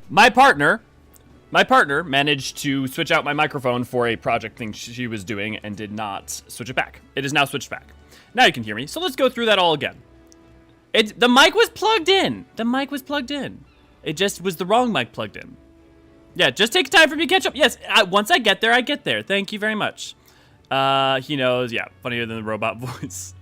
My partner managed to switch out my microphone for a project thing she was doing and did not switch it back. It is now switched back. Now you can hear me. So let's go through that all again. The mic was plugged in. The mic was plugged in. It just was the wrong mic plugged in. Yeah, just take time for me to catch up. Yes, once I get there, I get there. Thank you very much. He knows. Yeah, funnier than the robot voice.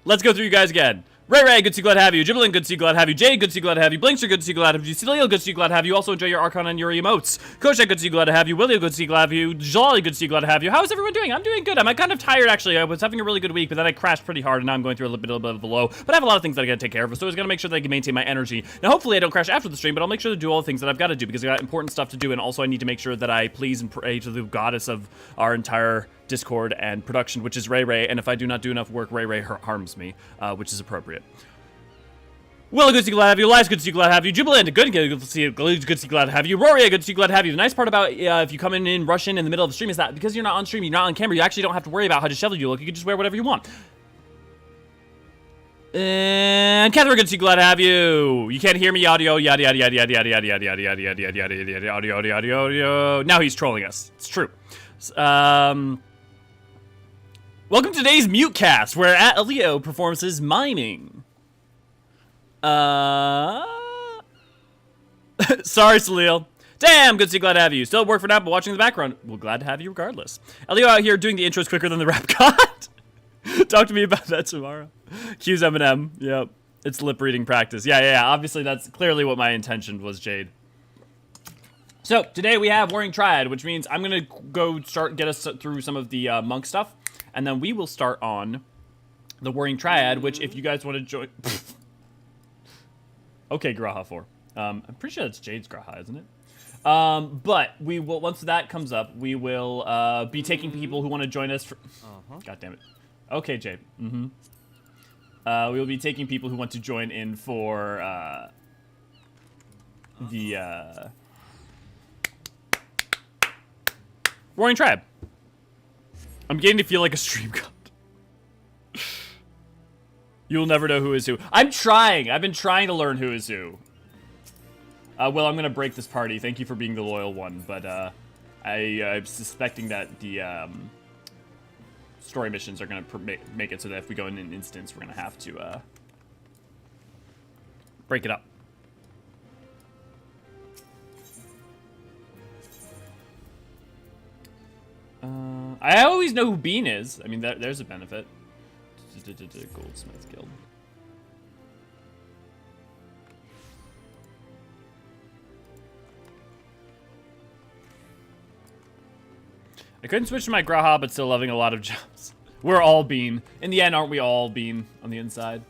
Let's go through you guys again. Ray, good to see, glad to have you. Jibbling, good to see, glad to have you. Jade, good to see, glad to have you. Blinkster, good to see, glad to have you. Celil, good to see, glad to have you. Also enjoy your Archon and your emotes. Kosha, good to see, glad to have you. Willie, good to see, glad to have you. Jolly, good to see, glad to have you. How is everyone doing? I'm doing good. I'm kind of tired, actually. I was having a really good week, but then I crashed pretty hard, and now I'm going through a little bit of a low. But I have a lot of things that I gotta take care of, so I was gonna make sure that I can maintain my energy. Now, hopefully I don't crash after the stream, but I'll make sure to do all the things that I've got to do, because I got important stuff to do, and also I need to make sure that I please and pray to the goddess of our entire Discord and production, which is Ray, and if I do not do enough work, Ray harms me, which is appropriate. Will, good to see, glad to have you. Elias, good to see, glad to have you. Jubilant, good to see, glad to have you. Rory, good to see, glad to have you. The nice part about if you come in rush in the middle of the stream is that because you're not on stream, you're not on camera, you actually don't have to worry about how disheveled you look. You can just wear whatever you want. And Catherine, good to see, glad to have you. You can't hear me, audio, yada yada yada yada yada yada yada yada yada yada yada yada yada yada yada yada. Now he's trolling us. It's true. Welcome to today's mute cast, where Leo performs his miming. Sorry, Salil. Damn, good to see, glad to have you. Still at work for now, but watching in the background. Well, glad to have you regardless. Elio out here doing the intros quicker than the rap god. Talk to me about that tomorrow. Q's Eminem. Yep. It's lip reading practice. Yeah. Obviously, that's clearly what my intention was, Jade. So, today we have Warring Triad, which means I'm going to go get us through some of the monk stuff. And then we will start on the Warring Triad, which if you guys want to join... Okay, Graha 4. I'm pretty sure that's Jade's Graha, isn't it? But we will, once that comes up, we will be taking people who want to join us. God damn it. Okay, Jade. We will be taking people who want to join in for the Warring Triad. I'm beginning to feel like a stream god. You'll never know who is who. I'm trying. I've been trying to learn who is who. Well, I'm going to break this party. Thank you for being the loyal one. But I'm suspecting that the story missions are going to make it so that if we go in an instance, we're going to have to break it up. I always know who Bean is. I mean, there's a benefit. Goldsmith Guild. I couldn't switch to my Graha, but still loving a lot of jobs. We're all Bean. In the end, aren't we all Bean on the inside?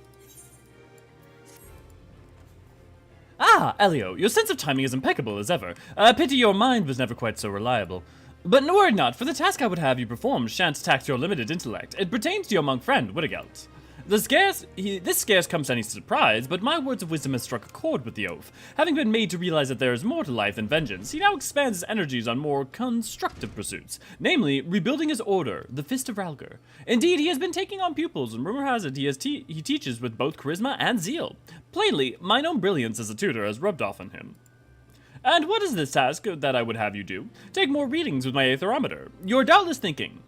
Ah, Elio, your sense of timing is impeccable as ever. Pity your mind was never quite so reliable. But worry not, for the task I would have you perform shan't tax your limited intellect. It pertains to your monk friend, Whittigelt. This scarce comes to any surprise, but my words of wisdom have struck a chord with the oaf. Having been made to realize that there is more to life than vengeance, he now expands his energies on more constructive pursuits, namely, rebuilding his order, the Fist of Ralgar. Indeed, he has been taking on pupils, and rumor has it he teaches with both charisma and zeal. Plainly, mine own brilliance as a tutor has rubbed off on him. And what is this task that I would have you do? Take more readings with my aetherometer. You're doubtless thinking,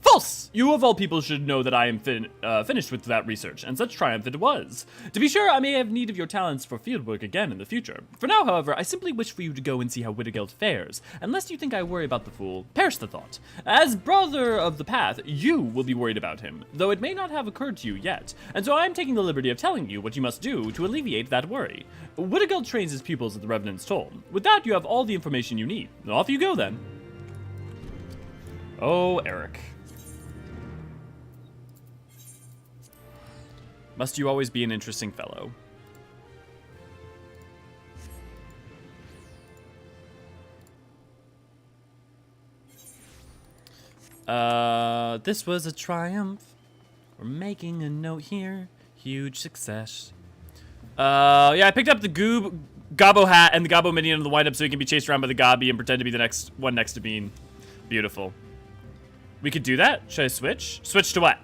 false! You of all people should know that I am finished with that research, and such triumph it was. To be sure, I may have need of your talents for fieldwork again in the future. For now, however, I simply wish for you to go and see how Whittigeld fares. Unless you think I worry about the fool, perish the thought. As brother of the path, you will be worried about him, though it may not have occurred to you yet. And so I am taking the liberty of telling you what you must do to alleviate that worry. Whittigeld trains his pupils at the Revenant's Toll. With that, you have all the information you need. Off you go, then. Oh, Eric. Must you always be an interesting fellow? This was a triumph. We're making a note here. Huge success. Yeah, I picked up the Gobbo hat and the Gobbo minion on the wind-up so he can be chased around by the Gobby and pretend to be the next one next to Bean. Beautiful. We could do that? Should I switch? Switch to what?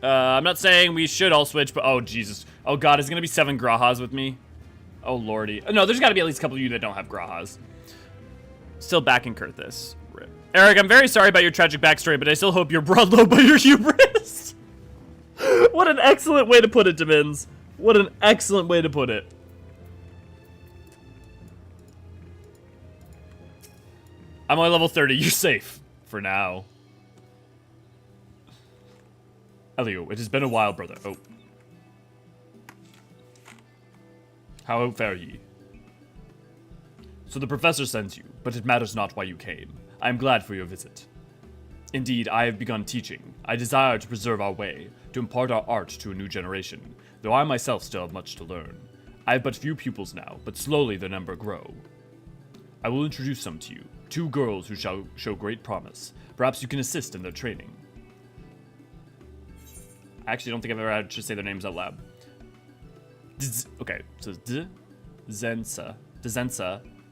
I'm not saying we should all switch, but oh, Jesus. Oh, God, is it going to be 7 Grahas with me? Oh, lordy. No, there's got to be at least a couple of you that don't have Grahas. Still backing Kurthus. Rip. Eric, I'm very sorry about your tragic backstory, but I still hope you're brought low by your hubris. What an excellent way to put it, Demins. What an excellent way to put it. I'm only level 30. You're safe. For now. Elio, it has been a while, brother. Oh. How fare ye? So the professor sends you, but it matters not why you came. I am glad for your visit. Indeed, I have begun teaching. I desire to preserve our way, to impart our art to a new generation, though I myself still have much to learn. I have but few pupils now, but slowly their number grow. I will introduce some to you, 2 girls who shall show great promise. Perhaps you can assist in their training. I actually don't think I've ever had to say their names out loud. Okay, so Zensa,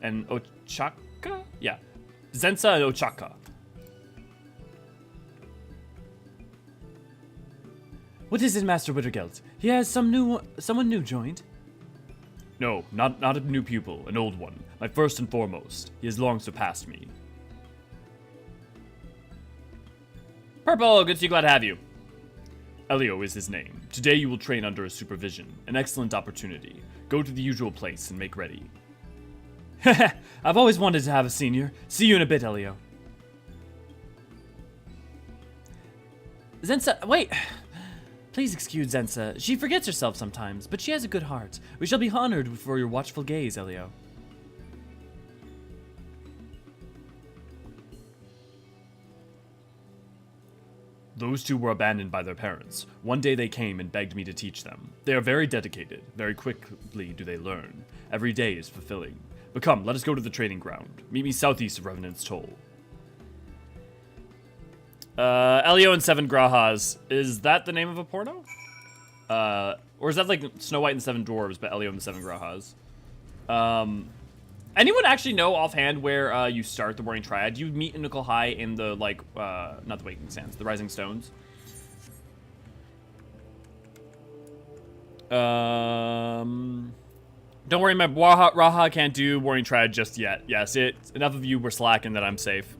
and Ochaka? Yeah, Zensa and Ochaka. What is it, Master Wittergeld? He has someone new joined? No, not a new pupil, an old one. My first and foremost. He has long surpassed me. Purple, good to see you, glad to have you. Elio is his name. Today you will train under his supervision. An excellent opportunity. Go to the usual place and make ready. I've always wanted to have a senior. See you in a bit, Elio. Zensa, wait. Please excuse Zensa. She forgets herself sometimes, but she has a good heart. We shall be honored for your watchful gaze, Elio. Those 2 were abandoned by their parents. One day they came and begged me to teach them. They are very dedicated. Very quickly do they learn. Every day is fulfilling. But come, let us go to the training ground. Meet me southeast of Revenant's Toll. Elio and 7 Grahas. Is that the name of a porno? Or is that like Snow White and the 7 Dwarves, but Elio and the 7 Grahas? Anyone actually know offhand where you start the Warring Triad? You meet Nickel High in the, like, not the Waking Sands, the Rising Stones. Don't worry, my Raha can't do Warring Triad just yet. Yes, enough of you were slacking that I'm safe.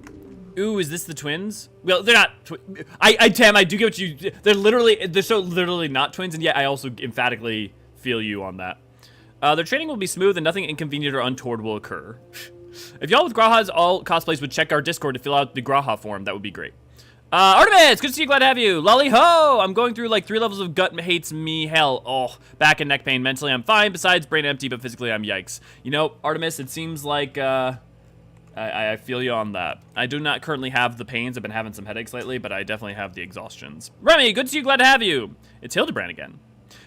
Ooh, is this the twins? Well, they're not. Tam, I do get what you. They're so literally not twins, and yet I also emphatically feel you on that. Their training will be smooth, and nothing inconvenient or untoward will occur. If y'all with Grahas all cosplays would check our Discord to fill out the Graha form, that would be great. Artemis, good to see you, glad to have you. Lolly ho! I'm going through like 3 levels of gut hates me hell. Oh, back and neck pain. Mentally, I'm fine. Besides, brain empty, but physically, I'm yikes. You know, Artemis, it seems like, I feel you on that. I do not currently have the pains. I've been having some headaches lately, but I definitely have the exhaustions. Remy, good to see you, glad to have you. It's Hildebrand again.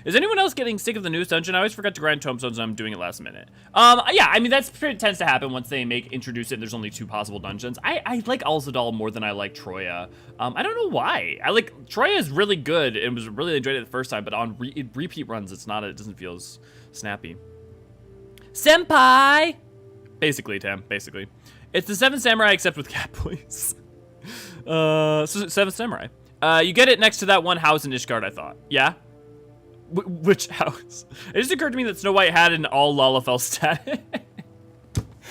Is anyone else getting sick of the newest dungeon? I always forgot to grind tombstones and I'm doing it last minute. Yeah, I mean, tends to happen once they introduce it and there's only 2 possible dungeons. I like Alzadal more than I like Troya. I don't know why. Troya is really good and was really enjoyed it the first time, but on repeat runs, it doesn't feel as snappy. Senpai! Basically, Tam, basically. It's the 7 Samurai except with cat boys. So 7 Samurai. You get it next to that one house in Ishgard, I thought. Yeah? Which house? It just occurred to me that Snow White had an all Lalafell status.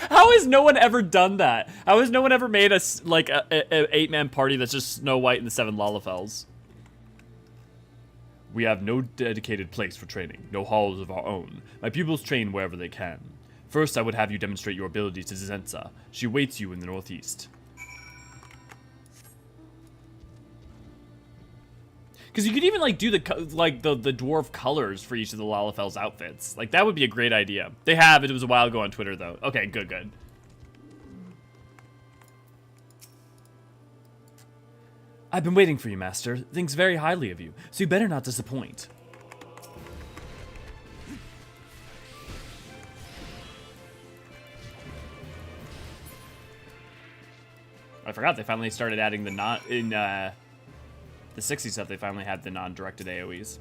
How has no one ever done that? How has no one ever made a 8-man party that's just Snow White and the 7 Lalafells? We have no dedicated place for training, no halls of our own. My pupils train wherever they can. First, I would have you demonstrate your ability to Zensa. She awaits you in the northeast. Because you could even do the dwarf colors for each of the Lalafell's outfits. That would be a great idea. They have. It was a while ago on Twitter, though. Okay, good. I've been waiting for you, Master. Thinks very highly of you, so you better not disappoint. I forgot they finally started adding the the 60 stuff. They finally had the non-directed AoEs.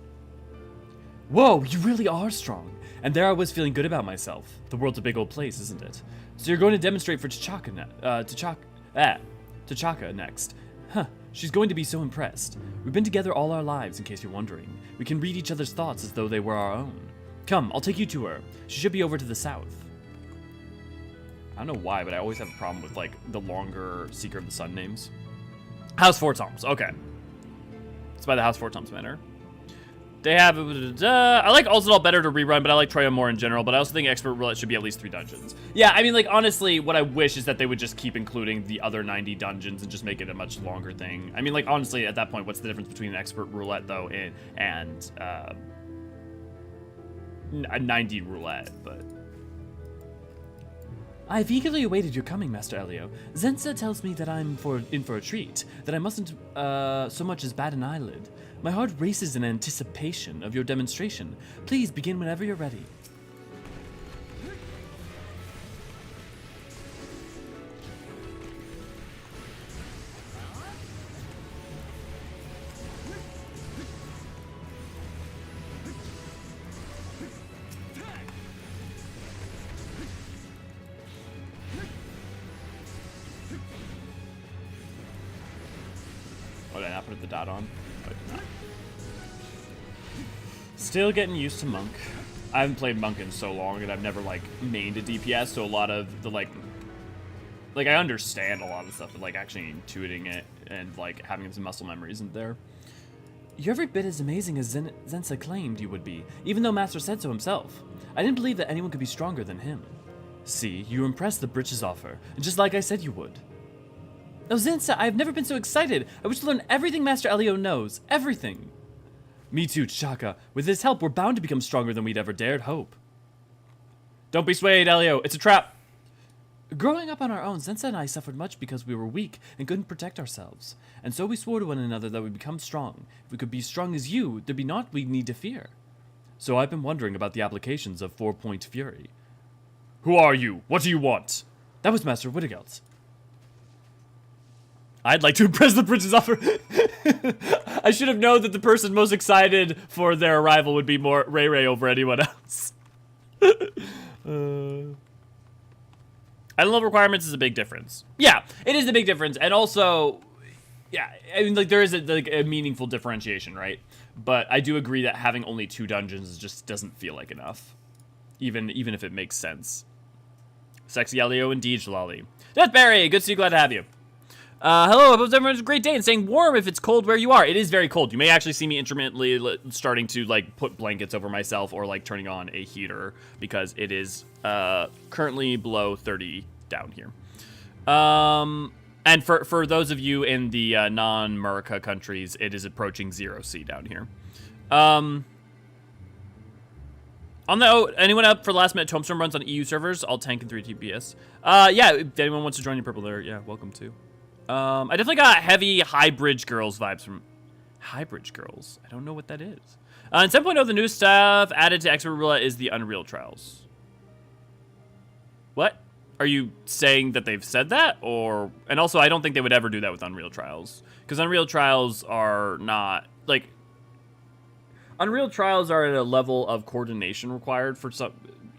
Whoa, you really are strong. And there I was feeling good about myself. The world's a big old place, isn't it? So you're going to demonstrate for T'Chaka next. Huh, she's going to be so impressed. We've been together all our lives, in case you're wondering. We can read each other's thoughts as though they were our own. Come, I'll take you to her. She should be over to the south. I don't know why, but I always have a problem with, like, the longer Seeker of the Sun names. House Four Toms, okay. It's by the House Four Toms Manor. They have, I like Ulzadal better to rerun, but I like Troya more in general, but I also think Expert Roulette should be at least 3 dungeons. Yeah, I mean, like, honestly, what I wish is that they would just keep including the other 90 dungeons and just make it a much longer thing. I mean, like, honestly, at that point, what's the difference between an Expert Roulette, though, and a 90 Roulette, but... I've eagerly awaited your coming, Master Elio. Zensa tells me that I'm in for a treat, that I mustn't so much as bat an eyelid. My heart races in anticipation of your demonstration. Please begin whenever you're ready. Oh, did I not put the dot on? Still getting used to Monk. I haven't played Monk in so long, and I've never, like, mained a DPS, so a lot of the, like, I understand a lot of the stuff, but, like, actually intuiting it and, like, having some muscle memory isn't there. You're every bit as amazing as Zensa claimed you would be, even though Master said so himself. I didn't believe that anyone could be stronger than him. See, you impressed the britches off her, just like I said you would. Oh, Zensa, I've never been so excited. I wish to learn everything Master Elio knows. Everything. Me too, Chaka. With his help, we're bound to become stronger than we'd ever dared hope. Don't be swayed, Elio. It's a trap. Growing up on our own, Zensa and I suffered much because we were weak and couldn't protect ourselves. And so we swore to one another that we'd become strong. If we could be strong as you, there'd be naught we'd need to fear. So I've been wondering about the applications of 4-point Fury. Who are you? What do you want? That was Master Whittigelt. I'd like to impress the prince's offer. I should have known that the person most excited for their arrival would be more Ray over anyone else. Island level requirements is a big difference. Yeah, it is a big difference. And also, yeah, I mean, like, there is a meaningful differentiation, right? But I do agree that having only 2 dungeons just doesn't feel like enough. Even if it makes sense. Sexy Elio indeed, Shalali. Deathberry, good to see you, glad to have you. Hello, I hope everyone's a great day and staying warm if it's cold where you are. It is very cold. You may actually see me intermittently starting to, like, put blankets over myself or, like, turning on a heater because it is currently below 30 down here. And for those of you in the non-Murica countries, it is approaching 0C down here. Anyone up for last minute Tombstone runs on EU servers? All tank and 3 TPS. Yeah, if anyone wants to join your purple there, yeah, welcome to. I definitely got heavy Highbridge Girls vibes from... Highbridge Girls? I don't know what that is. In 7.0, the new stuff added to Expert Roulette is the Unreal Trials. What? Are you saying that they've said that? Or... And also, I don't think they would ever do that with Unreal Trials. Because Unreal Trials are not... Like... Unreal Trials are at a level of coordination required for some...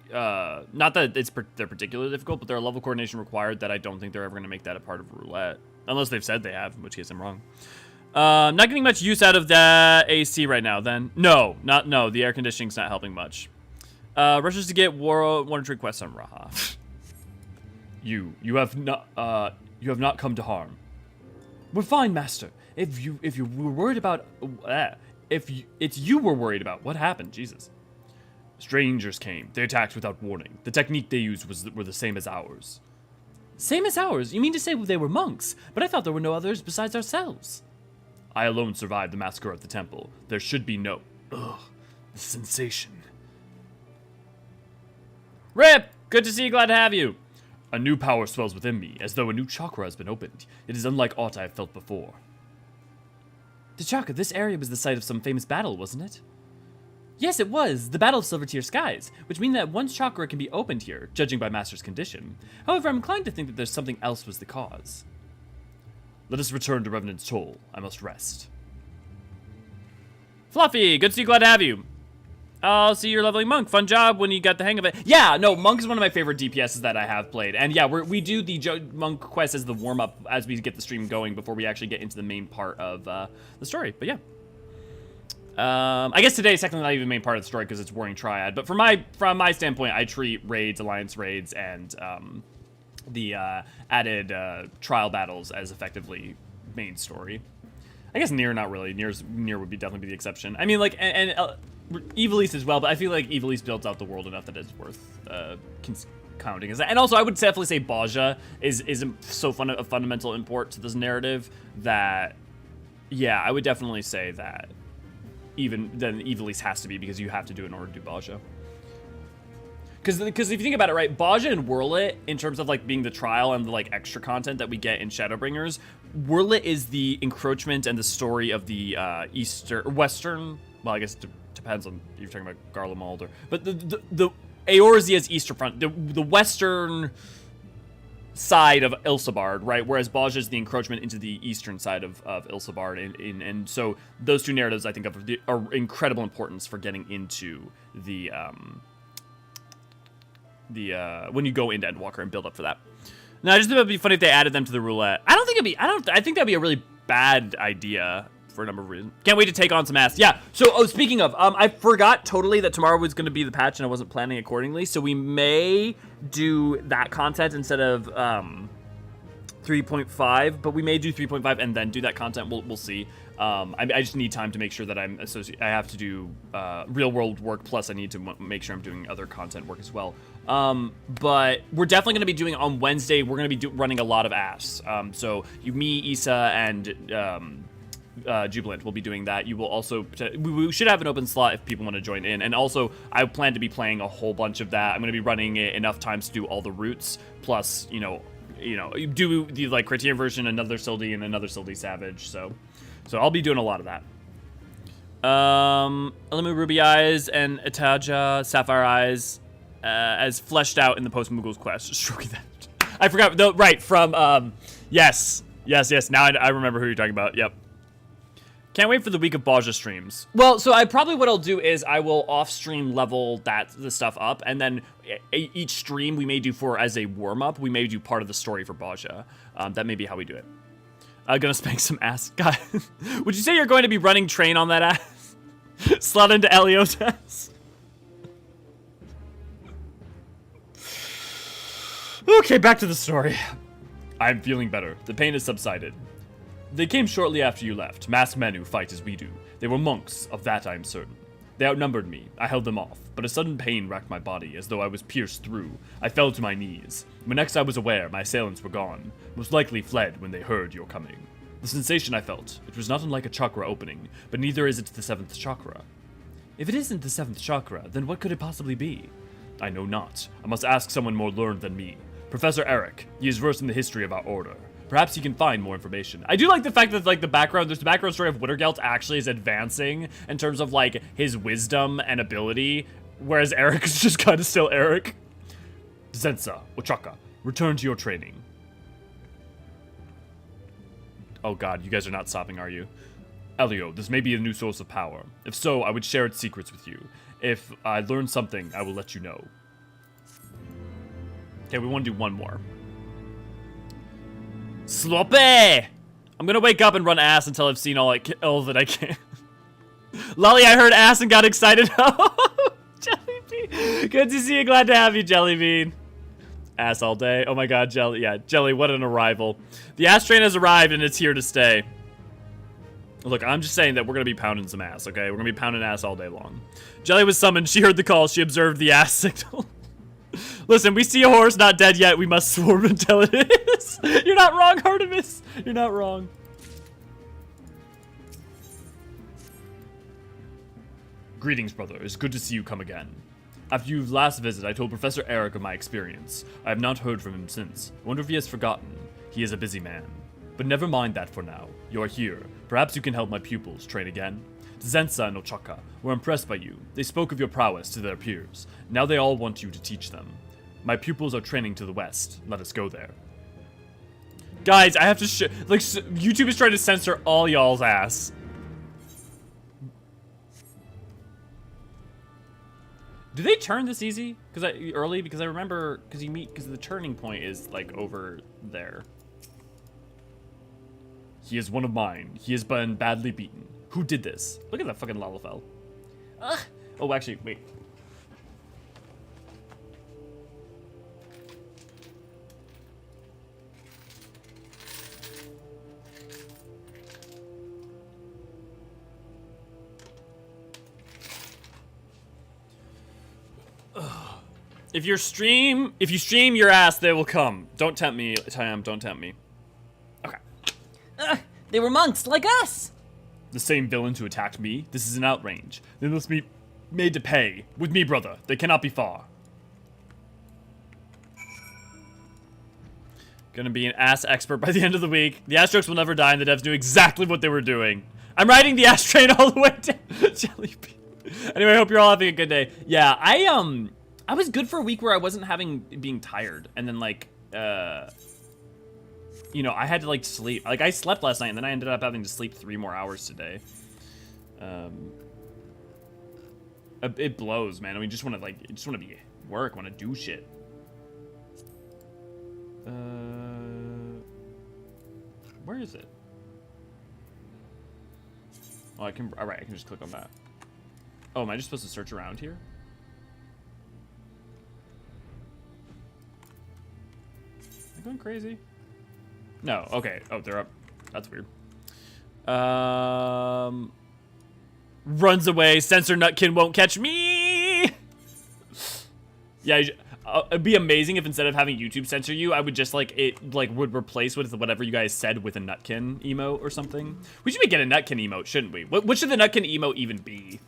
not that they're particularly difficult, but they're a level of coordination required that I don't think they're ever going to make that a part of Roulette. Unless they've said they have, in which case I'm wrong. Not getting much use out of the AC right now, then. No. The air conditioning's not helping much. Rushes to get one tree quests on Raha. You have not come to harm. We're fine, Master. If you were worried about... it's you were worried about. What happened? Jesus. Strangers came. They attacked without warning. The technique they used were the same as ours. Same as ours? You mean to say they were monks? But I thought there were no others besides ourselves. I alone survived the massacre at the temple. There should be no... Ugh. The sensation. Rip! Good to see you, glad to have you. A new power swells within me, as though a new chakra has been opened. It is unlike aught I have felt before. T'Chaka, this area was the site of some famous battle, wasn't it? Yes, it was. The Battle of Silver-Tier Skies, which means that one chakra can be opened here, judging by Master's condition. However, I'm inclined to think that there's something else was the cause. Let us return to Revenant's Toll. I must rest. Fluffy, good to see you, glad to have you. Oh, see, you're leveling Monk. Fun job when you got the hang of it. Yeah, no, Monk is one of my favorite DPSs that I have played. And yeah, we do the Monk quest as the warm-up as we get the stream going before we actually get into the main part of the story. But yeah. I guess today is technically not even the main part of the story because it's Warring Triad. But from my standpoint, I treat raids, alliance raids, and the added trial battles as effectively main story. I guess Nier not really. Nier would definitely be the exception. I mean, like, and Evilise as well, but I feel like Evilise builds out the world enough that it's worth counting as that. And also, I would definitely say Baja is so a fundamental import to this narrative that, yeah, I would definitely say that then Evilise has to be because you have to do it in order to do Baja. Because if you think about it, right, Baja and Wurlit, in terms of like being the trial and the like extra content that we get in Shadowbringers, Wurlit is the encroachment and the story of the western. Well, I guess it depends on if you're talking about Garlemald but the Eorzea's eastern front, the western side of Ilsabard, right? Whereas Baja is the encroachment into the eastern side of Ilsabard, and so those two narratives I think are incredible importance for getting into the when you go into Endwalker and build up for that. Now, I just think it'd be funny if they added them to the roulette. I think that'd be a really bad idea for a number of reasons. Can't wait to take on some ass. Yeah, so, speaking of, I forgot totally that tomorrow was going to be the patch and I wasn't planning accordingly, so we may do that content instead of 3.5, but we may do 3.5 and then do that content. We'll see. I just need time to make sure that I have to do real world work, plus I need to make sure I'm doing other content work as well. But we're definitely going to be doing on Wednesday. We're going to be running a lot of ass. So me, Issa, and Jubilant will be doing that. You will also, we should have an open slot if people want to join in. And also, I plan to be playing a whole bunch of that. I'm going to be running it enough times to do all the routes, plus, you do the like Criterion version, another Sildi, and another Sildi Savage. So I'll be doing a lot of that. Elimu Ruby Eyes and Itaja Sapphire Eyes as fleshed out in the Post Mughals quest. Stroking that. I forgot. Though, right, from, yes. Now I remember who you're talking about. Yep. Can't wait for the week of Baja streams. Well, so what I'll do is I will off-stream level the stuff up, and then each stream we may do as a warm-up, we may do part of the story for Baja. That may be how we do it. Gonna spank some ass. God, would you say you're going to be running train on that ass? Slot into Elio's ass. Okay, back to the story. I'm feeling better. The pain has subsided. They came shortly after you left, masked men who fight as we do. They were monks, of that I am certain. They outnumbered me. I held them off, but a sudden pain racked my body, as though I was pierced through. I fell to my knees. When next I was aware, my assailants were gone, most likely fled when they heard your coming. The sensation I felt, it was not unlike a chakra opening, but neither is it the 7th chakra. If it isn't the 7th chakra, then what could it possibly be? I know not. I must ask someone more learned than me. Professor Eric. He is versed in the history of our order. Perhaps he can find more information. I do like the fact that, like, there's the background story of Wittergelt actually is advancing in terms of, like, his wisdom and ability, whereas Eric is just kind of still Eric. Zensa, Ochaka, return to your training. Oh god, you guys are not stopping, are you? Elio, this may be a new source of power. If so, I would share its secrets with you. If I learn something, I will let you know. Okay, we want to do one more. Sloppy! I'm gonna wake up and run ass until I've seen all that I can. Lolly, I heard ass and got excited. Jellybean. Good to see you. Glad to have you, Jellybean. Ass all day. Oh my god, Jelly. Yeah, Jelly, what an arrival. The ass train has arrived and it's here to stay. Look, I'm just saying that we're gonna be pounding some ass, okay? We're gonna be pounding ass all day long. Jelly was summoned. She heard the call. She observed the ass signal. Listen, we see a horse not dead yet. We must swarm until it is. You're not wrong, Artemis. You're not wrong. Greetings, brother. It's good to see you come again. After your last visit, I told Professor Eric of my experience. I have not heard from him since. I wonder if he has forgotten. He is a busy man. But never mind that for now. You are here. Perhaps you can help my pupils train again. Zensa and Ochaka were impressed by you. They spoke of your prowess to their peers. Now they all want you to teach them. My pupils are training to the west. Let us go there. Guys, I have to YouTube is trying to censor all y'all's ass. Do they turn this easy? Because I remember because the turning point is like over there. He is one of mine. He has been badly beaten. Who did this? Look at that fucking Lalafell. Ugh. Oh, actually, wait. If you stream your ass, they will come. Don't tempt me, Tyam, don't tempt me. Okay. They were monks, like us! The same villains who attacked me? This is an outrage. They must be made to pay. With me, brother. They cannot be far. Gonna be an ass expert by the end of the week. The ass jokes will never die, and the devs knew exactly what they were doing. I'm riding the ass train all the way down. Jellybean. Anyway, I hope you're all having a good day. Yeah, I was good for a week where I wasn't being tired, and then like, you know, I had to like sleep. Like I slept last night, and then I ended up having to sleep 3 more hours today. It blows, man. I mean, just want to be work, want to do shit. Where is it? Oh, I can. All right, I can just click on that. Oh, am I just supposed to search around here? Am I going crazy? No. Okay. Oh, they're up. That's weird. Runs away. Censor Nutkin won't catch me. Yeah. It'd be amazing if instead of having YouTube censor you, I would just would replace with whatever you guys said with a Nutkin emote or something. We should get a Nutkin emote, shouldn't we? What should the Nutkin emote even be?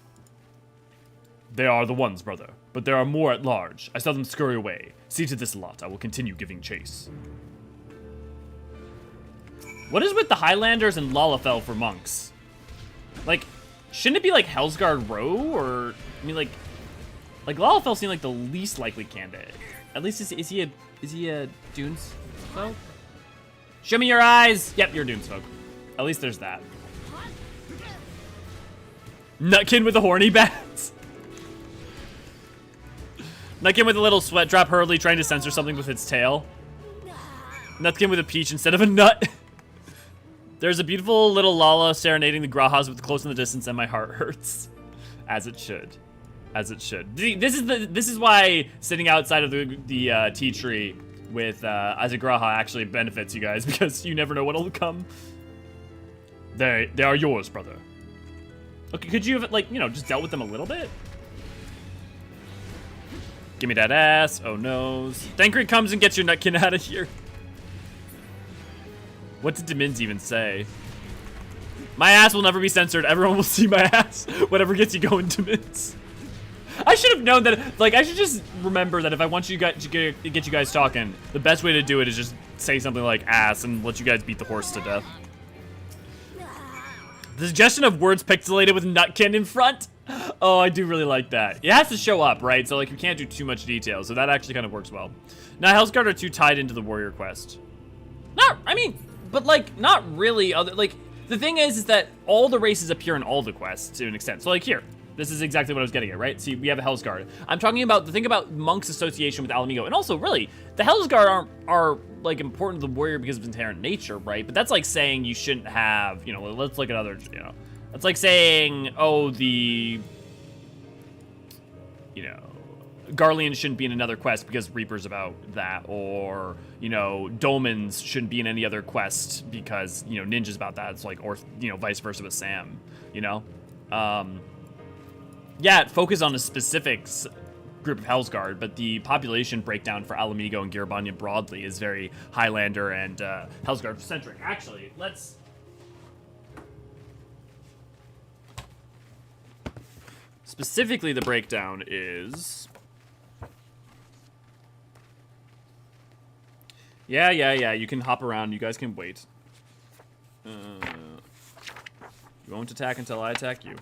They are the ones, brother, but there are more at large. I saw them scurry away. See to this lot. I will continue giving chase. What is with the Highlanders and Lalafell for monks? Like, shouldn't it be like Hellsguard Row or I mean like Lalafell seemed like the least likely candidate. At least is he a Dunes folk? Show me your eyes. Yep, you're a Dunes folk. At least there's that. Nutkin with the horny bats. Nutkin with a little sweat drop hurriedly trying to censor something with its tail. Nutkin with a peach instead of a nut. There's a beautiful little Lala serenading the Grahas with close in the distance, and my heart hurts. As it should. As it should. This is why sitting outside of the tea tree with as a Graha actually benefits you guys, because you never know what'll come. They are yours, brother. Okay, could you have just dealt with them a little bit? Give me that ass. Oh noes. Thancred comes and gets your Nutkin out of here. What did Demins even say? My ass will never be censored. Everyone will see my ass. Whatever gets you going, Demins. I should have known that. I should just remember that if I want you guys to get you guys talking, the best way to do it is just say something like ass and let you guys beat the horse to death. The suggestion of words pixelated with Nutkin in front. Oh, I do really like that. It has to show up, right? So, you can't do too much detail. So that actually kind of works well. Now, Hellsguard are too tied into the warrior quest. Not really. The thing is that all the races appear in all the quests to an extent. So, here. This is exactly what I was getting at, right? See, we have a Hellsguard. I'm talking about the thing about Monk's association with Alamigo. And also, really, the Hellsguard are important to the warrior because of inherent nature, right? But that's like saying you shouldn't have, let's look at other, It's like saying, oh, the, Garlean shouldn't be in another quest because Reaper's about that. Or, Dolmens shouldn't be in any other quest because, Ninja's about that. It's or, vice versa with Sam, Yeah, focus on a specific group of Hellsguard, but the population breakdown for Alamigo and Garabanya broadly is very Highlander and Hellsguard-centric. Actually, let's... Specifically, the breakdown is... Yeah, you can hop around. You guys can wait. You won't attack until I attack you.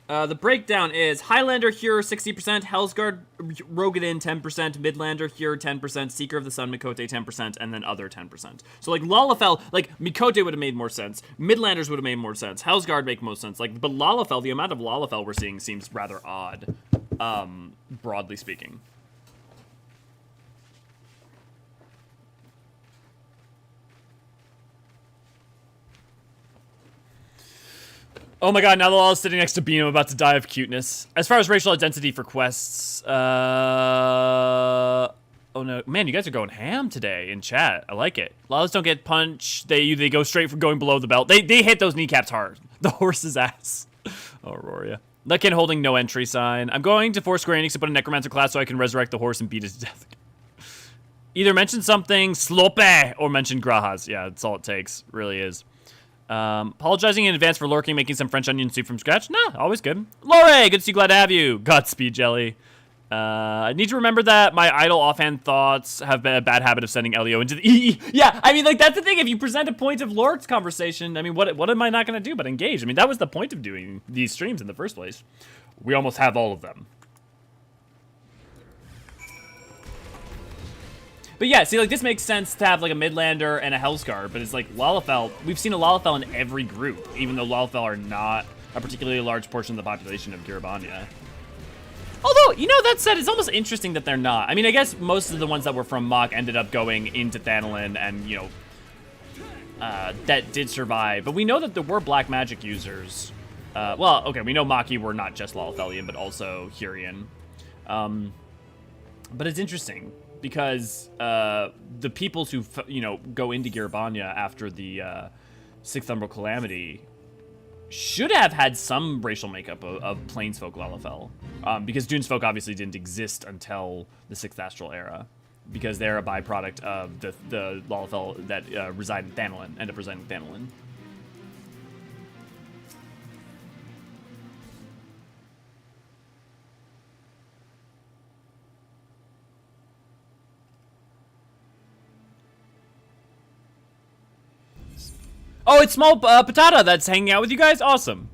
The breakdown is Highlander, Hero 60%, Hellsguard, Rogadin 10%, Midlander, Hero 10%, Seeker of the Sun, Mikote 10%, and then other 10%. So Lalafell, Mikote would have made more sense, Midlanders would have made more sense, Hellsguard make most sense, but Lalafell, the amount of Lalafell we're seeing seems rather odd. broadly speaking. Oh my god, now the law is sitting next to Beam, I'm about to die of cuteness. As far as racial identity for quests, oh no, man, you guys are going ham today in chat. I like it. Laws don't get punched. They go straight for going below the belt. They hit those kneecaps hard. The horse's ass. Oh, Auroria. Luck in holding no entry sign. I'm going to force Square Enix to put a necromancer class so I can resurrect the horse and beat it to death. Either mention something slope or mention Grahas. Yeah, that's all it takes. Really is. Apologizing in advance for lurking, making some French onion soup from scratch. Nah, always good. Lore, good to see you, glad to have you. Godspeed, Jelly. I need to remember that my idle offhand thoughts have been a bad habit of sending Elio into the EE. Yeah, I mean, like, that's the thing. If you present a point of Lord's conversation, I mean, what am I not going to do but engage? I mean, that was the point of doing these streams in the first place. We almost have all of them. But yeah, see, like, this makes sense to have, like, a Midlander and a Hellscar, but it's like Lalafell. We've seen a Lalafell in every group, even though Lalafell are not a particularly large portion of the population of Girabania. Although, you know, that said, it's almost interesting that they're not. I mean, I guess most of the ones that were from Mach ended up going into Hydaelyn and, you know, that did survive. But we know that there were black magic users. Well, okay, we know Maki were not just Lalafellian, but also Eorzean. But it's interesting. Because the peoples who, you know, go into Girabania after the Sixth Umbral Calamity should have had some racial makeup of Plainsfolk Lalafell. Because Dunesfolk obviously didn't exist until the Sixth Astral Era. Because they're a byproduct of the Lalafell that reside in Hydaelyn, end up residing in Hydaelyn. Oh, it's Small Patata that's hanging out with you guys? Awesome.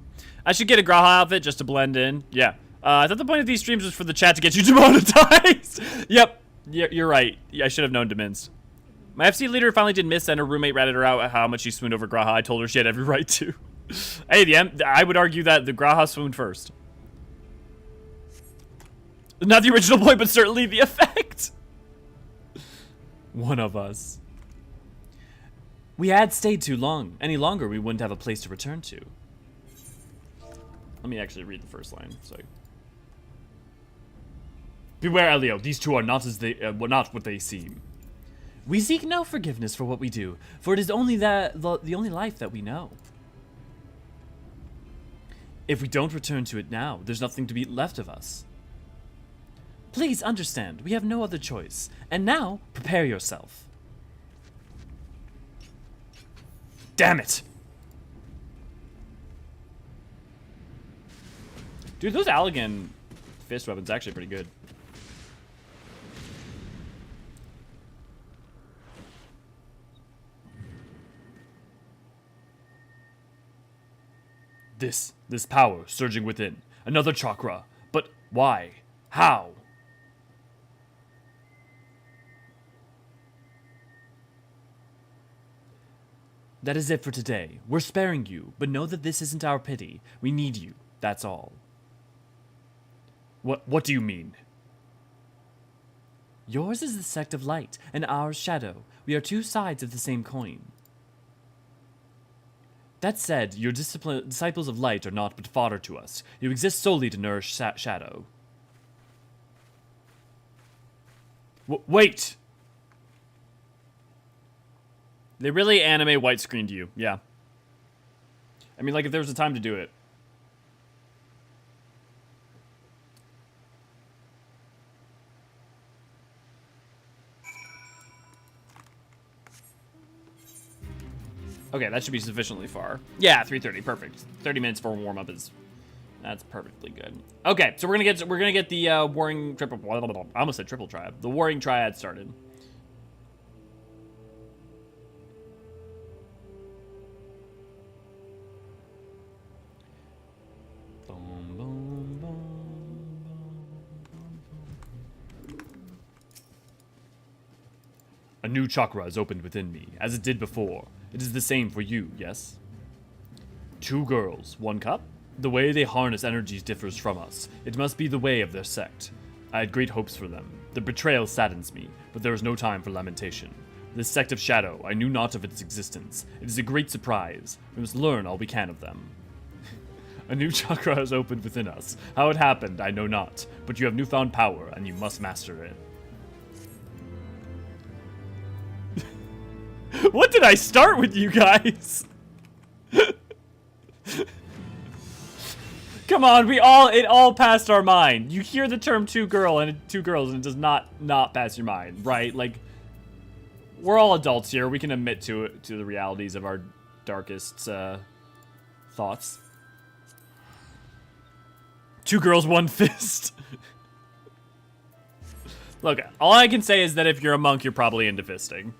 I should get a Graha outfit just to blend in. Yeah. I thought the point of these streams was for the chat to get you demonetized. Yep. You're right. Yeah, I should have known Demins. My FC leader finally did miss and her roommate ratted her out how much she swooned over Graha. I told her she had every right to. Hey, I would argue that the Graha swooned first. Not the original point, but certainly the effect. One of us. We had stayed too long. Any longer, we wouldn't have a place to return to. Let me actually read the first line. Sorry. Beware, Elio. These two are not not what they seem. We seek no forgiveness for what we do, for it is only the only life that we know. If we don't return to it now, there's nothing to be left of us. Please understand, we have no other choice. And now, prepare yourself. Damn it! Dude, those Allegan fist weapons are actually pretty good. This power surging within. Another chakra. But why? How? That is it for today. We're sparing you, but know that this isn't our pity. We need you, that's all. What do you mean? Yours is the sect of light, and ours shadow. We are two sides of the same coin. That said, your disciples of light are not but fodder to us. You exist solely to nourish shadow. Wait! They really anime white screened you, yeah. I mean, like, if there was a time to do it. Okay, that should be sufficiently far. Yeah, 3:30, perfect. 30 minutes for a warm-up is... That's perfectly good. Okay, so we're gonna get the warring triple... I almost said triple triad. The warring triad started. A new chakra has opened within me, as it did before. It is the same for you, yes? 2 girls, 1 cup? The way they harness energies differs from us. It must be the way of their sect. I had great hopes for them. The betrayal saddens me, but there is no time for lamentation. This sect of shadow, I knew not of its existence. It is a great surprise. We must learn all we can of them. A new chakra has opened within us. How it happened, I know not, but you have newfound power, and you must master it. What did I start with, you guys? Come on, it all passed our mind. You hear the term two girls and it does not pass your mind, right? Like, we're all adults here. We can admit to the realities of our darkest thoughts. Two girls, one fist. Look, all I can say is that if you're a monk, you're probably into fisting.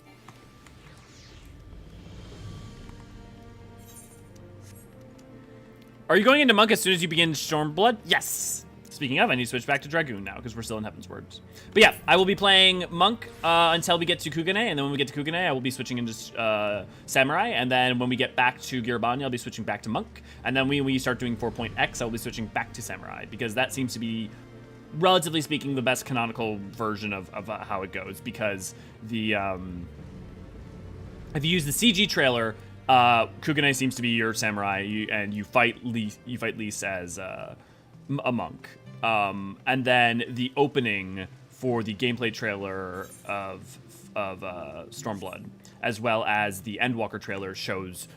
Are you going into monk as soon as you begin Stormblood? Yes! Speaking of, I need to switch back to Dragoon now, because we're still in Heaven's Words. But yeah, I will be playing monk until we get to Kugane, and then when we get to Kugane, I will be switching into Samurai, and then when we get back to Girabanya, I'll be switching back to monk, and then when we start doing 4.x, I'll be switching back to Samurai, because that seems to be, relatively speaking, the best canonical version of how it goes, because the, if you use the CG trailer, Kugane seems to be your samurai, and you fight Lys as a monk. And then the opening for the gameplay trailer of Stormblood, as well as the Endwalker trailer, shows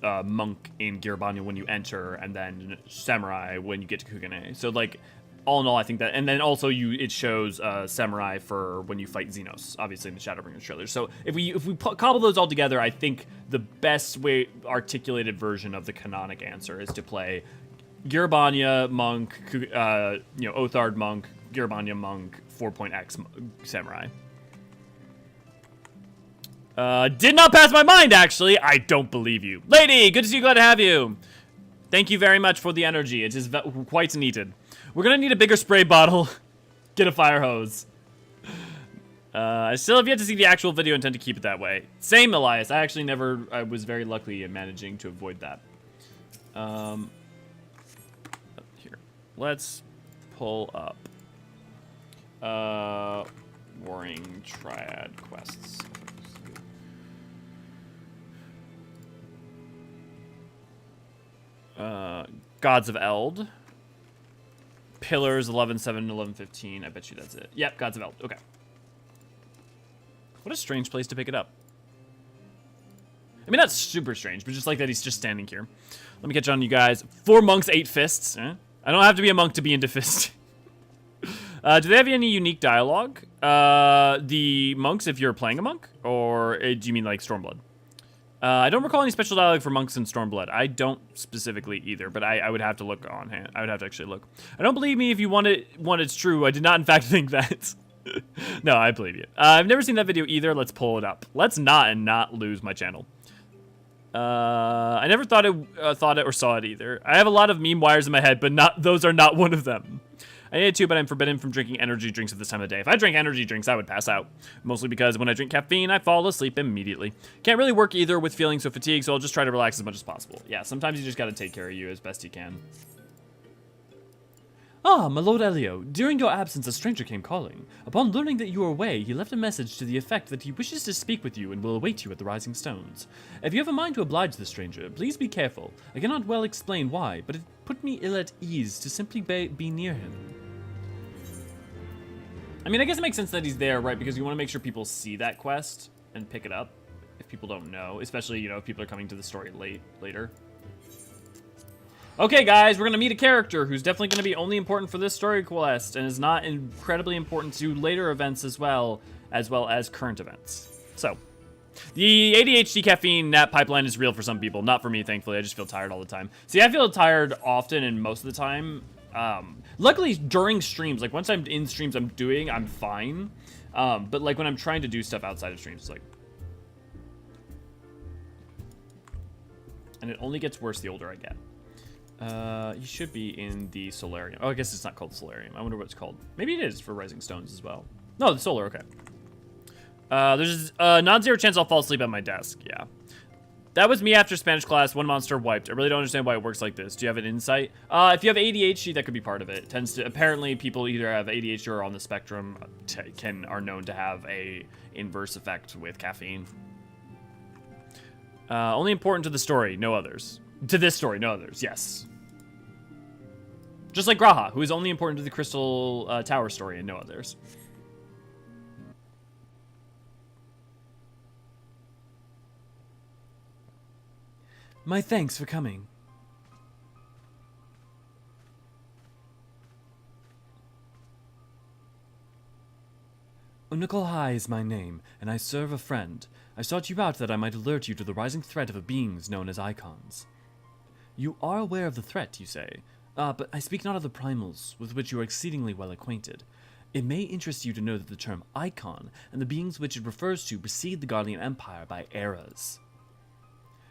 monk in Girabanya when you enter, and then samurai when you get to Kugane. So like, all in all, I think that, and then also it shows samurai for when you fight Xenos, obviously in the Shadowbringers trailer. So if we cobble those all together, I think the best way articulated version of the canonic answer is to play Girabanya monk, Othard monk, Girabanya monk, 4.x samurai. Did not pass my mind, actually. I don't believe you. Lady, good to see you, glad to have you. Thank you very much for the energy. It is quite needed. We're gonna need a bigger spray bottle. Get a fire hose. I still have yet to see the actual video, intend to keep it that way. Same, Elias. I was very lucky in managing to avoid that. Here. Let's pull up Warring Triad quests. Gods of Eld. Pillars 11-7, 11-15. I bet you that's it. Yep, Gods of Eld. Okay. What a strange place to pick it up. I mean, not super strange, but just like that he's just standing here. Let me catch on, you guys. 4 monks, 8 fists. I don't have to be a monk to be into fist. Do they have any unique dialogue? The monks, if you're playing a monk? Or do you mean like Stormblood? I don't recall any special dialogue for monks in Stormblood. I don't specifically either, but I would have to look on hand. I would have to actually look. I don't believe me if you want it's true. I did not, in fact, think that. No, I believe you. I've never seen that video either. Let's pull it up. Let's not lose my channel. I never thought it or saw it either. I have a lot of meme wires in my head, but those are not one of them. I need to, but I'm forbidden from drinking energy drinks at this time of day. If I drank energy drinks, I would pass out. Mostly because when I drink caffeine, I fall asleep immediately. Can't really work either with feeling so fatigued, so I'll just try to relax as much as possible. Yeah, sometimes you just gotta take care of you as best you can. Ah, my lord Elio, during your absence a stranger came calling. Upon learning that you were away, he left a message to the effect that he wishes to speak with you and will await you at the Rising Stones. If you have a mind to oblige the stranger, please be careful. I cannot well explain why, but it put me ill at ease to simply be near him. I mean, I guess it makes sense that he's there, right? Because you want to make sure people see that quest and pick it up if people don't know, especially, you know, if people are coming to the story later. Okay, guys, we're going to meet a character who's definitely going to be only important for this story quest and is not incredibly important to later events as well as current events. So, the ADHD caffeine nap pipeline is real for some people, not for me, thankfully. I just feel tired all the time. See, I feel tired often and most of the time. Luckily, during streams, like once I'm in streams I'm fine. But like when I'm trying to do stuff outside of streams, it's like... And it only gets worse the older I get. You should be in the Solarium. Oh, I guess it's not called Solarium. I wonder what it's called. Maybe it is for Rising Stones as well. No, the Solar, okay. There's a non-zero chance I'll fall asleep at my desk, yeah. That was me after Spanish class. One monster wiped. I really don't understand why it works like this. Do you have an insight? If you have ADHD, that could be part of it. It tends to, apparently people either have ADHD or on the spectrum are known to have a inverse effect with caffeine. Only important to the story, no others. To this story, no others. Yes. Just like Graha, who is only important to the Crystal Tower story and no others. My thanks for coming. Unikal High is my name, and I serve a friend. I sought you out that I might alert you to the rising threat of beings known as Icons. You are aware of the threat, you say. But I speak not of the primals, with which you are exceedingly well acquainted. It may interest you to know that the term Icon, and the beings which it refers to, precede the Guardian Empire by eras.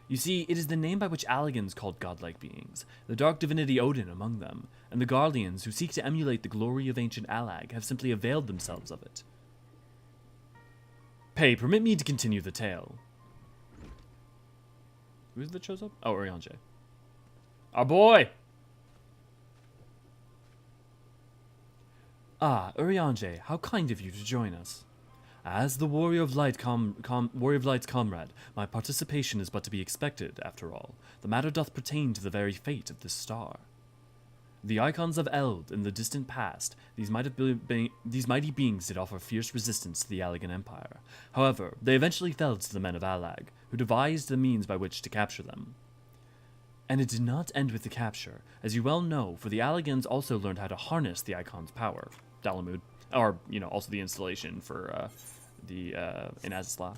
You see, it is the name by which Alligans called godlike beings, the dark divinity Odin among them, and the Guardians who seek to emulate the glory of ancient Allag have simply availed themselves of it. Pay, permit me to continue the tale. Who is it that shows up? Oh, Eorzean. Our boy! Ah, Eorzean, how kind of you to join us. As the Warrior of Light's comrade, my participation is but to be expected, after all. The matter doth pertain to the very fate of this star. The Icons of Eld in the distant past, these mighty beings did offer fierce resistance to the Allagan Empire. However, they eventually fell to the men of Allag, who devised the means by which to capture them. And it did not end with the capture, as you well know, for the Allagans also learned how to harness the Icons' power. Dalamud. Or, also the installation for in Azizla.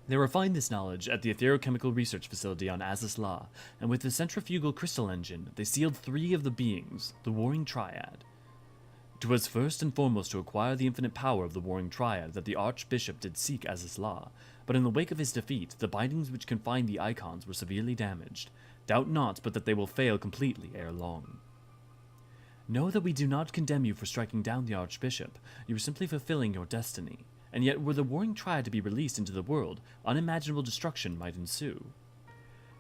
They refined this knowledge at the Etherochemical Research Facility on Azizla, and with the centrifugal crystal engine, they sealed 3 of the beings, the Warring Triad. It was first and foremost to acquire the infinite power of the Warring Triad that the Archbishop did seek Azizla, but in the wake of his defeat, the bindings which confined the Icons were severely damaged. Doubt not but that they will fail completely ere long. Know that we do not condemn you for striking down the Archbishop. You are simply fulfilling your destiny. And yet, were the Warring Triad to be released into the world, unimaginable destruction might ensue.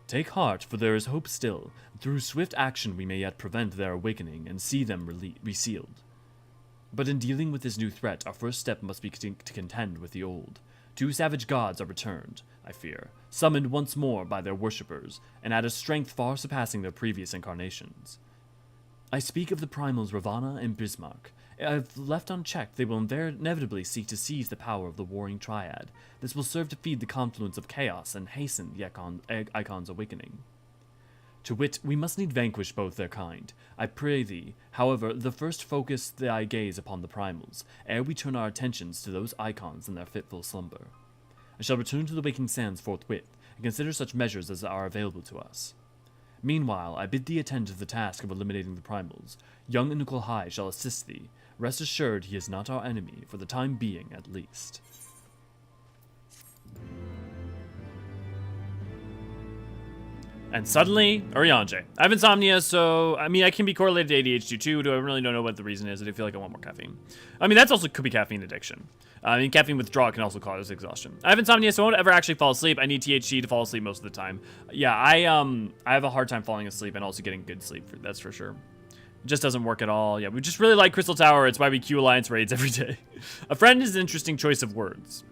Take heart, for there is hope still. Through swift action we may yet prevent their awakening and see them resealed. But in dealing with this new threat, our first step must be to contend with the old. 2 savage gods are returned, I fear, summoned once more by their worshippers, and at a strength far surpassing their previous incarnations. I speak of the primals Ravana and Bismarck. If left unchecked, they will inevitably seek to seize the power of the Warring Triad. This will serve to feed the confluence of chaos and hasten the Icon's awakening. To wit, we must need vanquish both their kind. I pray thee, however, the first focus thy gaze upon the primals, ere we turn our attentions to those Icons in their fitful slumber. I shall return to the waking sands forthwith, and consider such measures as are available to us. Meanwhile, I bid thee attend to the task of eliminating the primals. Young Unikal High shall assist thee. Rest assured he is not our enemy, for the time being at least. And suddenly, Eorzean. I have insomnia, so, I can be correlated to ADHD too. I really don't know what the reason is. I do feel like I want more caffeine. That's also could be caffeine addiction. Caffeine withdrawal can also cause exhaustion. I have insomnia, so I won't ever actually fall asleep. I need THC to fall asleep most of the time. Yeah, I have a hard time falling asleep and also getting good sleep, that's for sure. It just doesn't work at all. Yeah, we just really like Crystal Tower. It's why we queue Alliance raids every day. A friend is an interesting choice of words.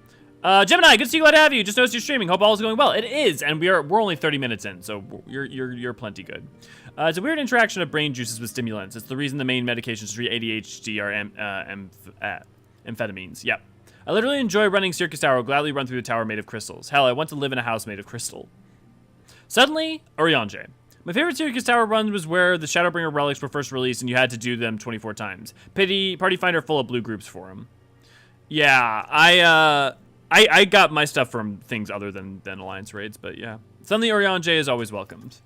Gemini, good to see you. Glad to have you. Just noticed you're streaming. Hope all is going well. It is, and we're only 30 minutes in, so you're plenty good. It's a weird interaction of brain juices with stimulants. It's the reason the main medications to treat ADHD are amphetamines. Yep. I literally enjoy running Circus Tower. I'll gladly run through the tower made of crystals. Hell, I want to live in a house made of crystal. Suddenly, Eorzean. My favorite Circus Tower run was where the Shadowbringer relics were first released and you had to do them 24 times. Pity, Party Finder full of blue groups for them. Yeah, I got my stuff from things other than Alliance raids, but yeah. Suddenly Eorzean is always welcomed.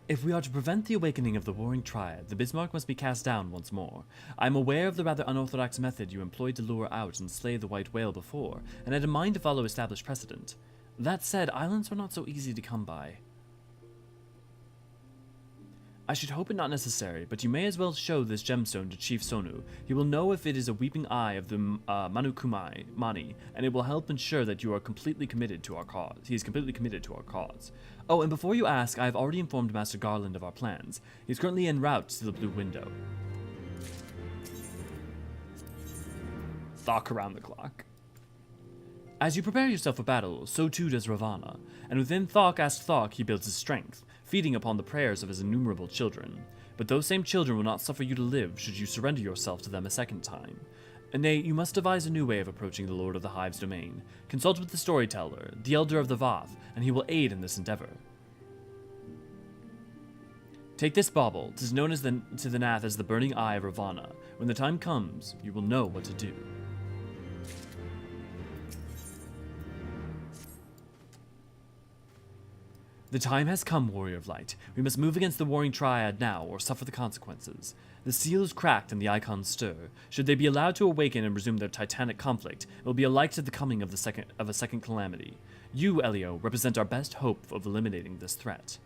If we are to prevent the awakening of the Warring Triad, the Bismarck must be cast down once more. I am aware of the rather unorthodox method you employed to lure out and slay the White Whale before, and had in mind to follow established precedent. That said, islands are not so easy to come by. I should hope it not necessary, but you may as well show this gemstone to Chief Sonu. He will know if it is a weeping eye of the Manukumai Mani, and it will help ensure that you are completely committed to our cause. He is completely committed to our cause. Oh, and before you ask, I have already informed Master Garland of our plans. He is currently en route to the Blue Window. Thok around the clock. As you prepare yourself for battle, so too does Ravana, and within Thok as Thok he builds his strength, feeding upon the prayers of his innumerable children. But those same children will not suffer you to live should you surrender yourself to them a second time. Nay, you must devise a new way of approaching the Lord of the Hive's domain. Consult with the storyteller, the Elder of the Vath, and he will aid in this endeavor. Take this bauble. 'Tis known as to the Nath as the Burning Eye of Ravana. When the time comes, you will know what to do. The time has come, Warrior of Light. We must move against the warring Triad now, or suffer the consequences. The seal is cracked and the icons stir. Should they be allowed to awaken and resume their titanic conflict, it will be alike to the coming of a second calamity. You, Elio, represent our best hope of eliminating this threat.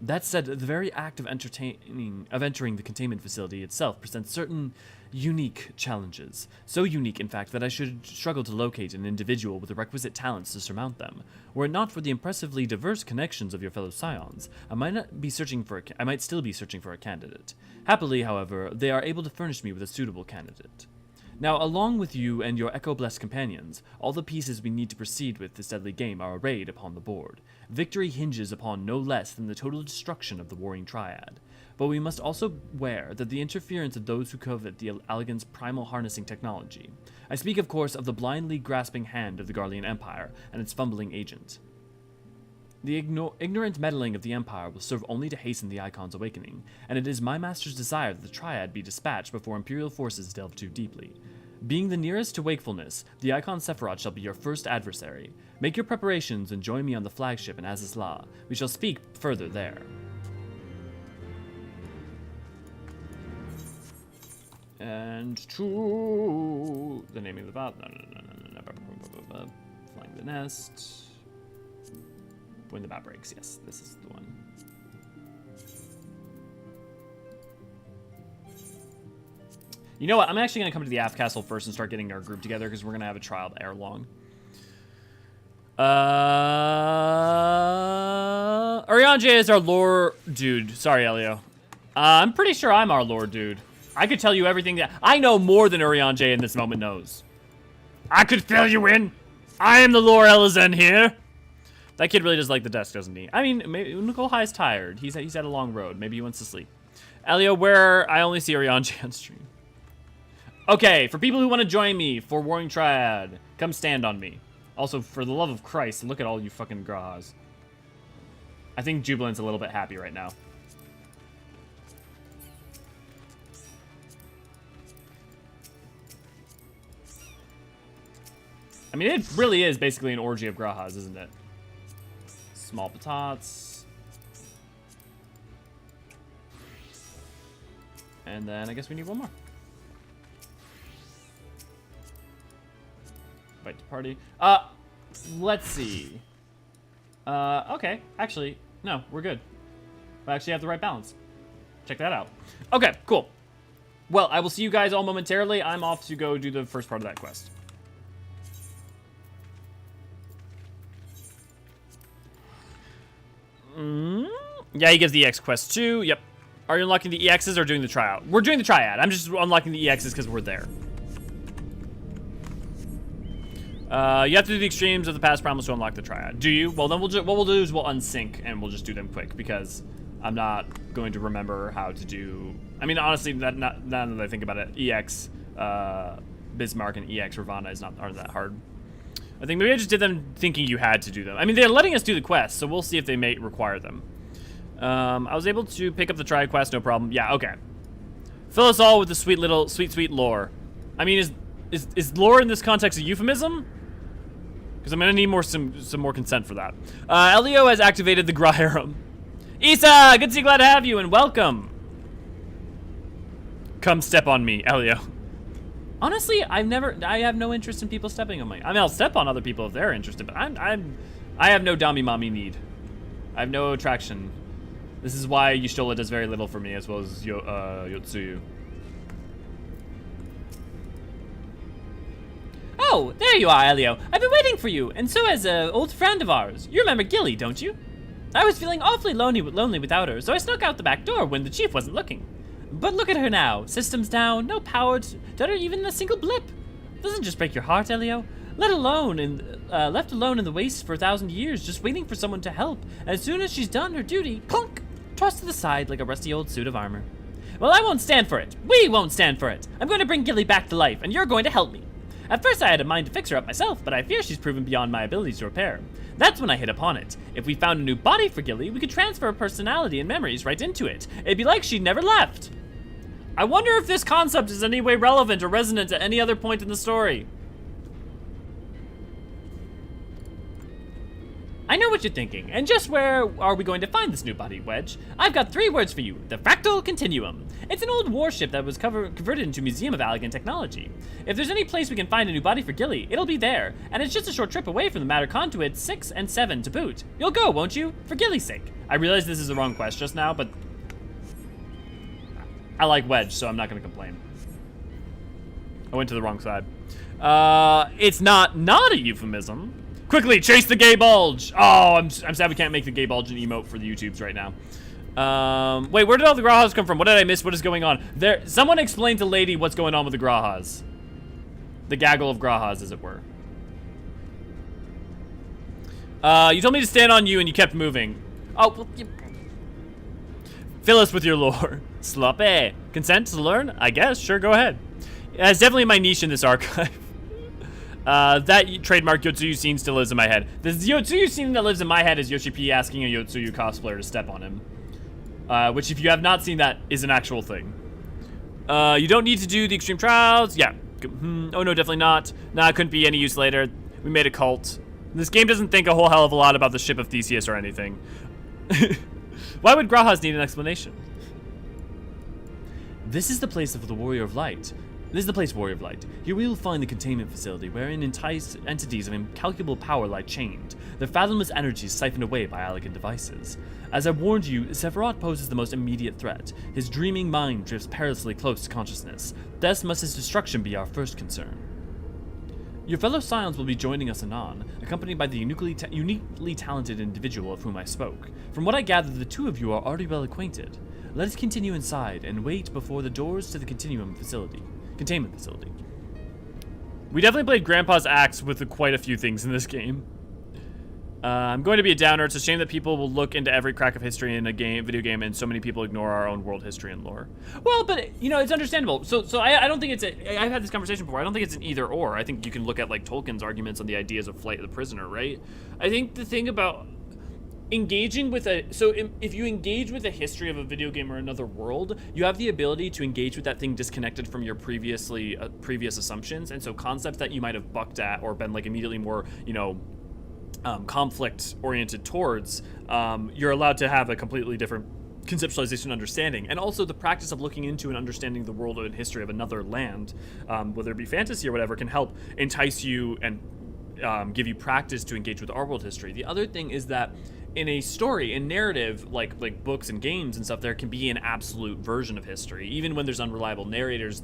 That said, the very act of entering the containment facility itself presents certain unique challenges. So unique, in fact, that I should struggle to locate an individual with the requisite talents to surmount them. Were it not for the impressively diverse connections of your fellow scions, I might still be searching for a candidate. Happily, however, they are able to furnish me with a suitable candidate. Now, along with you and your echo-blessed companions, all the pieces we need to proceed with this deadly game are arrayed upon the board. Victory hinges upon no less than the total destruction of the warring Triad. But we must also beware that the interference of those who covet the Allegan's primal harnessing technology. I speak, of course, of the blindly grasping hand of the Garlean Empire and its fumbling agent. The ignorant meddling of the Empire will serve only to hasten the Icon's awakening, and it is my master's desire that the Triad be dispatched before Imperial forces delve too deeply. Being the nearest to wakefulness, the Icon Sephiroth shall be your first adversary. Make your preparations and join me on the flagship in Azizla. We shall speak further there. And to the naming of the Vath. No. Flying the nest. When the bat breaks, yes, this is the one. You know what? I'm actually going to come to the Aft Castle first and start getting our group together because we're going to have a trial ere long. Eorzean is our lore dude. Sorry, Elio. I'm pretty sure I'm our lore dude. I could tell you everything that... I know more than Eorzean in this moment knows. I could fill you in. I am the lore Eorzean here. That kid really does like the desk, doesn't he? I mean, maybe Nicole High's tired. He's had a long road. Maybe he wants to sleep. Elio, where I only see Eorzean on stream. Okay, for people who want to join me for Warring Triad, come stand on me. Also, for the love of Christ, look at all you fucking grahas. I think Jubilant's a little bit happy right now. I mean, it really is basically an orgy of grahas, isn't it? Small patatas. And then I guess we need one more. Invite to party. Let's see. Okay. Actually, no, we're good. We actually have the right balance. Check that out. Okay, cool. Well, I will see you guys all momentarily. I'm off to go do the first part of that quest. Yeah, he gives the EX quest too. Yep. Are you unlocking the EXs or doing the trial? We're doing the Triad. I'm just unlocking the EXs because we're there. You have to do the extremes of the past promise to unlock the Triad. Do you? Well, then what we'll do is we'll unsync and we'll just do them quick because I'm not going to remember how to do. I mean, honestly, now that I think about it, EX Bismarck and EX Ravana aren't that hard. I think maybe I just did them thinking you had to do them. I mean, they're letting us do the quest, so we'll see if they may require them. I was able to pick up the Triad quest, no problem. Yeah, okay. Fill us all with the sweet lore. I mean, is lore in this context a euphemism? Because I'm gonna need some more consent for that. Elio has activated the Gra Harem. Issa, good to see, glad to have you, and welcome. Come step on me, Elio. Honestly, I have no interest in people stepping on me. I mean, I'll step on other people if they're interested, but I have no dummy mommy need. I have no attraction This is why Y'shtola does very little for me, as well as Yotsuyu. Oh, there you are, Elio. I've been waiting for you, and so has an old friend of ours. You remember Gilly, don't you? I was feeling awfully lonely without her, so I snuck out the back door when the chief wasn't looking. But look at her now. Systems down, no power to her, even a single blip. Doesn't just break your heart, Elio? Left alone in the waste for 1,000 years, just waiting for someone to help. And as soon as she's done her duty, plunk, tossed to the side like a rusty old suit of armor. Well, I won't stand for it. We won't stand for it. I'm going to bring Gilly back to life, and you're going to help me. At first I had a mind to fix her up myself, but I fear she's proven beyond my abilities to repair. That's when I hit upon it. If we found a new body for Gilly, we could transfer her personality and memories right into it. It'd be like she'd never left. I wonder if this concept is in any way relevant or resonant at any other point in the story. I know what you're thinking, and just where are we going to find this new body, Wedge? I've got 3 words for you: the Fractal Continuum. It's an old warship that was converted into a museum of elegant technology. If there's any place we can find a new body for Gilly, it'll be there, and it's just a short trip away from the Matter Conduit 6 and 7 to boot. You'll go, won't you? For Gilly's sake. I realize this is the wrong quest just now, but I like Wedge, so I'm not gonna complain. I went to the wrong side. It's not a euphemism. Quickly, chase the gay bulge! Oh, I'm sad we can't make the gay bulge an emote for the YouTubes right now. Wait, where did all the Grahas come from? What did I miss? What is going on? Someone explain to Lady what's going on with the Grahas. The gaggle of Grahas, as it were. You told me to stand on you and you kept moving. Oh, well, Fill us with your lore. Sloppy. Consent to learn? I guess. Sure, go ahead. Yeah, it's definitely my niche in this archive. That trademark Yotsuyu scene still lives in my head. The Yotsuyu scene that lives in my head is Yoshi P asking a Yotsuyu cosplayer to step on him. Which, if you have not seen that, is an actual thing. You don't need to do the extreme trials. Yeah. Oh, no, definitely not. Nah, it couldn't be any use later. We made a cult. This game doesn't think a whole hell of a lot about the ship of Theseus or anything. Why would Grahas need an explanation? This is the place of the Warrior of Light. This is the place, Warrior of Light. Here we will find the containment facility wherein enticed entities of incalculable power lie chained, their fathomless energies siphoned away by elegant devices. As I warned you, Sephiroth poses the most immediate threat. His dreaming mind drifts perilously close to consciousness. Thus must his destruction be our first concern. Your fellow Scions will be joining us anon, accompanied by the uniquely talented individual of whom I spoke. From what I gather, the two of you are already well acquainted. Let us continue inside and wait before the doors to the containment facility. We definitely played Grandpa's axe with quite a few things in this game. I'm going to be a downer. It's a shame that people will look into every crack of history in a video game, and so many people ignore our own world history and lore. Well, but, you know, it's understandable. So I don't think it's I've had this conversation before. I don't think it's an either or. I think you can look at, like, Tolkien's arguments on the ideas of Flight of the Prisoner, right? I think the thing about engaging with if you engage with the history of a video game or another world, you have the ability to engage with that thing disconnected from your previous assumptions, and so concepts that you might have bucked at or been like immediately more, you know, conflict oriented towards, you're allowed to have a completely different conceptualization and understanding. And also the practice of looking into and understanding the world and history of another land, whether it be fantasy or whatever, can help entice you and give you practice to engage with our world history. The other thing is that in a story, in narrative, like books and games and stuff, there can be an absolute version of history. Even when there's unreliable narrators,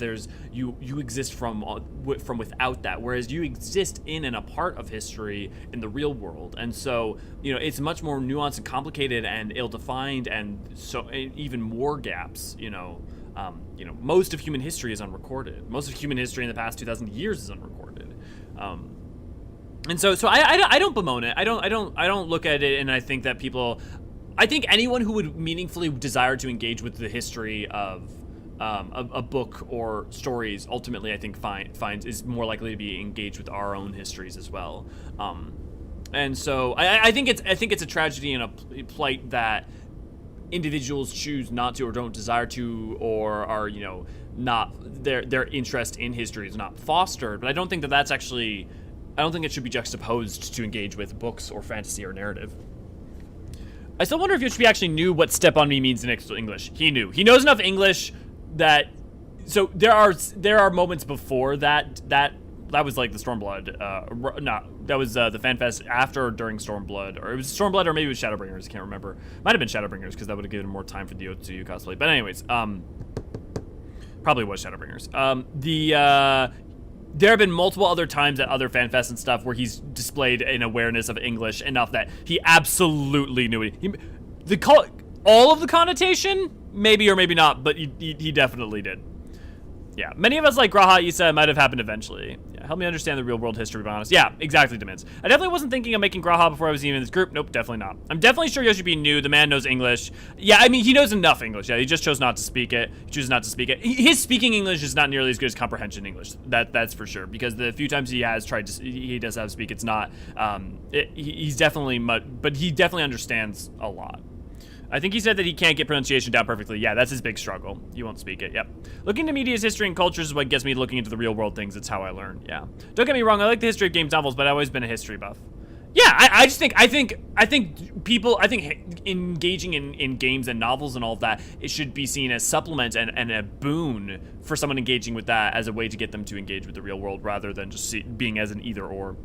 you exist from without that, whereas you exist in and a part of history in the real world. And so, you know, it's much more nuanced and complicated and ill-defined, and so even more gaps. You know, most of human history is unrecorded. Most of human history in the past 2,000 years is unrecorded. And so I don't bemoan it. I don't look at it and I think that I think anyone who would meaningfully desire to engage with the history of a book or stories, ultimately I think finds is more likely to be engaged with our own histories as well. And so I think it's a tragedy and a plight that individuals choose not to or don't desire to, or are, you know, not their interest in history is not fostered. But I don't think that that's actually. I don't think it should be juxtaposed to engage with books or fantasy or narrative. I still wonder if Yoshi actually knew what "step on me" means in English. He knew. He knows enough English that. So there are moments before that that was like the Stormblood. That was the FanFest after or during Stormblood, or it was Stormblood, or maybe it was Shadowbringers. I can't remember. Might have been Shadowbringers because that would have given more time for the O2 cosplay. But anyways, probably was Shadowbringers. There have been multiple other times at other FanFests and stuff where he's displayed an awareness of English enough that he absolutely knew it. All of the connotation, maybe or maybe not, but he definitely did. Yeah, many of us like Graha Issa might have happened eventually. Yeah, help me understand the real world history, to be honest. Yeah, exactly, Demins. I definitely wasn't thinking of making Graha before I was even in this group. Nope, definitely not. I'm definitely sure Yoshi being new. The man knows English. Yeah, I mean, he knows enough English. Yeah, he just chose not to speak it. He chooses not to speak it. His speaking English is not nearly as good as comprehension English. That's for sure. Because the few times he has tried to, he does have to speak, it's not, he's definitely, but he definitely understands a lot. I think he said that he can't get pronunciation down perfectly. Yeah, that's his big struggle. He won't speak it, yep. Looking into media's history and cultures is what gets me looking into the real world things. It's how I learn, yeah. Don't get me wrong, I like the history of games novels, but I've always been a history buff. Yeah, I think people, engaging in games and novels and all of that, it should be seen as supplement and a boon for someone engaging with that as a way to get them to engage with the real world rather than just being as an either or.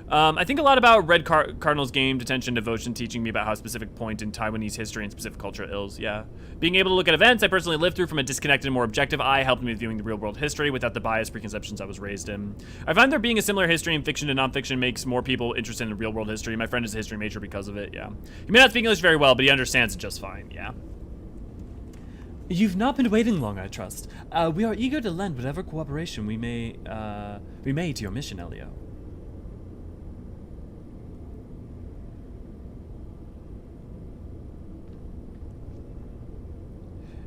I think a lot about Red Cardinal's game, Detention Devotion, teaching me about how a specific point in Taiwanese history and specific culture is, yeah. Being able to look at events I personally lived through from a disconnected and more objective eye helped me with viewing the real world history without the biased preconceptions I was raised in. I find there being a similar history in fiction and nonfiction makes more people interested in real world history. My friend is a history major because of it, yeah. He may not speak English very well, but he understands it just fine, yeah. You've not been waiting long, I trust. We are eager to lend whatever cooperation we may to your mission, Elio.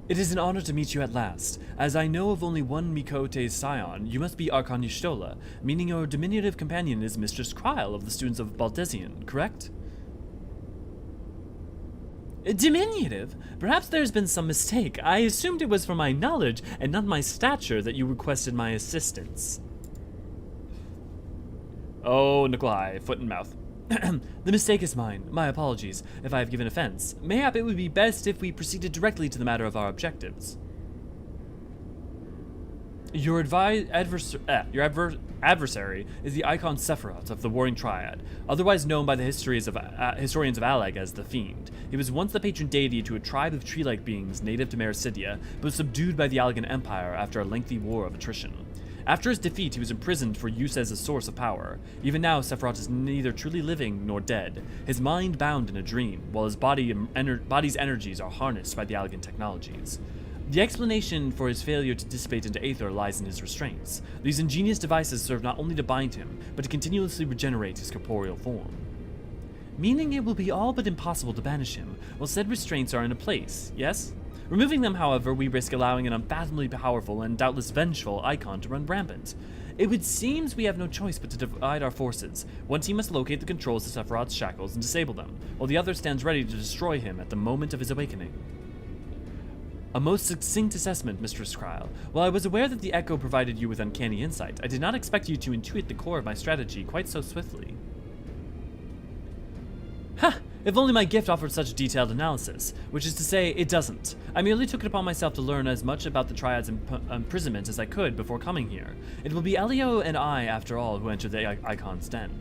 It is an honor to meet you at last. As I know of only one Mikote's scion, you must be Archon Y'shtola, meaning your diminutive companion is Mistress Kryl of the students of Baldesion, correct? Diminutive? Perhaps there's been some mistake. I assumed it was for my knowledge and not my stature that you requested my assistance. Oh, Nikolai, foot and mouth. The mistake is mine. My apologies if I have given offense. Mayhap it would be best if we proceeded directly to the matter of our objectives. Your adversary is the icon Sephiroth of the Warring Triad, otherwise known by the historians of Allag as the Fiend. He was once the patron deity to a tribe of tree-like beings native to Mericidia, but was subdued by the Allagan Empire after a lengthy war of attrition. After his defeat, he was imprisoned for use as a source of power. Even now, Sephiroth is neither truly living nor dead, his mind bound in a dream, while his body's energies are harnessed by the Allagan technologies. The explanation for his failure to dissipate into aether lies in his restraints. These ingenious devices serve not only to bind him, but to continuously regenerate his corporeal form. Meaning it will be all but impossible to banish him, while said restraints are in place, yes? Removing them, however, we risk allowing an unfathomably powerful and doubtless vengeful icon to run rampant. It would seem we have no choice but to divide our forces. One team must locate the controls to Sephiroth's shackles and disable them, while the other stands ready to destroy him at the moment of his awakening. A most succinct assessment, Mistress Kryl. While I was aware that the Echo provided you with uncanny insight, I did not expect you to intuit the core of my strategy quite so swiftly. Ha! If only my gift offered such detailed analysis, which is to say, it doesn't. I merely took it upon myself to learn as much about the Triad's imprisonment as I could before coming here. It will be Elio and I, after all, who enter the Icon's den.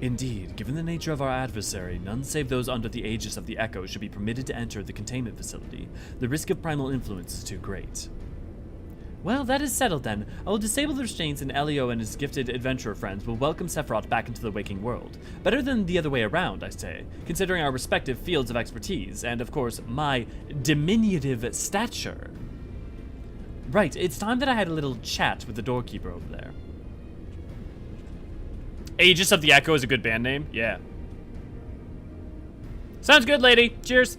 Indeed, given the nature of our adversary, none save those under the aegis of the Echo should be permitted to enter the containment facility. The risk of primal influence is too great. Well, that is settled then. I will disable the restraints and Elio and his gifted adventurer friends will welcome Sephiroth back into the waking world. Better than the other way around, I say, considering our respective fields of expertise, and of course, my diminutive stature. Right, it's time that I had a little chat with the doorkeeper over there. Aegis of the Echo is a good band name? Yeah. Sounds good, lady. Cheers.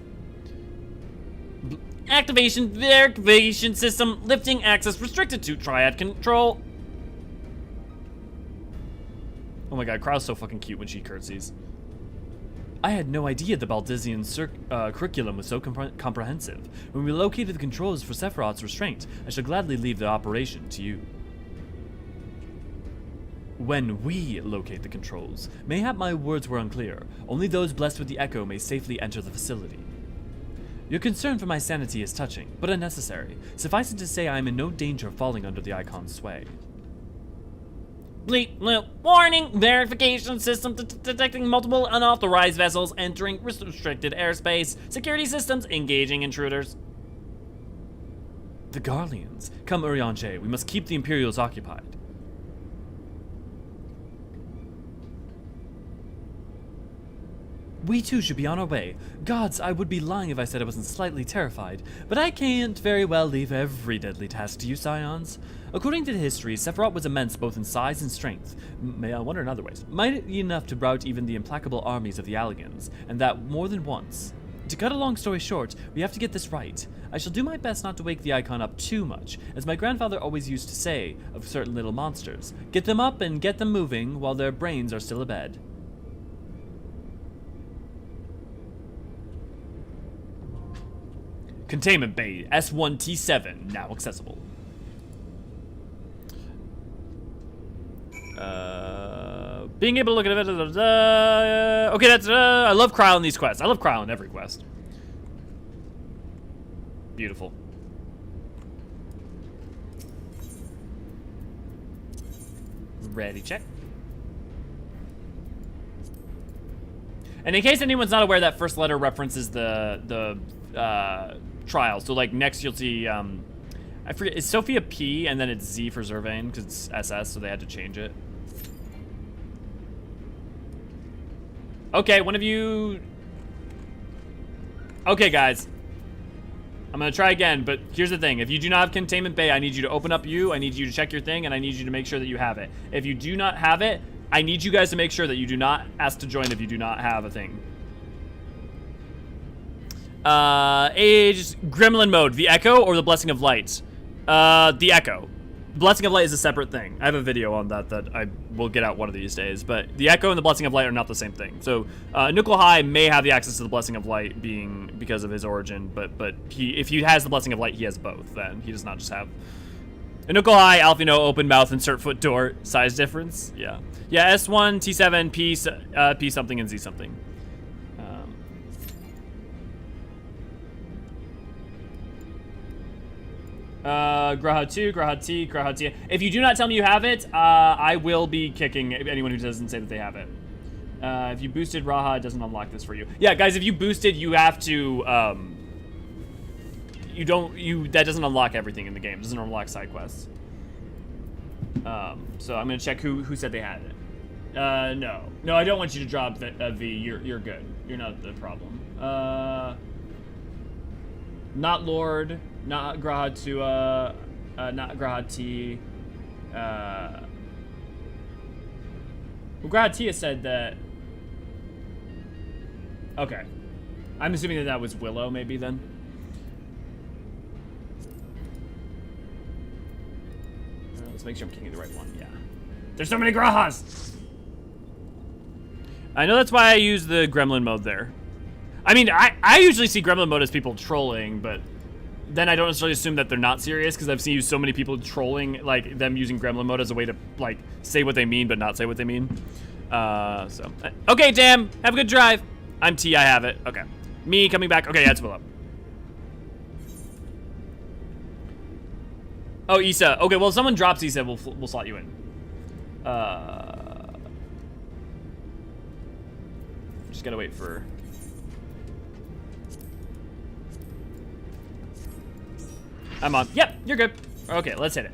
Activation system, lifting access restricted to Triad control. Oh my god, Kryl's so fucking cute when she curtsies. I had no idea the Baldesion curriculum was so comprehensive. When we located the controls for Sephiroth's restraint, I shall gladly leave the operation to you. When we locate the controls, mayhap my words were unclear. Only those blessed with the Echo may safely enter the facility. Your concern for my sanity is touching, but unnecessary. Suffice it to say I am in no danger of falling under the Icon's sway. Bleep, bloop. Warning! Verification system detecting multiple unauthorized vessels entering restricted airspace. Security systems engaging intruders. The Garleans. Come, Eorzean, we must keep the Imperials occupied. We too should be on our way. Gods, I would be lying if I said I wasn't slightly terrified, but I can't very well leave every deadly task to you, Scions. According to the history, Sephiroth was immense both in size and strength, may I wonder in other ways, mighty enough to rout even the implacable armies of the Allagans, and that more than once. To cut a long story short, we have to get this right. I shall do my best not to wake the icon up too much, as my grandfather always used to say of certain little monsters. Get them up and get them moving while their brains are still abed. Containment Bay S1T7 now accessible. Being able to look at it. Okay, that's. I love Kryl in these quests. I love Kryl in every quest. Beautiful. Ready, check. And in case anyone's not aware, that first letter references the trial. So like next you'll see I forget, it's Sophia P and then it's Z for Zervain because it's SS, so they had to change it. Okay, one of you. Okay, guys, I'm gonna try again, but here's the thing: if you do not have Containment Bay, I need you to open up I need you to check your thing, and I need you to make sure that you have it. If you do not have it, I need you guys to make sure that you do not ask to join if you do not have a thing. Age, Gremlin mode, the Echo or the Blessing of Light? The Echo. Blessing of Light is a separate thing. I have a video on that I will get out one of these days, but the Echo and the Blessing of Light are not the same thing. So, Nuclear High may have the access to the Blessing of Light being because of his origin, but if he has the Blessing of Light, he has both, then. He does not just have... Nuclear High, Alphino, open mouth, insert foot door, size difference, yeah. Yeah, S1, T7, P something, and Z something. Graha 2, Graha T, Graha T. If you do not tell me you have it, I will be kicking anyone who doesn't say that they have it. If you boosted Raha, it doesn't unlock this for you. Yeah, guys, if you boosted, you have to, that doesn't unlock everything in the game. It doesn't unlock side quests. So I'm gonna check who said they had it. No, I don't want you to drop V. You're good. You're not the problem. Not Lord, not Graha 2, not Graha T. Well, Graha T has said that. Okay, I'm assuming that was Willow, maybe then. Let's make sure I'm kicking the right one. Yeah. There's so many Grahas! I know that's why I use the gremlin mode there. I mean, I usually see gremlin mode as people trolling, but then I don't necessarily assume that they're not serious because I've seen so many people trolling, like them using gremlin mode as a way to like say what they mean but not say what they mean. Okay, damn. Have a good drive. I'm T. I have it. Okay. Me coming back. Okay, that's Willow. Oh, Issa. Okay, well, if someone drops Issa, we'll slot you in. Just gotta wait for... I'm on. Yep, you're good. Okay, let's hit it.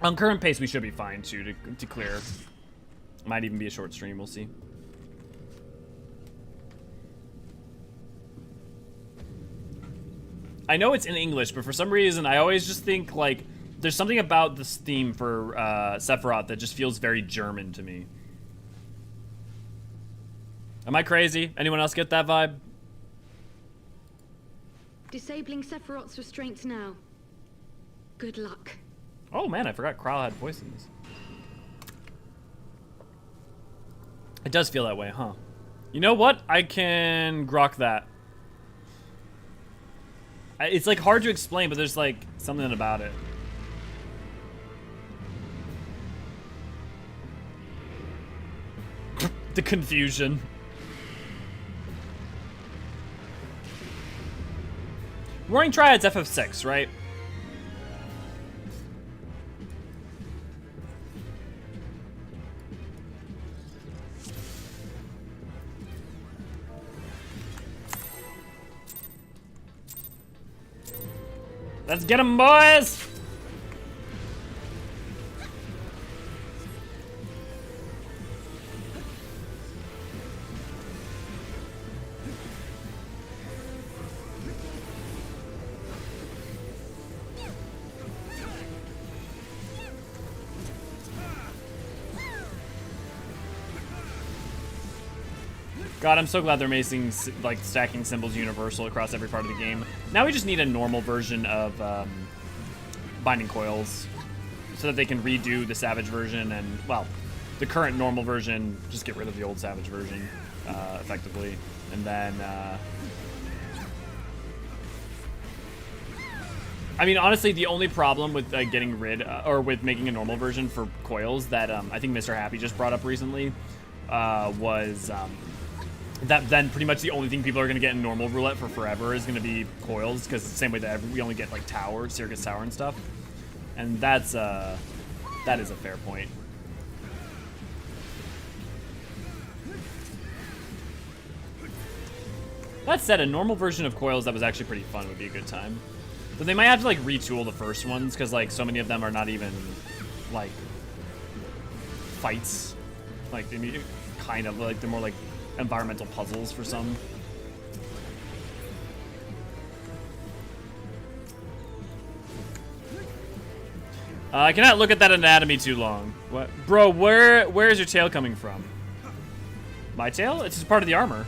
On current pace, we should be fine, too, to clear. Might even be a short stream, we'll see. I know it's in English, but for some reason, I always just think, like, there's something about this theme for Sephiroth that just feels very German to me. Am I crazy? Anyone else get that vibe? Disabling Sephiroth's restraints now. Good luck. Oh man, I forgot Kryl had voice in this. It does feel that way, huh? You know what? I can grok that. It's like hard to explain, but there's like something about it. The confusion. Roaring Triad's FF6, right? Let's get him, boys! God, I'm so glad they're making, like, stacking symbols universal across every part of the game. Now we just need a normal version of binding coils so that they can redo the Savage version and, well, the current normal version, just get rid of the old Savage version, effectively. And then, I mean, honestly, the only problem with getting rid, or with making a normal version for coils that I think Mr. Happy just brought up recently was that then pretty much the only thing people are going to get in normal roulette for forever is going to be coils, because it's the same way that we only get like tower, Circus Tower and stuff. And that is a fair point. That said, a normal version of coils that was actually pretty fun would be a good time. But they might have to like retool the first ones, because like so many of them are not even like fights. Like they need, kind of like they're more like environmental puzzles for some. I cannot look at that anatomy too long. What, bro? Where is your tail coming from? My tail? It's just part of the armor.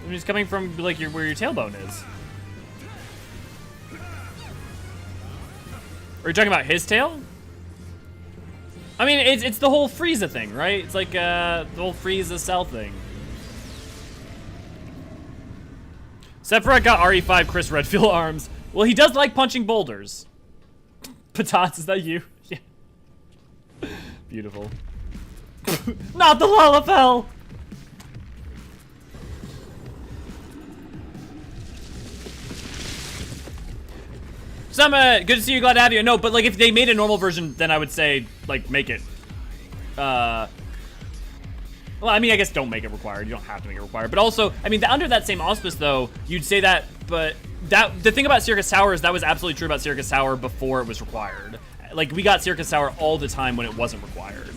I mean, it's coming from like where your tailbone is. Are you talking about his tail? I mean, it's the whole Frieza thing, right? It's like the whole Frieza cell thing. Sephiroth got RE5 Chris Redfield arms. Well, he does like punching boulders. Patats, is that you? Yeah. Beautiful. Not the Lalafell! Some, good to see you, glad to have you. No, but like if they made a normal version, then I would say, like, make it. Well, I mean, I guess don't make it required. You don't have to make it required. But also, I mean, under that same auspice, though, you'd say that, but the thing about Circus Tower is that was absolutely true about Circus Tower before it was required. Like, we got Circus Tower all the time when it wasn't required.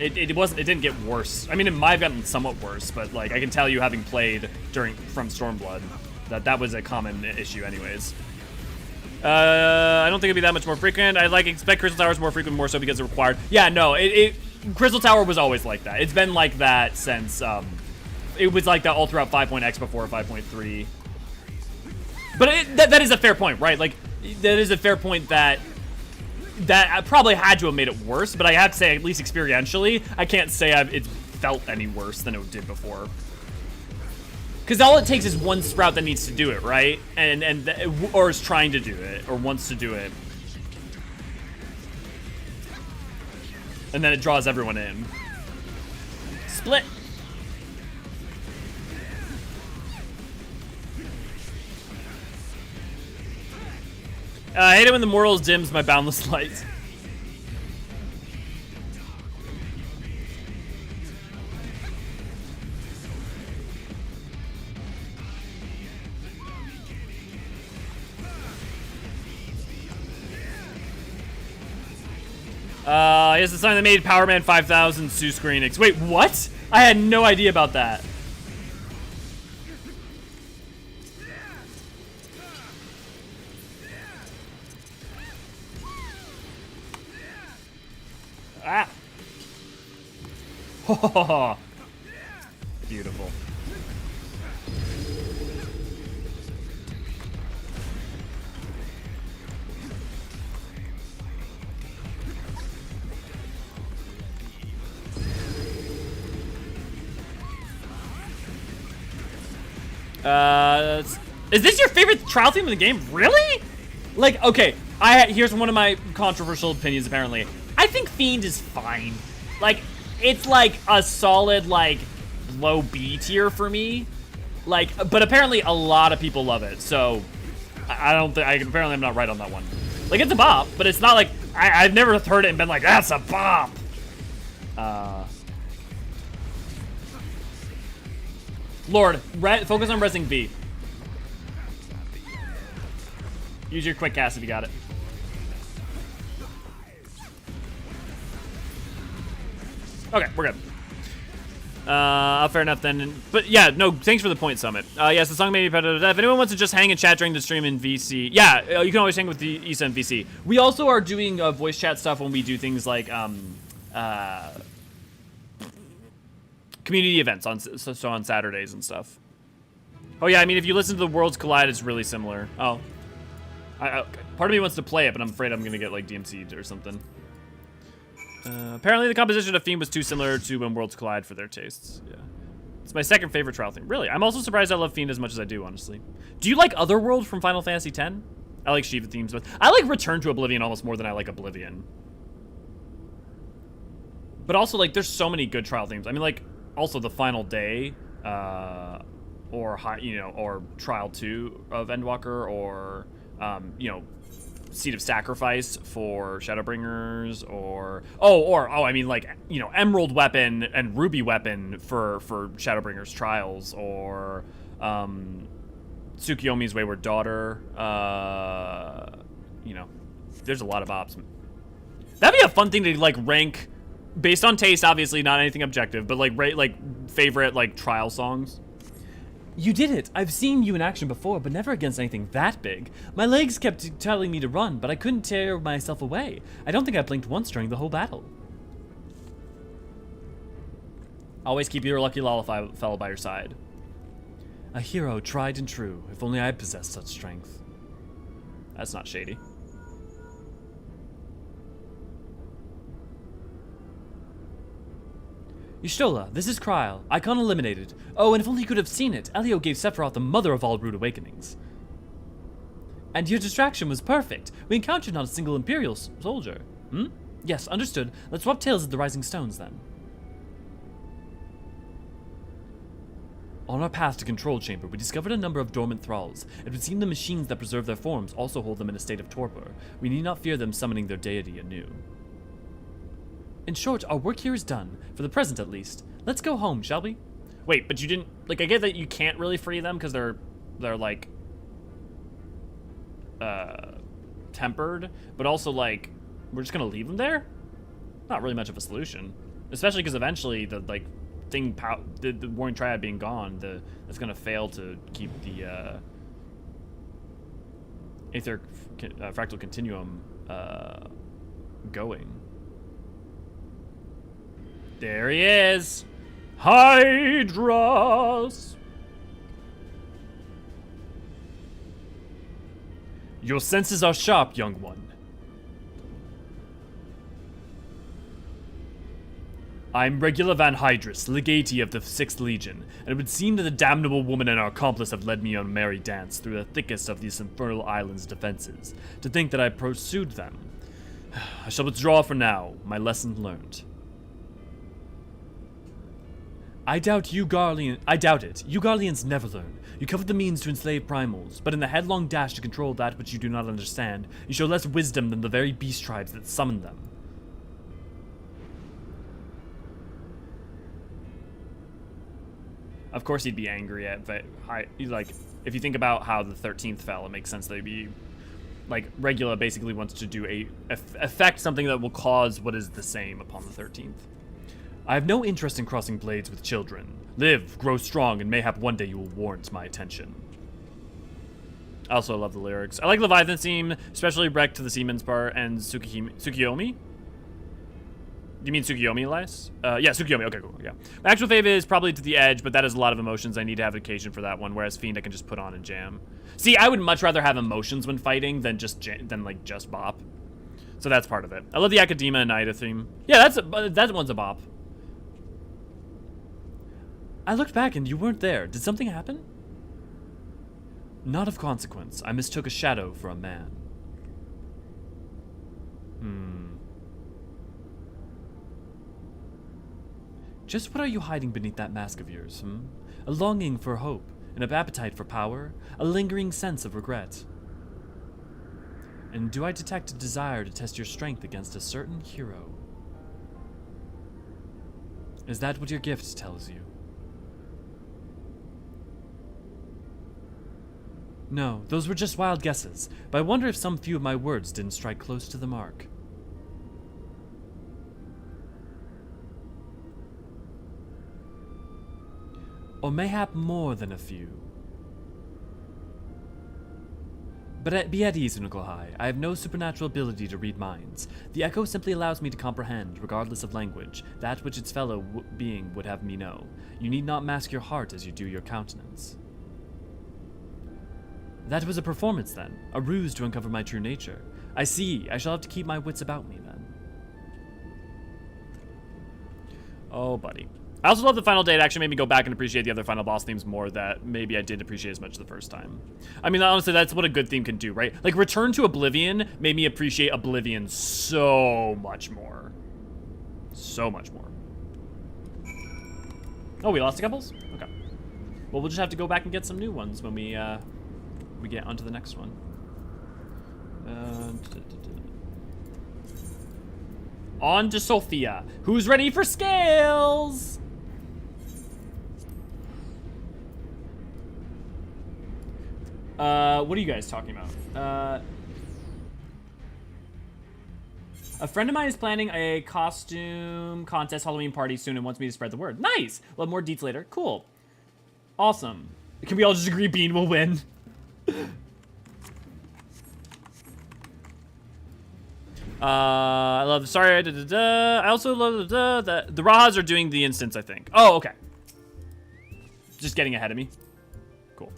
It didn't get worse. I mean, it might have gotten somewhat worse, but like, I can tell you, having played from Stormblood, that was a common issue anyways. I don't think it'd be that much more frequent. I expect Crystal Towers more frequent, more so because it's required. Yeah, no, Crystal Tower was always like that. It's been like that since, it was like that all throughout 5.x before 5.3. But that is a fair point, right? Like, that is a fair point that probably had to have made it worse, but I have to say, at least experientially, I can't say it felt any worse than it did before. Because all it takes is one sprout that needs to do it, right? Or is trying to do it, or wants to do it. And then it draws everyone in. Split! I hate it when the morals dims my boundless light. Yes, the sign that made Power Man 5000 Sue Screenix. Wait, what? I had no idea about that. Ah. Ho ho ho ho. Beautiful. Is this your favorite trial theme in the game? Really? Like, okay, here's one of my controversial opinions, apparently. I think Fiend is fine. Like, it's like a solid, like, low B tier for me. Like, but apparently a lot of people love it, so I don't think, apparently I'm not right on that one. Like, it's a bop, but it's not like, I've never heard it and been like, that's a bop. Lord, focus on resing V. Use your quick cast if you got it. Okay, we're good. Fair enough then. But yeah, no, thanks for the point, Summit. Yes, the song may be better. If anyone wants to just hang and chat during the stream in VC, yeah, you can always hang with the Issa in VC. We also are doing voice chat stuff when we do things like community events on Saturdays and stuff. Oh yeah, I mean, if you listen to the Worlds Collide, it's really similar. Oh, part of me wants to play it, but I'm afraid I'm gonna get like DMC'd or something. Apparently the composition of theme was too similar to When Worlds Collide for their tastes. Yeah. It's my second favorite trial theme. Really? I'm also surprised I love Fiend as much as I do, honestly. Do you like Otherworld from Final Fantasy X? I like Shiva themes, but I like Return to Oblivion almost more than I like Oblivion. But also, like, there's so many good trial themes. I mean, like, also the Final Day, or Trial 2 of Endwalker, or, Seed of Sacrifice for Shadowbringers, or I mean, like, Emerald Weapon and Ruby Weapon for Shadowbringers Trials, or Tsukiyomi's Wayward Daughter. There's a lot of ops. That'd be a fun thing to like rank based on taste, obviously, not anything objective, but like rate like favorite like trial songs. You did it! I've seen you in action before, but never against anything that big. My legs kept telling me to run, but I couldn't tear myself away. I don't think I blinked once during the whole battle. Always keep your lucky lollify fellow by your side. A hero tried and true. If only I possessed such strength. That's not shady. Y'shtola, this is Kryl. Icon eliminated. Oh, and if only you could have seen it. Elio gave Sephiroth the mother of all rude awakenings. And your distraction was perfect. We encountered not a single Imperial soldier. Yes, understood. Let's swap tails at the Rising Stones, then. On our path to Control Chamber, we discovered a number of dormant thralls. It would seem the machines that preserve their forms also hold them in a state of torpor. We need not fear them summoning their deity anew. In short, our work here is done. For the present, at least. Let's go home, shall we? Wait, but you didn't... Like, I get that you can't really free them because they're like... tempered. But also, like, we're just gonna leave them there? Not really much of a solution. Especially because eventually the, like, the Warring Triad being gone, that's gonna fail to keep the, Aether Fractal Continuum, going. There he is! Hydras! Your senses are sharp, young one. I'm Regula Van Hydras, legatee of the 6th Legion, and it would seem that the damnable woman and our accomplice have led me on a merry dance through the thickest of these infernal island's defenses. To think that I pursued them. I shall withdraw for now, my lesson learned. I doubt it. You Garleans never learn. You covet the means to enslave primals, but in the headlong dash to control that which you do not understand, you show less wisdom than the very beast tribes that summon them. Of course he'd be angry at, like, if you think about how the 13th fell, it makes sense that he'd be, like, Regula basically wants to do affect something that will cause what is the same upon the 13th. I have no interest in crossing blades with children. Live, grow strong, and mayhap one day you will warrant my attention. I also love the lyrics. I like Leviathan's theme, especially Breck to the Seaman's part, and Tsukiyomi? You mean Tsukiyomi, Elias? Yeah, Tsukiyomi. Okay, cool. Yeah. My actual fave is probably To the Edge, but that has a lot of emotions. I need to have occasion for that one, whereas Fiend I can just put on and jam. See, I would much rather have emotions when fighting than just bop. So that's part of it. I love the Academa and Ida theme. Yeah, that one's a bop. I looked back and you weren't there. Did something happen? Not of consequence. I mistook a shadow for a man. Just what are you hiding beneath that mask of yours, A longing for hope. An appetite for power, a lingering sense of regret. And do I detect a desire to test your strength against a certain hero? Is that what your gift tells you? No, those were just wild guesses, but I wonder if some few of my words didn't strike close to the mark. Or mayhap more than a few. But be at ease, Nuklahai. I have no supernatural ability to read minds. The echo simply allows me to comprehend, regardless of language, that which its fellow being would have me know. You need not mask your heart as you do your countenance. That was a performance, then. A ruse to uncover my true nature. I see. I shall have to keep my wits about me, then. Oh, buddy. I also love the final day. It actually made me go back and appreciate the other final boss themes more that maybe I did appreciate as much the first time. I mean, honestly, that's what a good theme can do, right? Like, Return to Oblivion made me appreciate Oblivion so much more. So much more. Oh, we lost the couples? Okay. Well, we'll just have to go back and get some new ones when we get onto the next one. On to Sophia. Who's ready for scales? What are you guys talking about? A friend of mine is planning a costume contest Halloween party soon and wants me to spread the word. Nice! We'll have more deets later. Cool. Awesome. Can we all just agree Bean will win? I love the sorry. I also love the Rajas are doing the instance, I think. Oh, okay. Just getting ahead of me. Cool.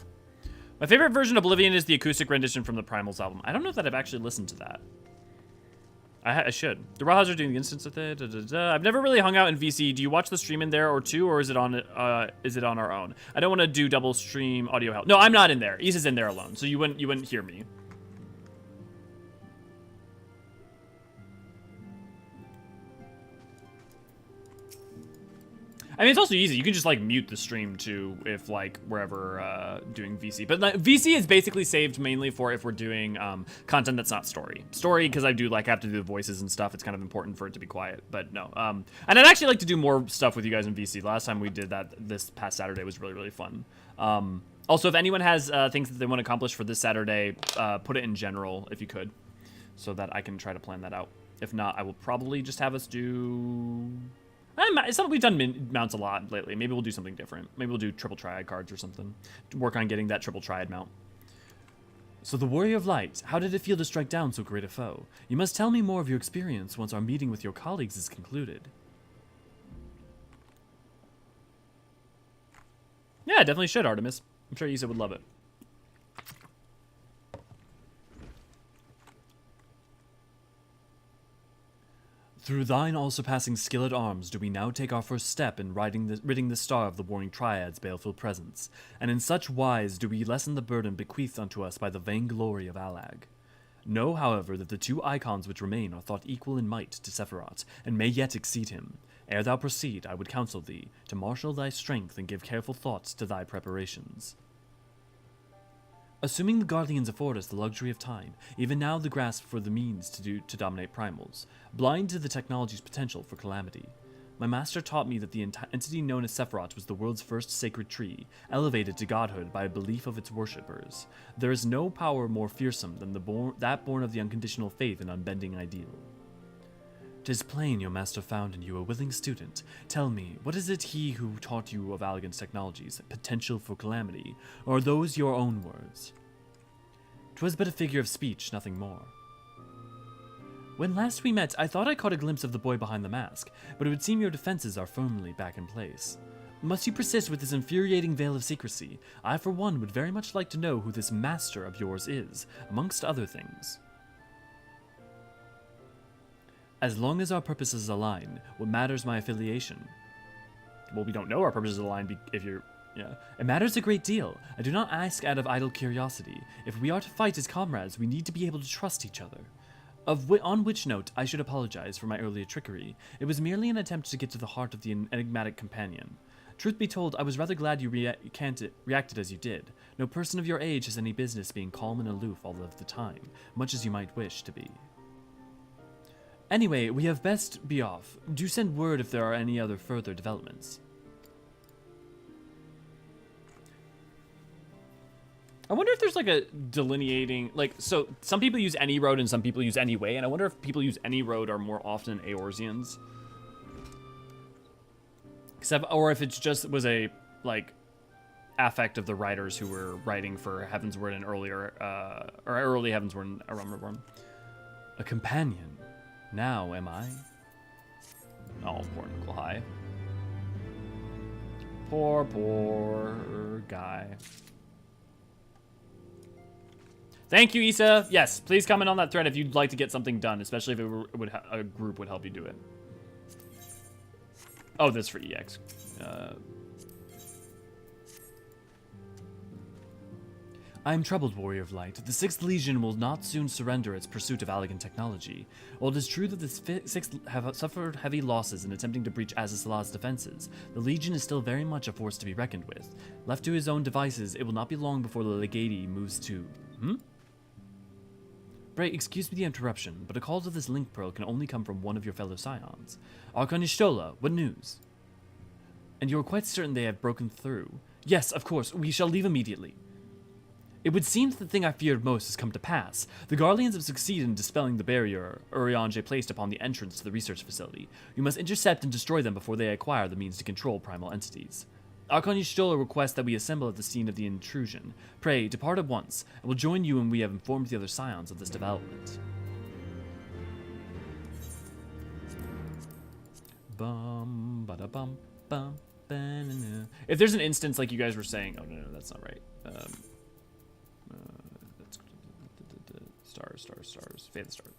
My favorite version of Oblivion is the acoustic rendition from the Primals album. I don't know that I've actually listened to that. I should. The Rajas are doing the instance of it. I've never really hung out in VC. Do you watch the stream in there or two, or is it on our own? I don't want to do double stream audio help. No, I'm not in there. Isa's in there alone, so you wouldn't hear me. I mean, it's also easy. You can just, like, mute the stream, too, if, like, we're ever doing VC. But like, VC is basically saved mainly for if we're doing content that's not story. Story, because I do, like, have to do the voices and stuff. It's kind of important for it to be quiet. But, no. And I'd actually like to do more stuff with you guys in VC. Last time we did that this past Saturday was really, really fun. Also, if anyone has things that they want to accomplish for this Saturday, put it in general, if you could, so that I can try to plan that out. If not, I will probably just have us do... It's not, we've done mounts a lot lately. Maybe we'll do something different. Maybe we'll do triple triad cards or something. Work on getting that triple triad mount. So the Warrior of Light, how did it feel to strike down so great a foe? You must tell me more of your experience once our meeting with your colleagues is concluded. Yeah, definitely should, Artemis. I'm sure Isa would love it. Through thine all-surpassing skill at arms do we now take our first step in ridding the star of the warring Triad's baleful presence, and in such wise do we lessen the burden bequeathed unto us by the vainglory of Allag. Know, however, that the two icons which remain are thought equal in might to Sephiroth, and may yet exceed him. Ere thou proceed, I would counsel thee to marshal thy strength and give careful thoughts to thy preparations. Assuming the Guardians afford us the luxury of time, even now the grasp for the means to dominate primals, blind to the technology's potential for calamity. My master taught me that the entity known as Sephiroth was the world's first sacred tree, elevated to godhood by a belief of its worshippers. There is no power more fearsome than that born of the unconditional faith and unbending ideal. 'Tis plain your master found in you a willing student. Tell me, what is it he who taught you of Allagan's technologies, potential for calamity, or are those your own words? 'Twas but a figure of speech, nothing more. When last we met, I thought I caught a glimpse of the boy behind the mask, but it would seem your defenses are firmly back in place. Must you persist with this infuriating veil of secrecy? I, for one, would very much like to know who this master of yours is, amongst other things. As long as our purposes align, what matters my affiliation? Well, we don't know our purposes align if you're... Yeah. It matters a great deal. I do not ask out of idle curiosity. If we are to fight as comrades, we need to be able to trust each other. On which note, I should apologize for my earlier trickery. It was merely an attempt to get to the heart of the enigmatic companion. Truth be told, I was rather glad you reacted as you did. No person of your age has any business being calm and aloof all of the time, much as you might wish to be. Anyway, we have best be off. Do send word if there are any other further developments. I wonder if there's like a delineating, like, so some people use any road and some people use any way, and I wonder if people use any road are more often Eorzeans. Except, or if it's just was a, like, affect of the writers who were writing for Heavensward and earlier, or early Heavensward and Arumraborn. A companion. Now, am I? Oh, poor Nukulhai. Poor guy. Thank you, Issa. Yes, please comment on that thread if you'd like to get something done, especially if a group would help you do it. Oh, this for EX. I am troubled, Warrior of Light. The 6th Legion will not soon surrender its pursuit of elegant technology. While it is true that the 6th have suffered heavy losses in attempting to breach Azasalah's defenses, the Legion is still very much a force to be reckoned with. Left to his own devices, it will not be long before the Legati moves to... Bray, excuse me the interruption, but a call to this link pearl can only come from one of your fellow scions. Archons, what news? And you are quite certain they have broken through? Yes, of course, we shall leave immediately. It would seem that the thing I feared most has come to pass. The Garleans have succeeded in dispelling the barrier Eorzean placed upon the entrance to the research facility. You must intercept and destroy them before they acquire the means to control primal entities. Archons requests that we assemble at the scene of the intrusion. Pray, depart at once, and we'll join you when we have informed the other scions of this development. Bum, bada bum, bum, ba-na-na. If there's an instance like you guys were saying, oh no, that's not right. Stars. Fade the start.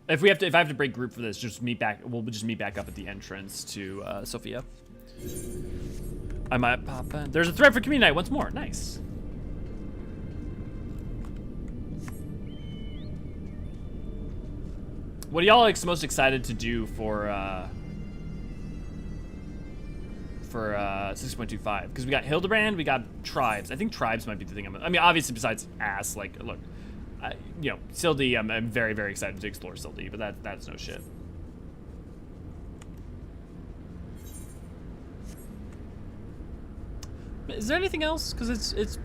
If I have to break group for this, we'll just meet back up at the entrance to Sophia. I might pop in. There's a thread for community night once more. Nice. What are y'all most excited to do for 6.25? Because we got Hildebrand, we got Tribes. I think Tribes might be the thing. I mean, obviously besides Ass, like, look. You know, Sildi, I'm very, very excited to explore Sildi, but that's no shit. Is there anything else? Because it's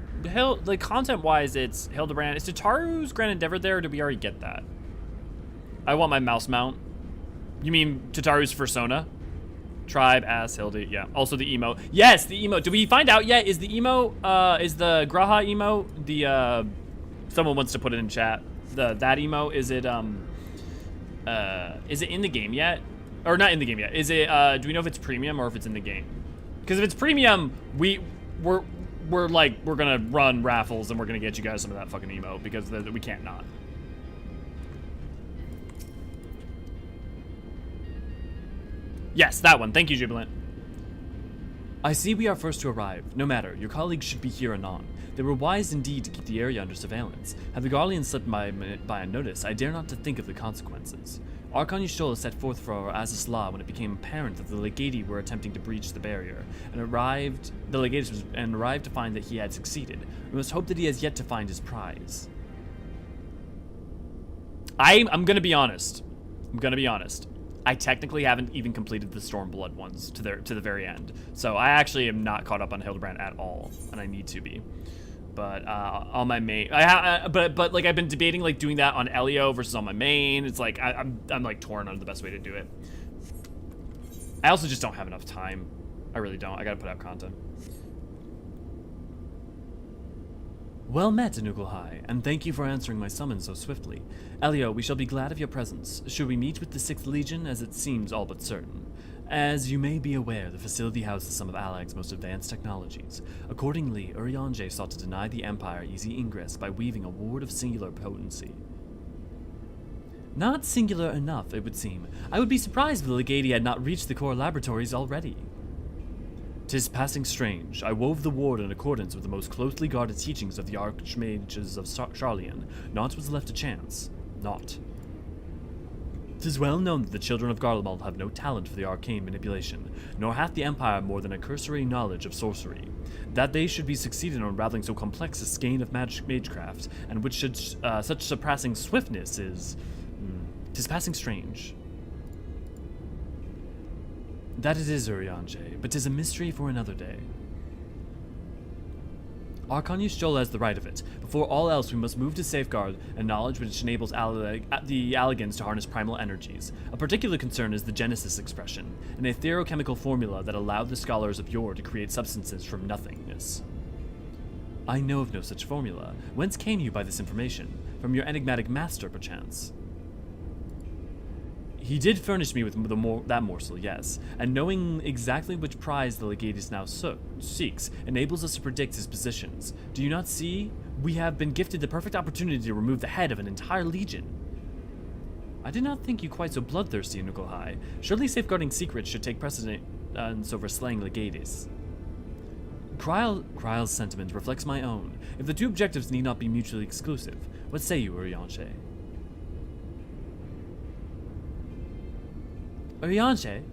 like content-wise, it's Hildebrand. Is Tataru's Grand Endeavor there, or did we already get that? I want my mouse mount. You mean Tataru's Persona? Tribe, Ass, Hildy, yeah. Also the emo. Yes, the emo. Did we find out yet? Is the emo, is the Graha emo, the, someone wants to put it in chat. That emo, is it in the game yet? Or not in the game yet. Is it, do we know if it's premium or if it's in the game? Because if it's premium, we're gonna run raffles and we're gonna get you guys some of that fucking emo because we can't not. Yes, that one. Thank you, Jubilant. I see we are first to arrive. No matter, your colleagues should be here anon. They were wise indeed to keep the area under surveillance. Had the Garleans slipped by unnoticed, I dare not to think of the consequences. Archon set forth for Azasalah when it became apparent that the Legati were attempting to breach the barrier, and arrived to find that he had succeeded. We must hope that he has yet to find his prize. I'm gonna be honest. I technically haven't even completed the Stormblood ones to the very end, so I actually am not caught up on Hildebrand at all, and I need to be. But on my main, but like I've been debating like doing that on Elio versus on my main. It's like I'm like torn on the best way to do it. I also just don't have enough time. I really don't. I gotta put out content. Well met, Nukulhai, and thank you for answering my summons so swiftly. Elio, we shall be glad of your presence. Should we meet with the 6th Legion, as it seems all but certain? As you may be aware, the facility houses some of Alag's most advanced technologies. Accordingly, Eorzean sought to deny the Empire easy ingress by weaving a ward of singular potency. Not singular enough, it would seem. I would be surprised if the Legati had not reached the core laboratories already. 'Tis passing strange. I wove the ward in accordance with the most closely guarded teachings of the archmages of Sharlayan. Naught was left to chance. Naught. 'Tis well known that the children of Garlemald have no talent for the arcane manipulation, nor hath the Empire more than a cursory knowledge of sorcery. That they should be succeeded in unraveling so complex a skein of magecraft, and which should such surpassing swiftness is... 'tis passing strange. That it is, Eorzean, but 'tis a mystery for another day. Archon Ystol has the right of it. Before all else, we must move to safeguard a knowledge which enables the Allegans to harness primal energies. A particular concern is the Genesis expression, an etherochemical formula that allowed the scholars of yore to create substances from nothingness. I know of no such formula. Whence came you by this information? From your enigmatic master, perchance? He did furnish me with that morsel, yes, and knowing exactly which prize the Legatus now seeks enables us to predict his positions. Do you not see? We have been gifted the perfect opportunity to remove the head of an entire legion. I did not think you quite so bloodthirsty, Nukulhai. Surely safeguarding secrets should take precedence over slaying Legatus. Kryle's sentiment reflects my own. If the two objectives need not be mutually exclusive, what say you, Eorzean? Eorzean?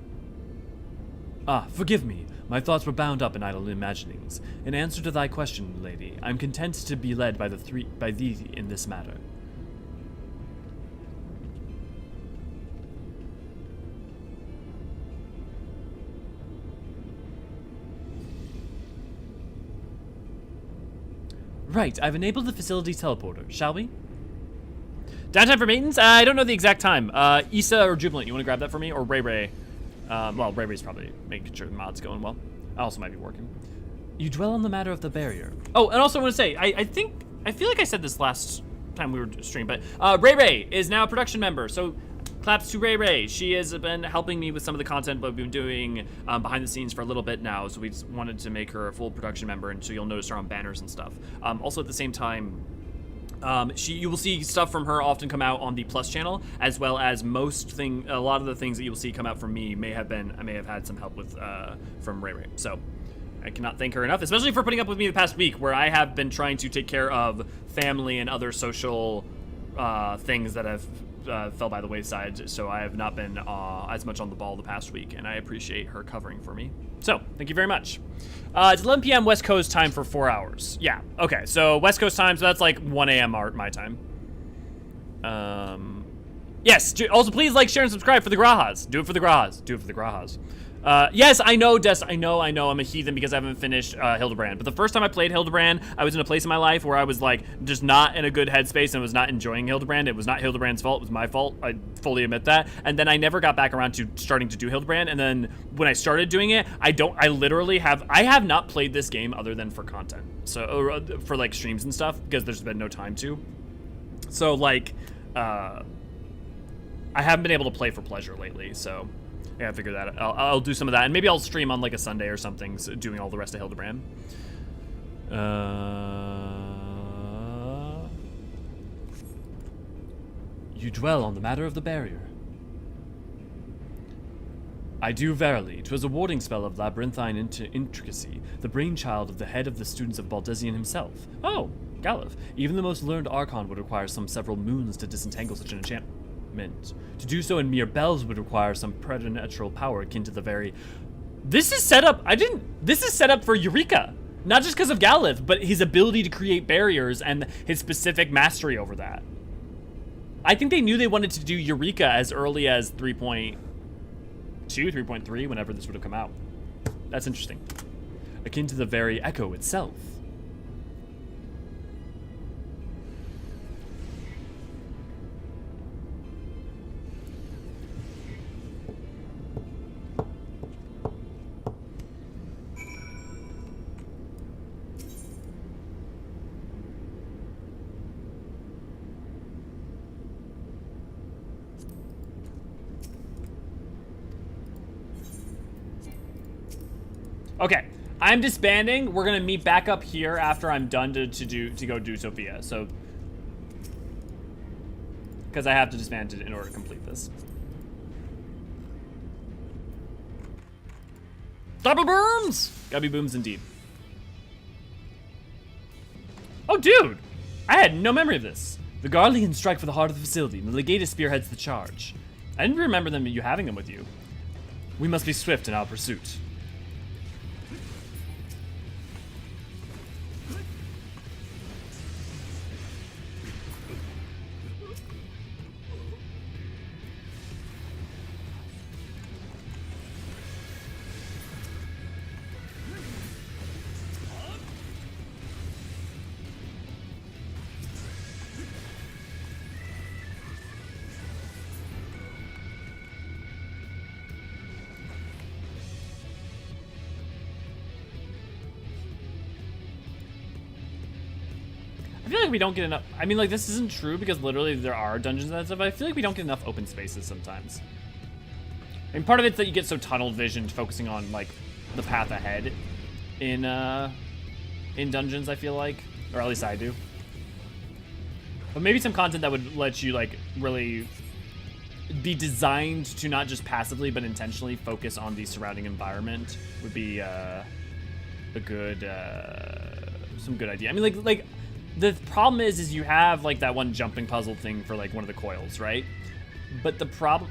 Ah, forgive me. My thoughts were bound up in idle imaginings. In answer to thy question, lady, I am content to be led by thee in this matter. Right, I've enabled the facility teleporter. Shall we? Downtime for maintenance? I don't know the exact time. Issa or Jubilant, you want to grab that for me? Or Ray Ray? Well, Ray Ray's probably making sure the mod's going well. I also might be working. You dwell on the matter of the barrier. Oh, and also I want to say, I feel like I said this last time we were streaming, but Ray Ray is now a production member. So claps to Ray Ray. She has been helping me with some of the content, but we've been doing behind the scenes for a little bit now. So we just wanted to make her a full production member, and so you'll notice her on banners and stuff. Also at the same time, you will see stuff from her often come out on the Plus channel, as well as a lot of the things that you'll see come out from me I may have had some help with from Ray Ray. So I cannot thank her enough, especially for putting up with me the past week, where I have been trying to take care of family and other social things that have fell by the wayside. So I have not been as much on the ball the past week, and I appreciate her covering for me. So thank you very much. It's 11 p.m. West Coast time for 4 hours. Yeah, okay, so West Coast time, so that's like 1 a.m. my time. Yes, also please like, share, and subscribe for the Grahas. Do it for the Grahas. Do it for the Grahas. Yes, I know, Des, I know I'm a heathen because I haven't finished Hildebrand. But the first time I played Hildebrand, I was in a place in my life where I was like just not in a good headspace and was not enjoying Hildebrand. It was not Hildebrand's fault, it was my fault. I fully admit that. And then I never got back around to starting to do Hildebrand. And then when I started doing it, I have not played this game other than for content. So, for like streams and stuff, because there's been no time to. So like, I haven't been able to play for pleasure lately, so I gotta figure that out. I'll do some of that, and maybe I'll stream on like a Sunday or something, so doing all the rest of Hildebrand. You dwell on the matter of the barrier. I do verily. 'Twas a warding spell of labyrinthine intricacy, the brainchild of the head of the students of Baldesion himself. Oh, Galliv. Even the most learned Archon would require some several moons to disentangle such an enchantment. To do so in mere bells would require some preternatural power akin to the very... This is set up... This is set up for Eureka! Not just because of Galliv, but his ability to create barriers and his specific mastery over that. I think they knew they wanted to do Eureka as early as 3.2, 3.3, whenever this would have come out. That's interesting. Akin to the very echo itself. Okay, I'm disbanding. We're gonna meet back up here after I'm done to go do Sophia. So, because I have to disband in order to complete this. Double booms! Gubby booms indeed. Oh, dude! I had no memory of this. The Garleans strike for the heart of the facility, and the Legatus spearheads the charge. I didn't remember you having them with you. We must be swift in our pursuit. I feel like we don't get enough. I mean, like, this isn't true because literally there are dungeons and stuff, but I feel like we don't get enough open spaces sometimes. And part of it's that you get so tunnel visioned focusing on, like, the path ahead in dungeons, I feel like. Or at least I do. But maybe some content that would let you, like, really be designed to not just passively but intentionally focus on the surrounding environment would be a good, some good idea. I mean, like the problem is you have like that one jumping puzzle thing for like one of the coils, right? But the problem,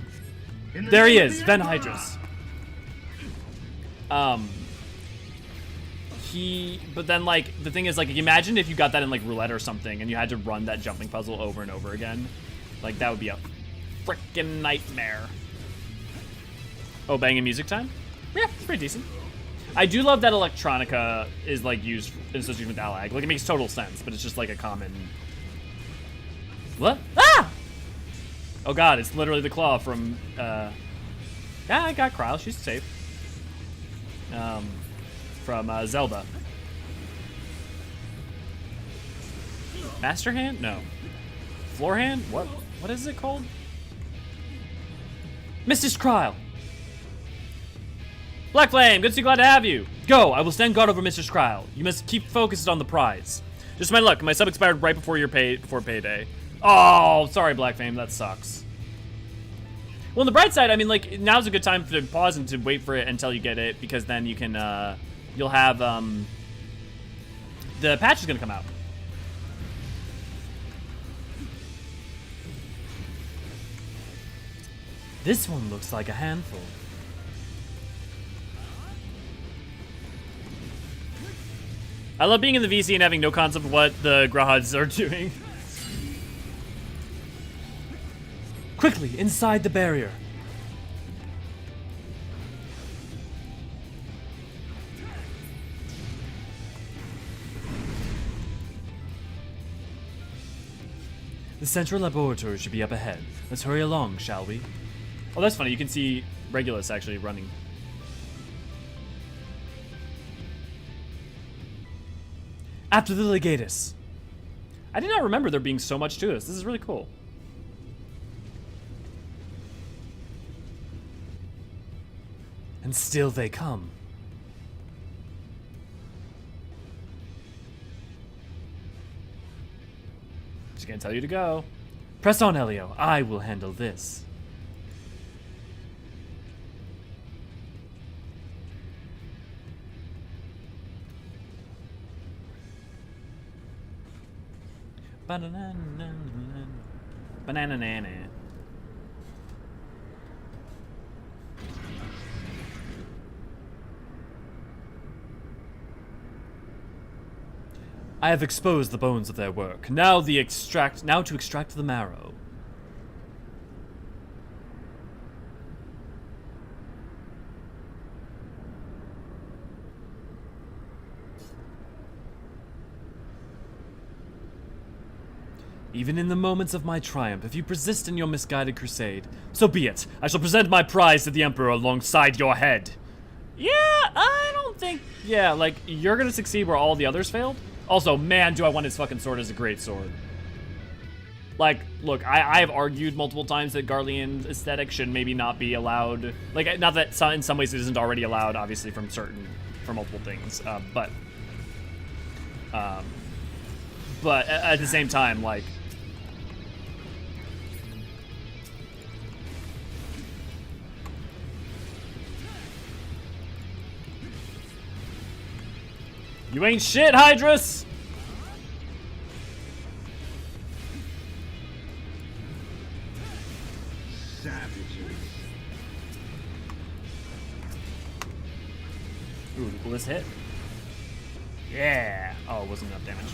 there he is, Ven Hydras. But then like the thing is like imagine if you got that in like roulette or something and you had to run that jumping puzzle over and over again. Like that would be a freaking nightmare. Oh, banging music time? Yeah, it's pretty decent. I do love that electronica is like used in association with Alag. Like it makes total sense, but it's just like a common. What? Ah! Oh god, it's literally the claw from. Yeah, I got Kryl. She's safe. From Zelda. Master Hand? No. Floor Hand? What? What is it called? Mrs. Kryl. Black Flame, good to see, glad to have you. Go, I will stand guard over Mr. Kryl. You must keep focused on the prize. Just my luck, my sub expired right before before payday. Oh, sorry, Black Flame, that sucks. Well, on the bright side, I mean, like, now's a good time to pause and to wait for it until you get it, because then you can, you'll have, the patch is gonna come out. This one looks like a handful. I love being in the VC and having no concept of what the Grahads are doing. Quickly, inside the barrier. The central laboratory should be up ahead. Let's hurry along, shall we? Oh, that's funny. You can see Regulus actually running. After the Legatus. I did not remember there being so much to this. This is really cool. And still they come. Just gonna tell you to go. Press on, Elio. I will handle this. Banana. I have exposed the bones of their work. Now to extract the marrow. Even in the moments of my triumph, if you persist in your misguided crusade, so be it. I shall present my prize to the Emperor alongside your head. Yeah, I don't think... Yeah, like, you're gonna succeed where all the others failed? Also, man, do I want his fucking sword as a great sword. Like, look, I have argued multiple times that Garlean aesthetic should maybe not be allowed. Like, not that in some ways it isn't already allowed, obviously, for multiple things. But at the same time, like... You ain't shit, Hydras! savages. Ooh, will this hit? Yeah! Oh, it wasn't enough damage.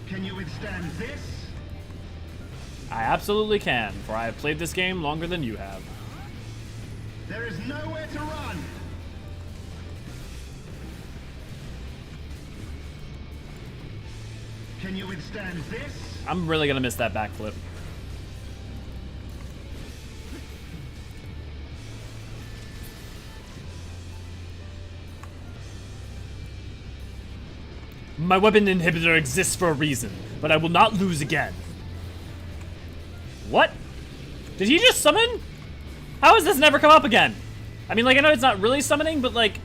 Can you withstand this? I absolutely can, for I have played this game longer than you have. There is nowhere to run. Can you withstand this? I'm really gonna miss that backflip. My weapon inhibitor exists for a reason, but I will not lose again. What? Did he just summon? How has this never come up again? I mean, like, I know it's not really summoning, but like...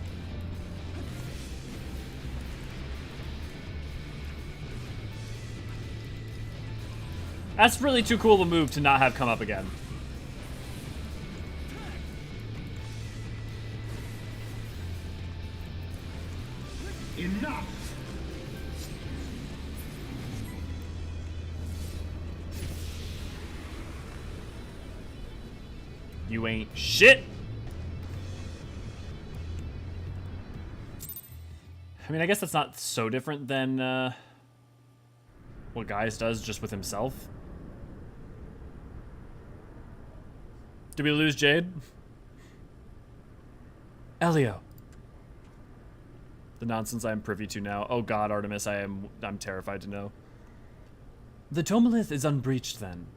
That's really too cool of a move to not have come up again. Enough. You ain't shit. I mean, I guess that's not so different than what Gaius does just with himself. Did we lose Jade? Elio. The nonsense I am privy to now. Oh god, Artemis, I'm terrified to know. The Tomalith is unbreached then.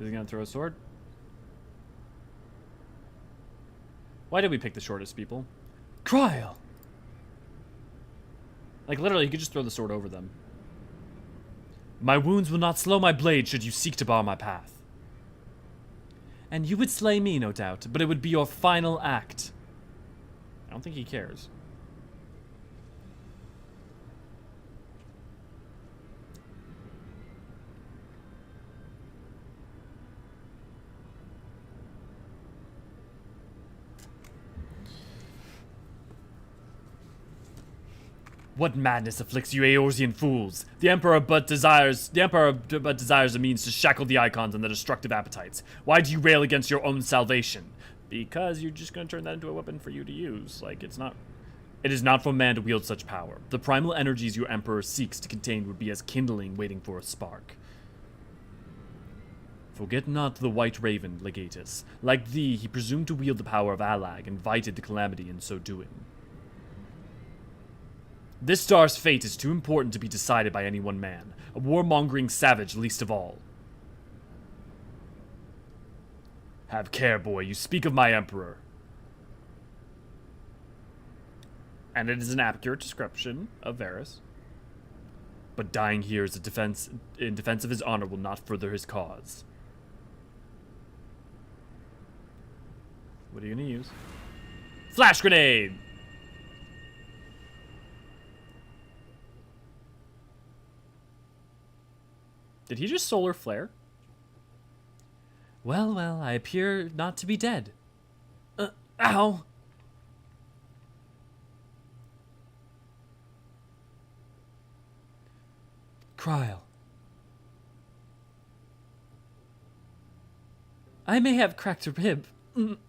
Is he gonna throw a sword? Why did we pick the shortest people? Cryle! Like, literally, you could just throw the sword over them. My wounds will not slow my blade should you seek to bar my path. And you would slay me, no doubt, but it would be your final act. I don't think he cares. What madness afflicts you Eorzean fools? The Emperor but desires a means to shackle the Icons and their destructive appetites. Why do you rail against your own salvation? Because you're just gonna turn that into a weapon for you to use. Like, it is not for man to wield such power. The primal energies your Emperor seeks to contain would be as kindling waiting for a spark. Forget not the White Raven, Legatus. Like thee, he presumed to wield the power of Allag, and invited the calamity in so doing. This star's fate is too important to be decided by any one man, a warmongering savage least of all. Have care, boy, you speak of my emperor. And it is an accurate description of Varys. But dying here is in defense of his honor will not further his cause. What are you gonna use? Flash grenade! Did he just solar flare? Well, well, I appear not to be dead. Ow! Cryle. I may have cracked a rib,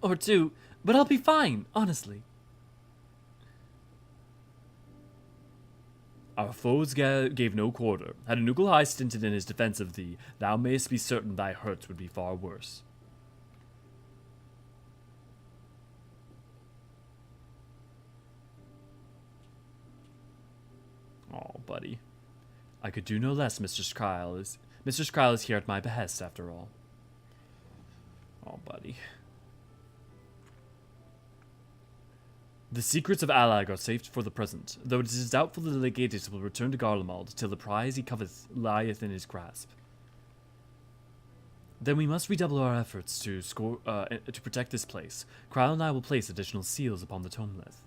or two, but I'll be fine, honestly. Our foes gave no quarter. Had Anugal High stinted in his defense of thee, thou mayst be certain thy hurts would be far worse. Oh, buddy. I could do no less, Mistress Cryle is here at my behest, after all. Oh, buddy. The secrets of Allag are safe for the present, though it is doubtful the Legatus will return to Garlemald till the prize he coveteth lieth in his grasp. Then we must redouble our efforts to protect this place. Krile and I will place additional seals upon the tomolith.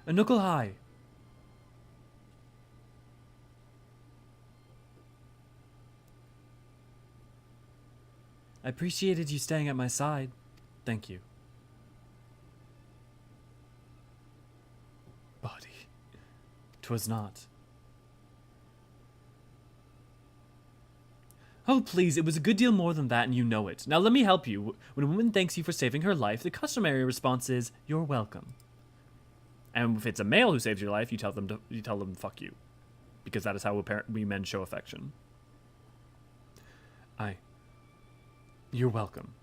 Knuckle high. I appreciated you staying at my side. Thank you. Body. 'Twas not. Oh, please, it was a good deal more than that, and you know it. Now let me help you. When a woman thanks you for saving her life, the customary response is, "You're welcome." And if it's a male who saves your life, you tell them fuck you, because that is how we men show affection. You're welcome.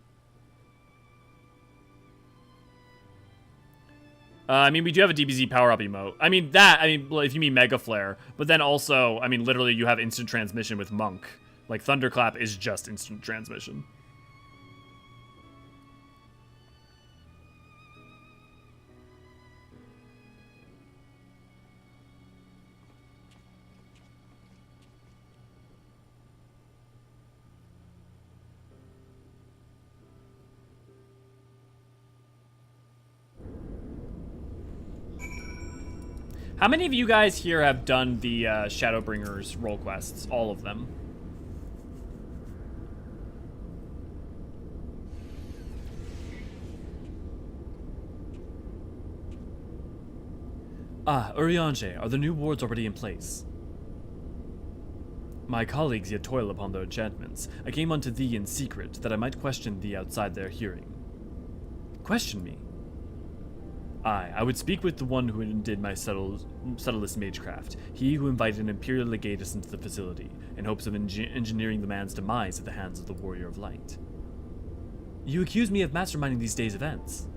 I mean, we do have a DBZ power-up emote. If you mean Mega Flare, but then also, literally you have instant transmission with Monk. Like, Thunderclap is just instant transmission. How many of you guys here have done the Shadowbringers role quests? All of them. Eorzean, are the new wards already in place? My colleagues yet toil upon their enchantments. I came unto thee in secret, that I might question thee outside their hearing. Question me? I would speak with the one who did my subtlest magecraft, he who invited an Imperial Legatus into the facility, in hopes of engineering the man's demise at the hands of the Warrior of Light. You accuse me of masterminding these days' events.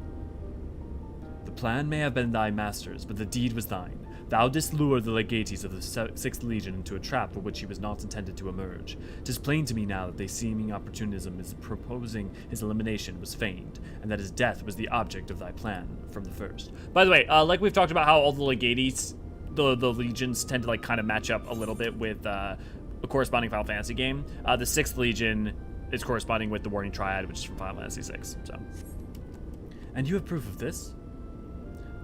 The plan may have been thy master's, but the deed was thine. Thou didst lure the legates of the 6th Legion into a trap for which he was not intended to emerge. 'Tis plain to me now that the seeming opportunism in proposing his elimination was feigned, and that his death was the object of thy plan from the first. By the way, like we've talked about how all the legates, the legions tend to like kind of match up a little bit with a corresponding Final Fantasy game. The 6th Legion is corresponding with the Warring Triad, which is from Final Fantasy VI. So. And you have proof of this?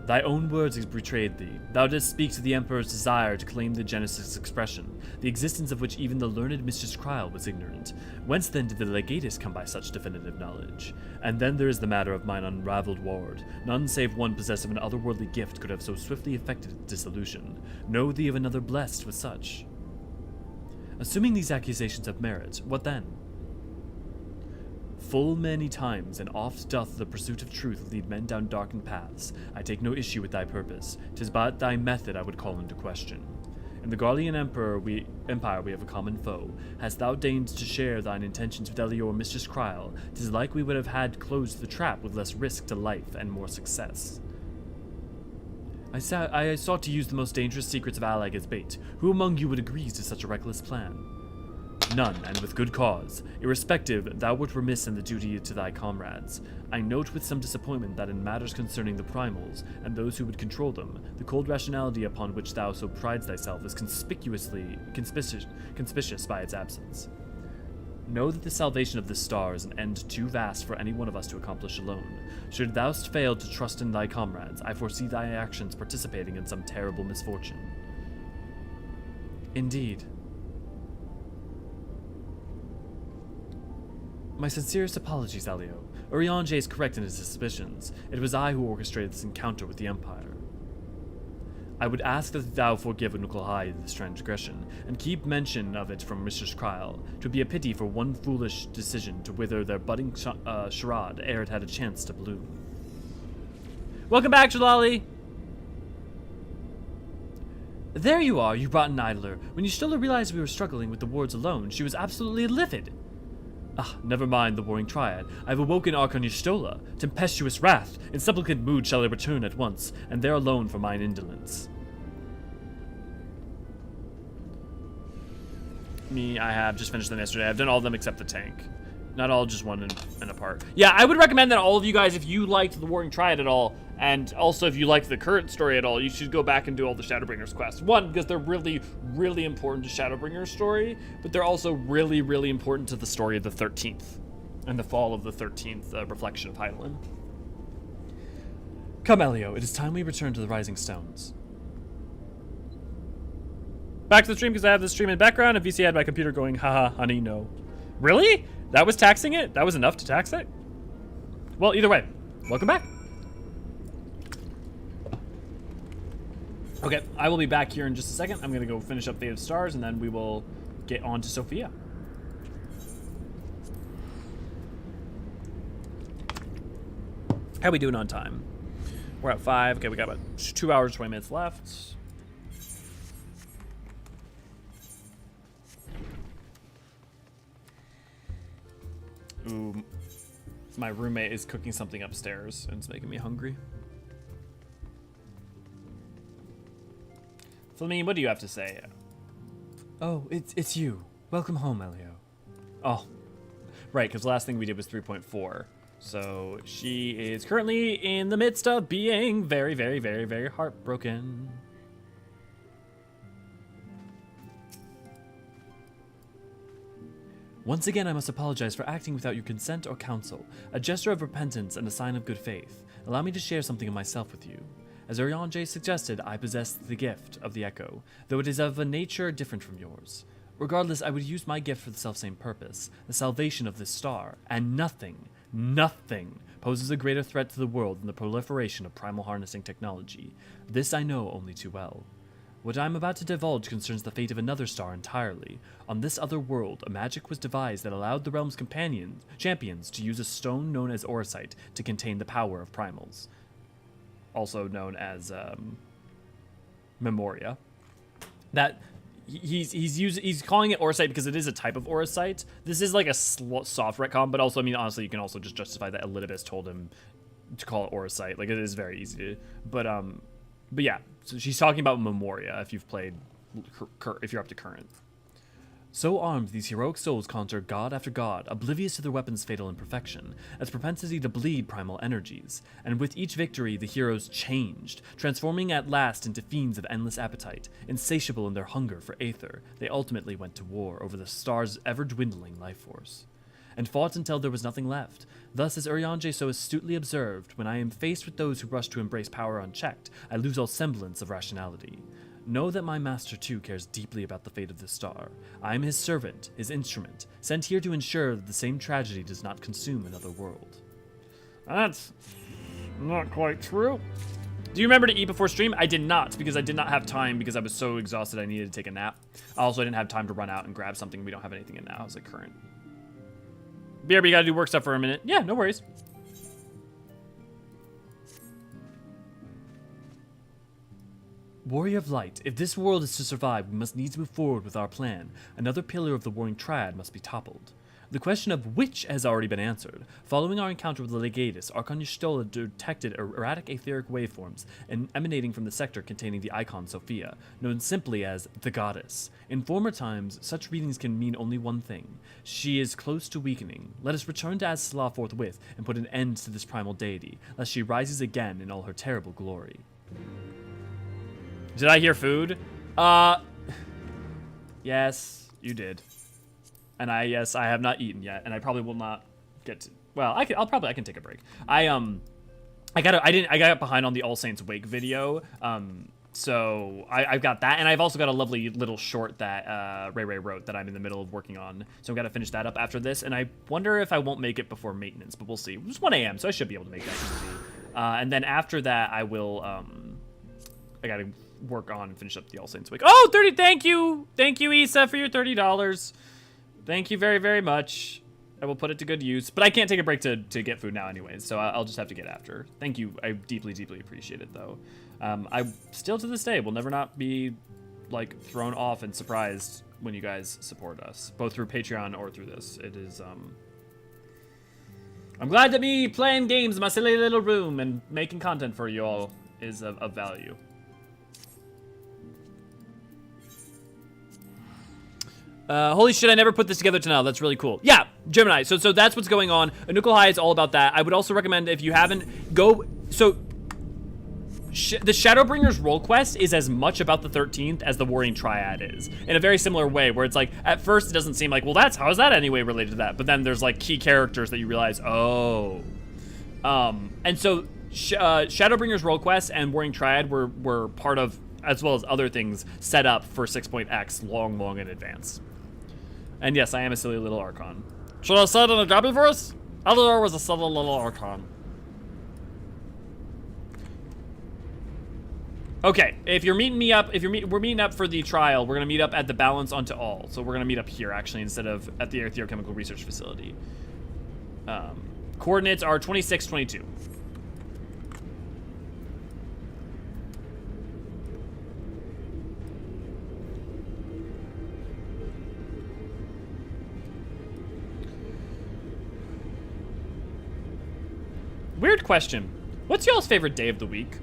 Thy own words betrayed thee. Thou didst speak to the Emperor's desire to claim the Genesis expression, the existence of which even the learned Mistress Krile was ignorant. Whence then did the Legatus come by such definitive knowledge? And then there is the matter of mine unraveled ward. None save one possessed of an otherworldly gift could have so swiftly effected its dissolution. Know thee of another blessed with such. Assuming these accusations have merit, what then? Full many times, and oft doth the pursuit of truth lead men down darkened paths. I take no issue with thy purpose. 'Tis but thy method I would call into question. In the Garlean Empire we have a common foe. Hast thou deigned to share thine intentions with Elior Mistress Krile, 'tis like we would have had closed the trap with less risk to life and more success. I sought to use the most dangerous secrets of Allag as bait. Who among you would agree to such a reckless plan? None, and with good cause. Irrespective, thou wert remiss in the duty to thy comrades. I note with some disappointment that in matters concerning the primals, and those who would control them, the cold rationality upon which thou so prides thyself is conspicuous by its absence. Know that the salvation of this star is an end too vast for any one of us to accomplish alone. Should thou fail to trust in thy comrades, I foresee thy actions participating in some terrible misfortune. Indeed. My sincerest apologies, Elio. Eorzean is correct in his suspicions. It was I who orchestrated this encounter with the Empire. I would ask that thou forgive Nukulhai this transgression, and keep mention of it from Mistress Krile. 'Twould be a pity for one foolish decision to wither their budding charade ere it had a chance to bloom. Welcome back, Jalali! There you are, you rotten idler. When Y'shtola realized we were struggling with the wards alone, she was absolutely livid. Never mind the warring triad. I have awoken Archon Y'shtola. Tempestuous wrath. In supplicant mood shall I return at once, and there alone for mine indolence. I have just finished them yesterday. I've done all of them except the tank. Not all just one and apart. Yeah, I would recommend that all of you guys, if you liked the Warring Triad at all, and also if you liked the current story at all, you should go back and do all the Shadowbringers quests. One, because they're really, really important to Shadowbringer's story, but they're also really, really important to the story of the 13th and the fall of the 13th reflection of Hydaelyn. Come, Elio, it is time we return to the Rising Stones. Back to the stream because I have this stream in the background and VC had my computer going, haha, honey, no. Really? That was taxing it? That was enough to tax it? Well, either way, welcome back. Okay, I will be back here in just a second. I'm gonna go finish up Fate of Stars and then we will get on to Sophia. How we doing on time? We're at 5. Okay, we got about 2 hours, 20 minutes left. Ooh, my roommate is cooking something upstairs and it's making me hungry. Flamine, what do you have to say? Oh, it's you. Welcome home, Elio. Oh, right, because the last thing we did was 3.4. So she is currently in the midst of being very, very, very, very heartbroken. Once again, I must apologize for acting without your consent or counsel. A gesture of repentance and a sign of good faith. Allow me to share something of myself with you. As Eorzean suggested, I possess the gift of the Echo, though it is of a nature different from yours. Regardless, I would use my gift for the selfsame purpose, the salvation of this star, and nothing poses a greater threat to the world than the proliferation of primal harnessing technology. This I know only too well. What I am about to divulge concerns the fate of another star entirely. On this other world, a magic was devised that allowed the realm's champions to use a stone known as Eorzean to contain the power of primals. Also known as Memoria. That he's calling it Eorzean because it is a type of Eorzean. This is like a soft retcon, but also, I mean, honestly, you can also just justify that Elidibus told him to call it Eorzean. Like, it is very easy to, but yeah, so she's talking about Memoria if you've played, if you're up to current. So armed, these heroic souls conjure god after god, oblivious to their weapons' fatal imperfection, as propensity to bleed primal energies. And with each victory, the heroes changed, transforming at last into fiends of endless appetite. Insatiable in their hunger for aether, they ultimately went to war over the star's ever-dwindling life force. And fought until there was nothing left. Thus, as Eorzean so astutely observed, when I am faced with those who rush to embrace power unchecked, I lose all semblance of rationality. Know that my master too cares deeply about the fate of this star. I am his servant, his instrument, sent here to ensure that the same tragedy does not consume another world. That's not quite true. Do you remember to eat before stream? I did not, because I did not have time because I was so exhausted I needed to take a nap. Also, I didn't have time to run out and grab something. We don't have anything in now. It's like current. BRB, you gotta do work stuff for a minute. Yeah, no worries. Warrior of Light, if this world is to survive, we must needs move forward with our plan. Another pillar of the Warring Triad must be toppled. The question of which has already been answered. Following our encounter with the Legatus, Archon Y'shtola detected erratic etheric waveforms emanating from the sector containing the icon Sophia, known simply as the Goddess. In former times, such readings can mean only one thing. She is close to weakening. Let us return to Az-Salah forthwith and put an end to this primal deity, lest she rises again in all her terrible glory. Did I hear food? Yes, you did. And yes, I have not eaten yet, and I probably will not get to. Well, I can take a break. I got behind on the All Saints Wake video. So I've got that, and I've also got a lovely little short that Ray wrote that I'm in the middle of working on. So I've got to finish that up after this, and I wonder if I won't make it before maintenance, but we'll see. It's 1 a.m., so I should be able to make that easy. And then after that, I will. I gotta work on and finish up the All Saints Wake. Oh, 30! Thank you, Issa, for your $30. Thank you very, very much. I will put it to good use. But I can't take a break to get food now anyways, so I'll just have to get after. Thank you. I deeply, deeply appreciate it, though. I still, to this day, will never not be, like, thrown off and surprised when you guys support us, both through Patreon or through this. It is, I'm glad that me playing games in my silly little room and making content for you all is of value. Holy shit, I never put this together till now. That's really cool. Yeah, Gemini. So that's what's going on. Anukel High is all about that. I would also recommend, if you haven't, go. So the Shadowbringers role quest is as much about the 13th as the Warring Triad is, in a very similar way, where it's like, at first it doesn't seem like, well, how is that anyway related to that? But then there's like key characters that you realize, oh. And so Shadowbringers role quest and Warring Triad were part of, as well as other things, set up for 6.x long in advance. And yes, I am a silly little archon. Should I say it in a Gabby voice? Eleanor was a silly little archon. Okay, if you're meeting me up, we're meeting up for the trial, we're gonna meet up at the Balance Unto All. So we're gonna meet up here, actually, instead of at the Theochemical Research Facility. Coordinates are 2622. Weird question. What's y'all's favorite day of the week?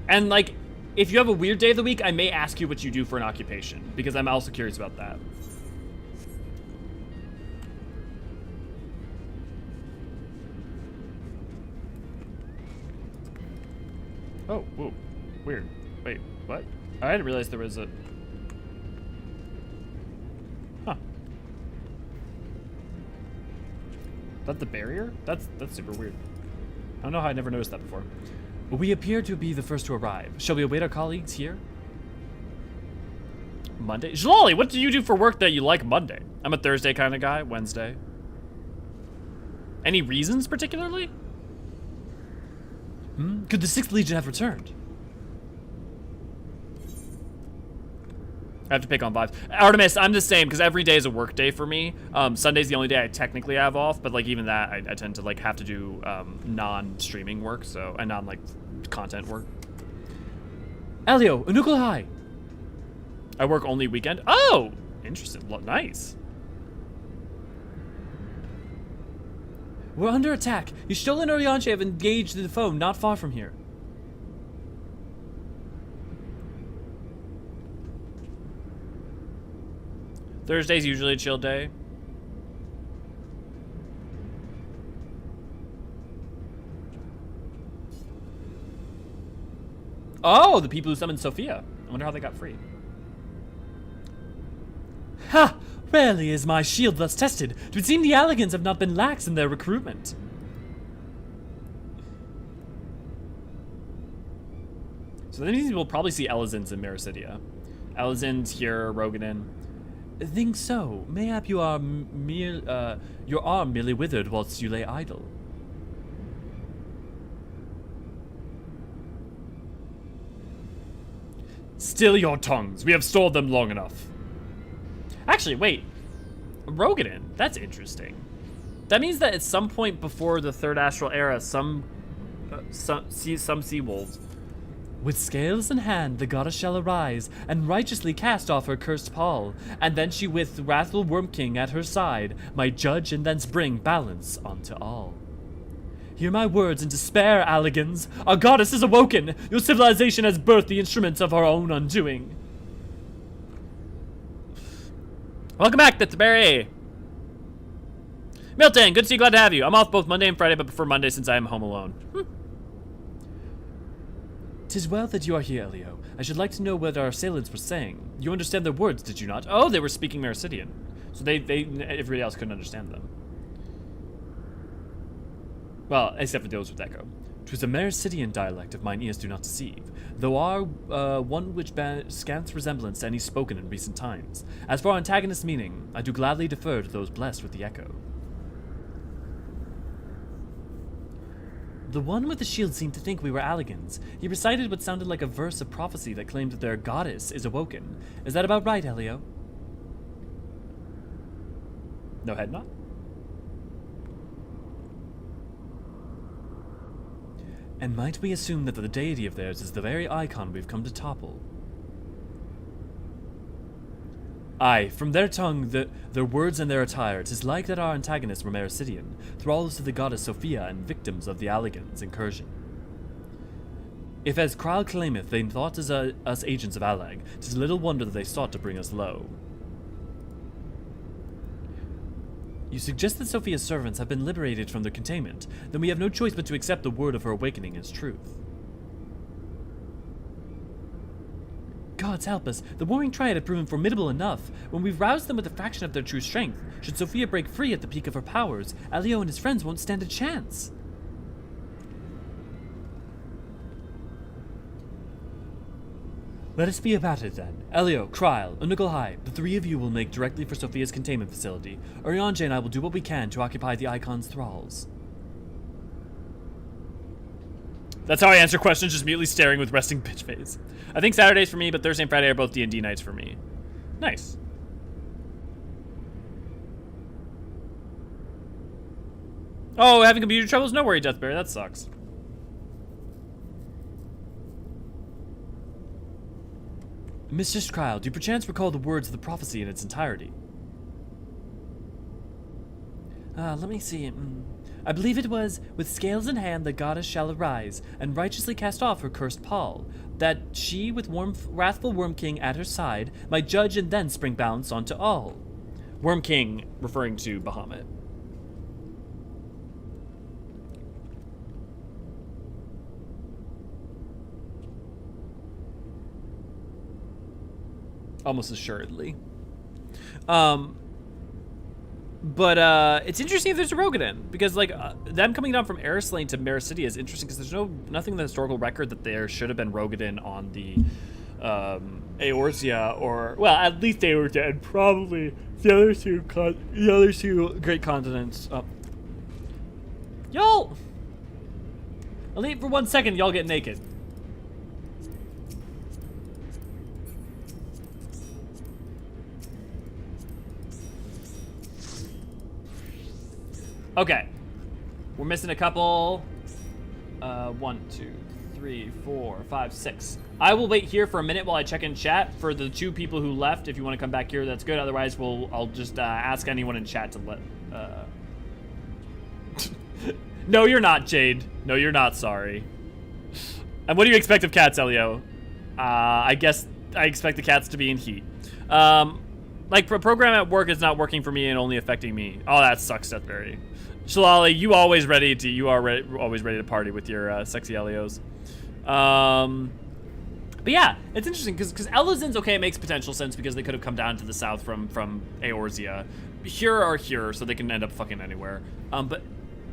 And like, if you have a weird day of the week, I may ask you what you do for an occupation, because I'm also curious about that. Oh, whoa, weird. Wait, what? I didn't realize there was a... Huh. Is that the barrier? That's super weird. I don't know how I never noticed that before. We appear to be the first to arrive. Shall we await our colleagues here? Monday? Jalali, what do you do for work that you like Monday? I'm a Thursday kind of guy. Wednesday. Any reasons particularly? Could the 6th Legion have returned? I have to pick on vibes. Artemis, I'm the same, because every day is a work day for me. Sunday's the only day I technically have off, but like even that, I tend to like have to do non-streaming work, so, and non like content work. Elio, Anukel High. I work only weekend. Oh, interesting. Nice. We're under attack. Hydaelyn and Eorzean have engaged the foe not far from here. Thursday's usually a chill day. Oh, the people who summoned Sophia. I wonder how they got free. Ha! Rarely is my shield thus tested. It would seem the Alligans have not been lax in their recruitment. So that means we'll probably see Elizins in Mericidia. Elizins here, Roganin. Think so. Mayhap you are your arm merely withered whilst you lay idle. Still your tongues. We have stored them long enough. Actually, wait. Roganin. That's interesting. That means that at some point before the Third Astral Era, some sea wolves. With scales in hand, the goddess shall arise, and righteously cast off her cursed pall, and then she with wrathful Worm King at her side, might judge and thence bring balance unto all. Hear my words in despair, Alligans. Our goddess is awoken. Your civilization has birthed the instruments of our own undoing. Welcome back, Thitsberry. Milton, good to see you, glad to have you. I'm off both Monday and Friday, but prefer Monday since I am home alone. 'Tis well that you are here, Elio. I should like to know what our assailants were saying. You understand their words, did you not? Oh, they were speaking Mericidian. So everybody else couldn't understand them. Well, except for those with echo. 'Twas a Mericidian dialect if mine ears do not deceive, though our one which bears scant resemblance to any spoken in recent times. As for our antagonist's meaning, I do gladly defer to those blessed with the echo. The one with the shield seemed to think we were Alligans. He recited what sounded like a verse of prophecy that claimed that their goddess is awoken. Is that about right, Elio? No head nod? And might we assume that the deity of theirs is the very icon we've come to topple? Aye, from their tongue, their words and their attire, 'tis like that our antagonists were Mericidian, thralls to the goddess Sophia and victims of the Alligans' incursion. If, as Kral claimeth, they thought us agents of Allag, 'tis little wonder that they sought to bring us low. You suggest that Sophia's servants have been liberated from their containment. Then we have no choice but to accept the word of her awakening as truth. Gods help us. The warring Triad have proven formidable enough. When we've roused them with a fraction of their true strength, should Sophia break free at the peak of her powers, Elio and his friends won't stand a chance. Let us be about it then. Elio, Kryl, Unugalhai, the three of you will make directly for Sophia's containment facility. Eorzean and I will do what we can to occupy the Icon's thralls. That's how I answer questions, just mutely staring with resting bitch face. I think Saturdays for me, but Thursday and Friday are both D&D nights for me. Nice. Oh, having computer troubles? No worry, Deathberry, that sucks. Mistress Kryl, do you perchance recall the words of the prophecy in its entirety? Let me see. I believe it was, with scales in hand the goddess shall arise, and righteously cast off her cursed pall, that she, with wrathful Worm King at her side, might judge and then spring balance onto all. Worm King, referring to Bahamut. Almost assuredly. But it's interesting if there's a Rogadin, because like them coming down from Eorzean to Mericidia is interesting because there's nothing in the historical record that there should have been Rogadin on the Eorzea, or well, at least they were dead. Probably the other two great continents. Y'all, I'll leave for 1 second. Y'all get naked. Okay, we're missing a couple. 1, 2, 3, 4, 5, 6. I will wait here for a minute while I check in chat for the 2 people who left. If you want to come back here, that's good. Otherwise, I'll just ask anyone in chat to let. No, you're not, Jade. No, you're not. Sorry. And what do you expect of cats, Elio? I guess I expect the cats to be in heat. Like, a program at work is not working for me and only affecting me. Oh, that sucks, Deathberry. Shalali, you are always ready to party with your sexy Elios. But yeah, it's interesting because Elazyn's okay. It makes potential sense because they could have come down to the south from Eorzea. Here or here, so they can end up fucking anywhere. But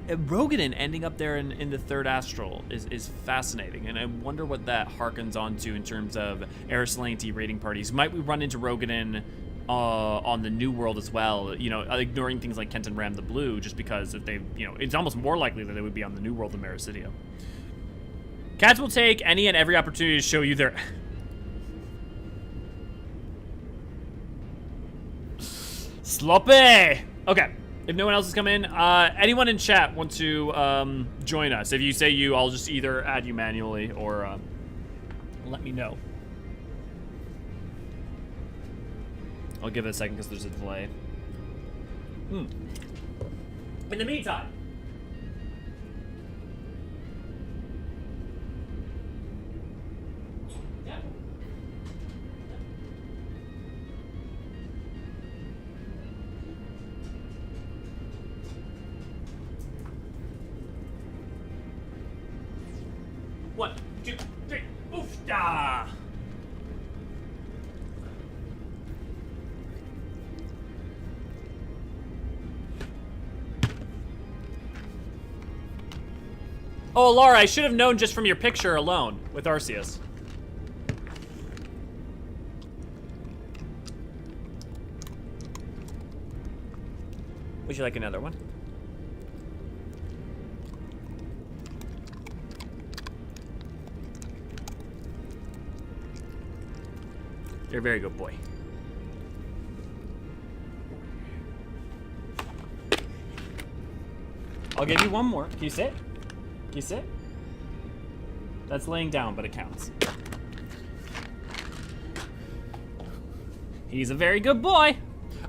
Rogadin ending up there in the third astral is fascinating, and I wonder what that harkens on to in terms of Eorzean raiding parties. Might we run into Rogadin on the New World as well, you know, ignoring things like Kent and Ram the Blue, just because if they, you know, it's almost more likely that they would be on the New World than Mericidia. Cats will take any and every opportunity to show you their... Sloppy! Okay, if no one else has come in, anyone in chat want to join us? If you say you, I'll just either add you manually or let me know. I'll give it a second because there's a delay. In the meantime, yeah. One, two, three, oof, da. Oh, Laura, I should have known just from your picture alone with Arceus. Would you like another one? You're a very good boy. I'll give you one more. Can you sit? You sit? That's laying down, but it counts. He's a very good boy.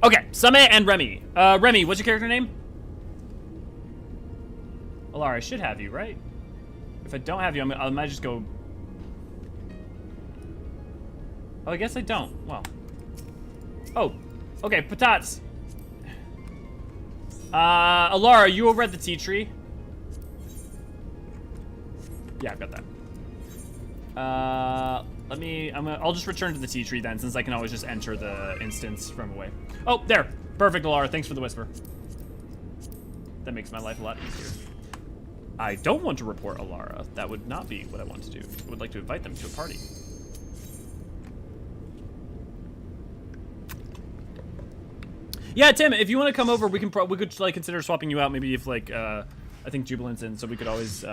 Okay, Summit and Remy. Remy, what's your character name? Alara, I should have you, right? If I don't have you, I might just go... Oh, I guess I don't. Well. Oh, okay, Patats. Alara, are you over at the tea tree? Yeah, I've got that. I'll just return to the tea tree then, since I can always just enter the instance from away. Oh, there. Perfect, Alara. Thanks for the whisper. That makes my life a lot easier. I don't want to report Alara. That would not be what I want to do. I would like to invite them to a party. Yeah, Tim, if you want to come over, we could like consider swapping you out. Maybe if like I think Jubilant's in, so we could always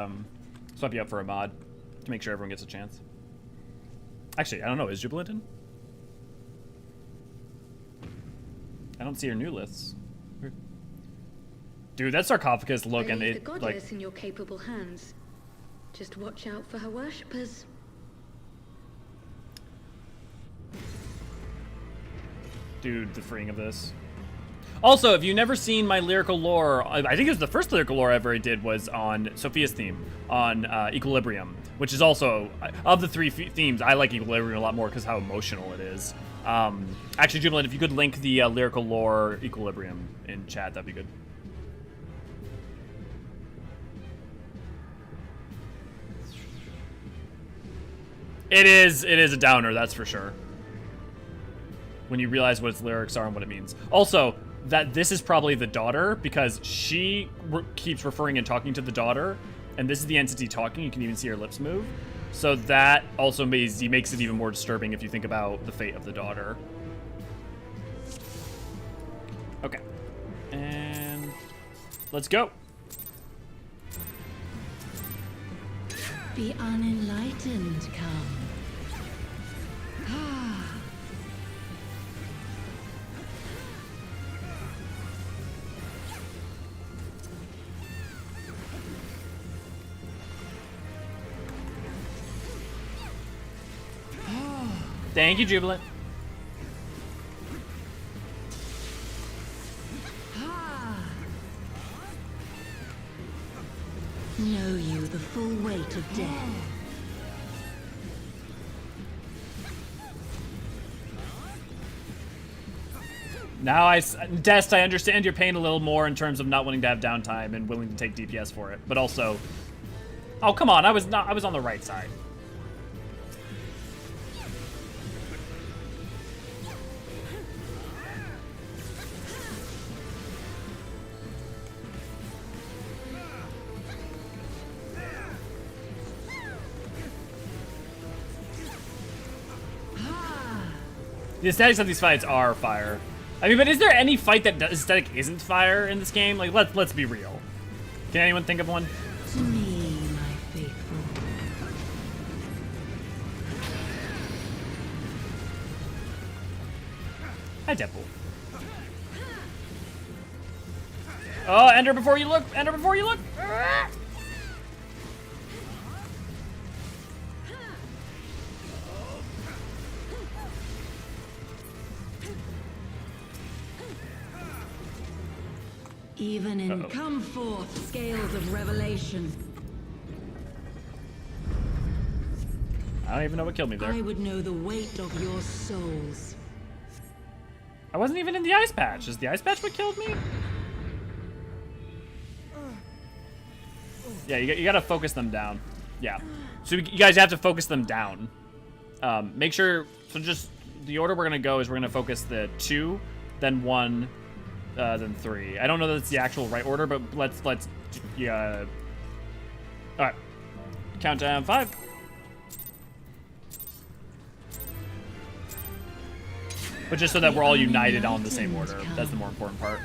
swap you out for a mod to make sure everyone gets a chance. Actually, I don't know. Is Jubilant in? I don't see her new lists. Dude, that sarcophagus look and Leave it the like. goddess in your capable hands. Just watch out for her worshippers. Dude, the freeing of this. Also, if you've never seen my lyrical lore, I think it was the first lyrical lore I ever did was on Sophia's theme, on Equilibrium, which is also, of the three themes, I like Equilibrium a lot more because how emotional it is. Actually, Jubilant, if you could link the lyrical lore Equilibrium in chat, that'd be good. It is a downer, that's for sure. When you realize what its lyrics are and what it means. Also, that this is probably the daughter because she keeps referring and talking to the daughter, and this is the entity talking. You can even see her lips move. So that also makes it even more disturbing if you think about the fate of the daughter. Okay. And let's go. Be unenlightened, come. Thank you, Jubilant. Know you the full weight of death. Now, Dest, I understand your pain a little more in terms of not wanting to have downtime and willing to take DPS for it, but also, oh come on, I was on the right side. The aesthetics of these fights are fire. I mean, but is there any fight that aesthetic isn't fire in this game? Like, let's be real. Can anyone think of one? To me, my faithful. Hi, Deadpool. Oh, enter before you look! Enter before you look! Even in come forth scales of revelation. I don't even know what killed me there. I would know the weight of your souls. I wasn't even in the ice patch. Is the ice patch what killed me? Yeah, you gotta focus them down. Yeah. So you guys have to focus them down. Make sure, so just, the order we're gonna go is we're gonna focus the 2, then 1, then 3. I don't know that it's the actual right order, but let's, yeah. All right, countdown 5. But just so that we're all united on the same order. That's the more important part.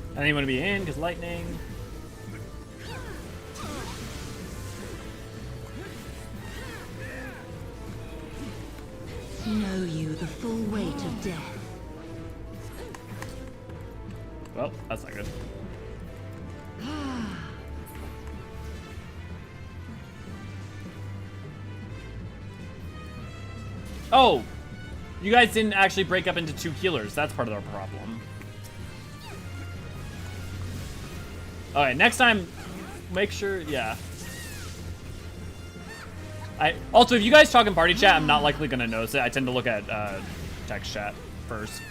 I didn't want to be in because lightning. Know you the full weight of death. Well, that's not good. Oh, you guys didn't actually break up into 2 healers. That's part of our problem. All right, next time, make sure, yeah. Also, if you guys talk in party chat, I'm not likely gonna notice it. I tend to look at text chat first.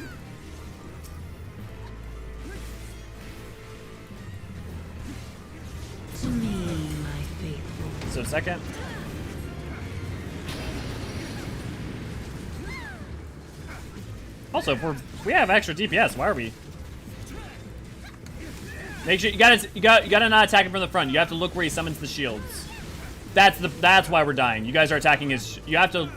To me, my faithful. So second. Also, if we have extra DPS, why are we? Make sure you gotta not attack him from the front. You have to look where he summons the shields. That's why we're dying. You guys are attacking his. You have to.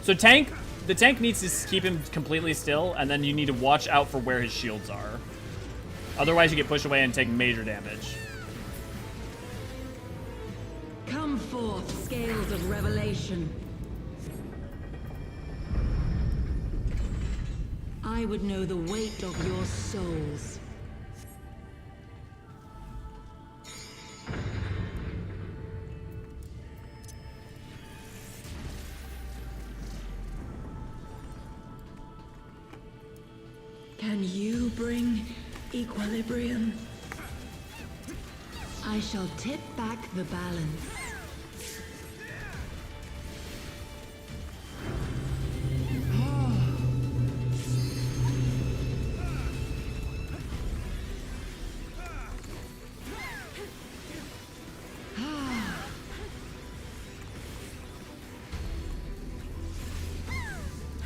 So the tank needs to keep him completely still, and then you need to watch out for where his shields are. Otherwise, you get pushed away and take major damage. Come forth, scales of revelation. I would know the weight of your souls. Can you bring equilibrium? I shall tip back the balance.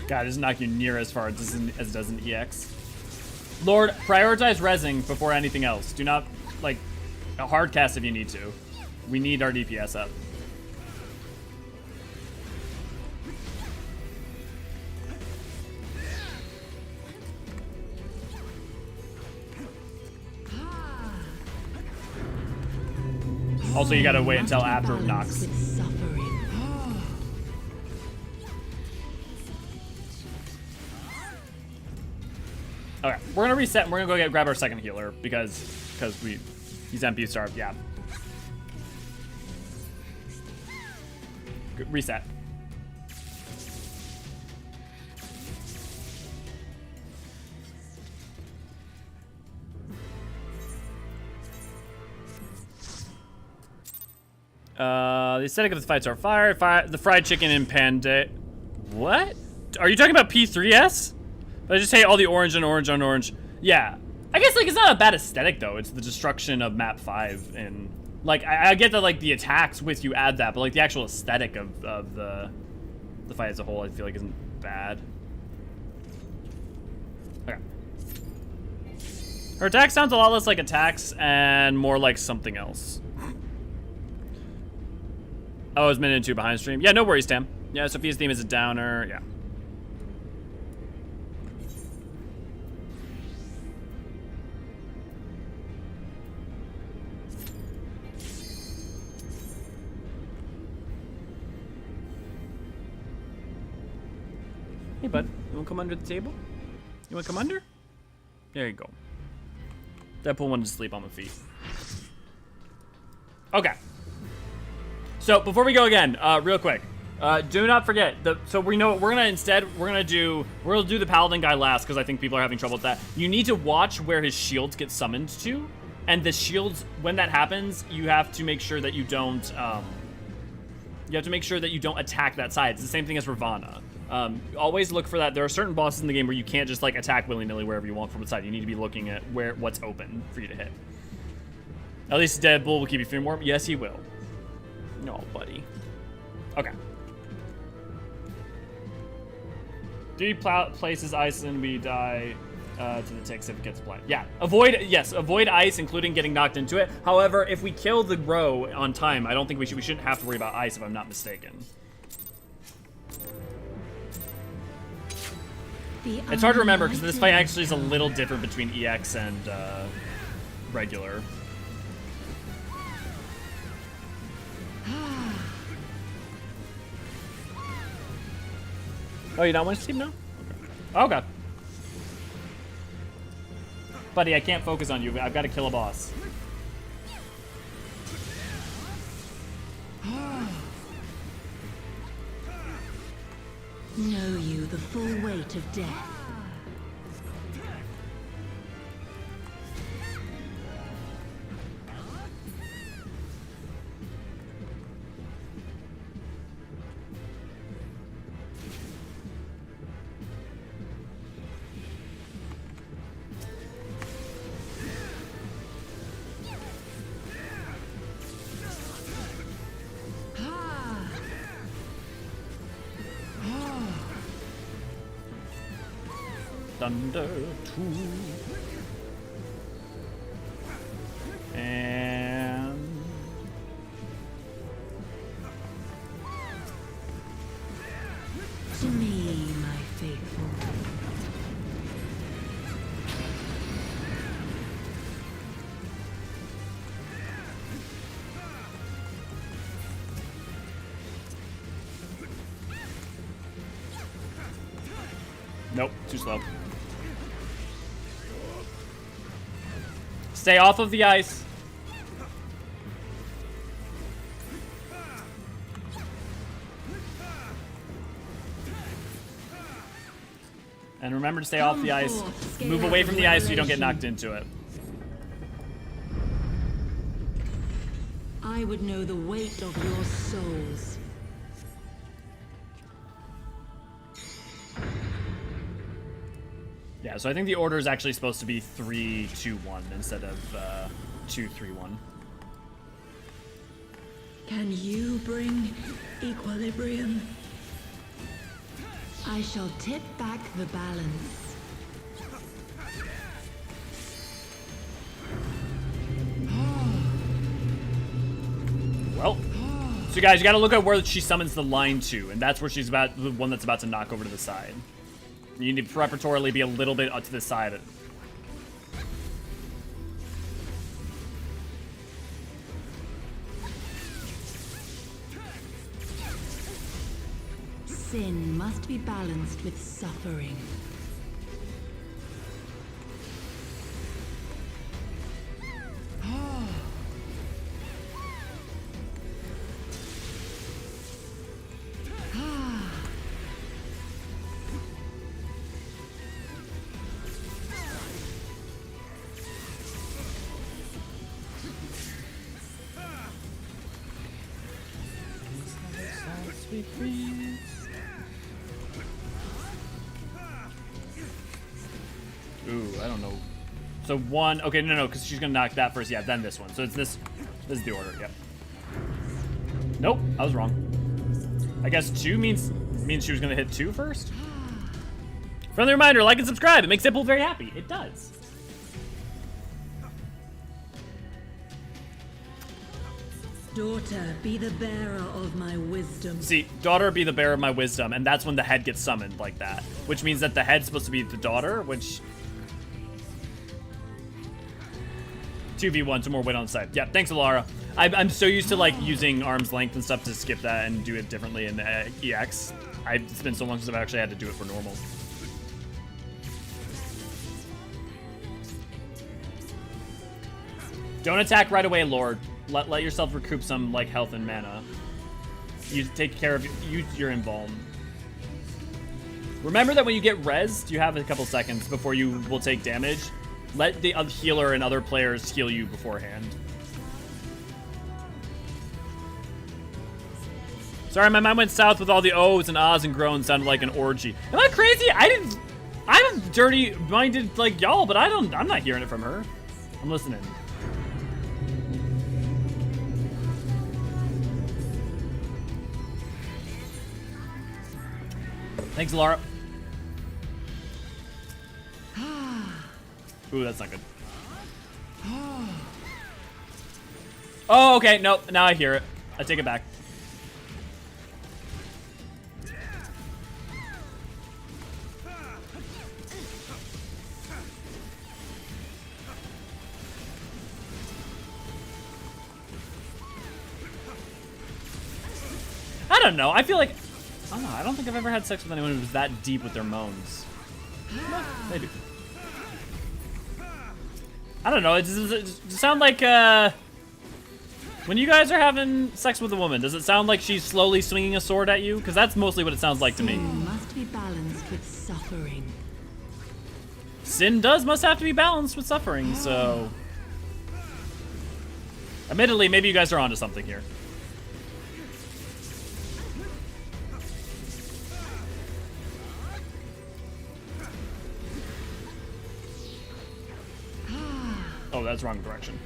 God, it doesn't knock you near as far as it does in EX. Lord, prioritize rezzing before anything else. Do not, like, a hard cast if you need to. We need our DPS up. Also, you gotta wait until after it knocks. Okay, we're gonna reset and we're gonna go grab our second healer because he's MP starved, yeah. Reset. The aesthetic of the fights are fire, the fried chicken and panda. What? Are you talking about P3S? I just hate all the orange on orange on orange. Yeah, I guess like it's not a bad aesthetic though. It's the destruction of map 5 and like I get that like the attacks with you add that, but like the actual aesthetic of the fight as a whole I feel like isn't bad. Okay. Her attack sounds a lot less like attacks and more like something else. Oh, it was minute 2 behind stream. Yeah, no worries, Tam. Yeah, Sophia's theme is a downer. Yeah. Hey, bud. You wanna come under the table? You wanna come under? There you go. Deadpool wanted to sleep on the feet. Okay. So before we go again, real quick, do not forget so we know we're gonna do the paladin guy last because I think people are having trouble with that. You need to watch where his shields get summoned to, and the shields when that happens, you have to make sure that you don't attack that side. It's the same thing as Ravana. Always look for that. There are certain bosses in the game where you can't just like attack willy-nilly wherever you want from the side. You need to be looking at what's open for you to hit. At least Deadpool will keep you feeling warm. Yes, he will. No, buddy. Okay. D places ice and we die to the ticks if it gets blind. Yeah, avoid ice, including getting knocked into it. However, if we kill the row on time, I don't think we shouldn't have to worry about ice if I'm not mistaken. It's hard to remember because this fight actually is a little different between EX and regular. Oh, you don't want to sleep now? Okay. Okay. Buddy, I can't focus on you. I've got to kill a boss. Know you the full weight of death. Thunder 2. And... To me, my faithful. Nope, too slow. Stay off of the ice. And remember to stay off the ice. Move away from the ice so you don't get knocked into it. I would know the weight of your souls. Yeah, so I think the order is actually supposed to be 3, 2, 1 instead of 2, 3, 1. Can you bring equilibrium? I shall tip back the balance. Well, so guys, you gotta look at where she summons the line to, and that's where she's about, the one that's about to knock over to the side. You need to preparatorily be a little bit to the side. Sin must be balanced with suffering. Ooh, I don't know. So 1, okay, no, because she's gonna knock that first. Yeah, then this one. So it's this. This is the order. Yep. Nope, I was wrong. I guess 2 means she was gonna hit 2 first. Friendly reminder: like and subscribe. It makes Simple very happy. It does. Daughter, be the bearer of my wisdom. See, daughter be the bearer of my wisdom, and that's when the head gets summoned like that, which means that the head's supposed to be the daughter, which 2v1, some more weight on the side. Yeah, thanks, Alara. I'm so used to like using arm's length and stuff to skip that and do it differently in EX. It's been so long since I've actually had to do it for normal. Don't attack right away, Lord. Let yourself recoup some like health and mana. You take care of your embalm. Remember that when you get rezzed, you have a couple seconds before you will take damage. Let the healer and other players heal you beforehand. Sorry, my mind went south with all the ohs and ahs and groans. Sounded like an orgy. Am I crazy? I'm dirty-minded like y'all, but I'm not hearing it from her. I'm listening. Thanks, Laura. Ooh, that's not good. Oh, okay. Nope. Now I hear it. I take it back. I don't know. I feel like... I don't know. I don't think I've ever had sex with anyone who was that deep with their moans. No, maybe. I don't know. It sound like, when you guys are having sex with a woman, does it sound like she's slowly swinging a sword at you? Because that's mostly what it sounds like to me. Sin must be balanced with suffering. Sin must have to be balanced with suffering, so... Admittedly, maybe you guys are onto something here. Oh, that's wrong direction.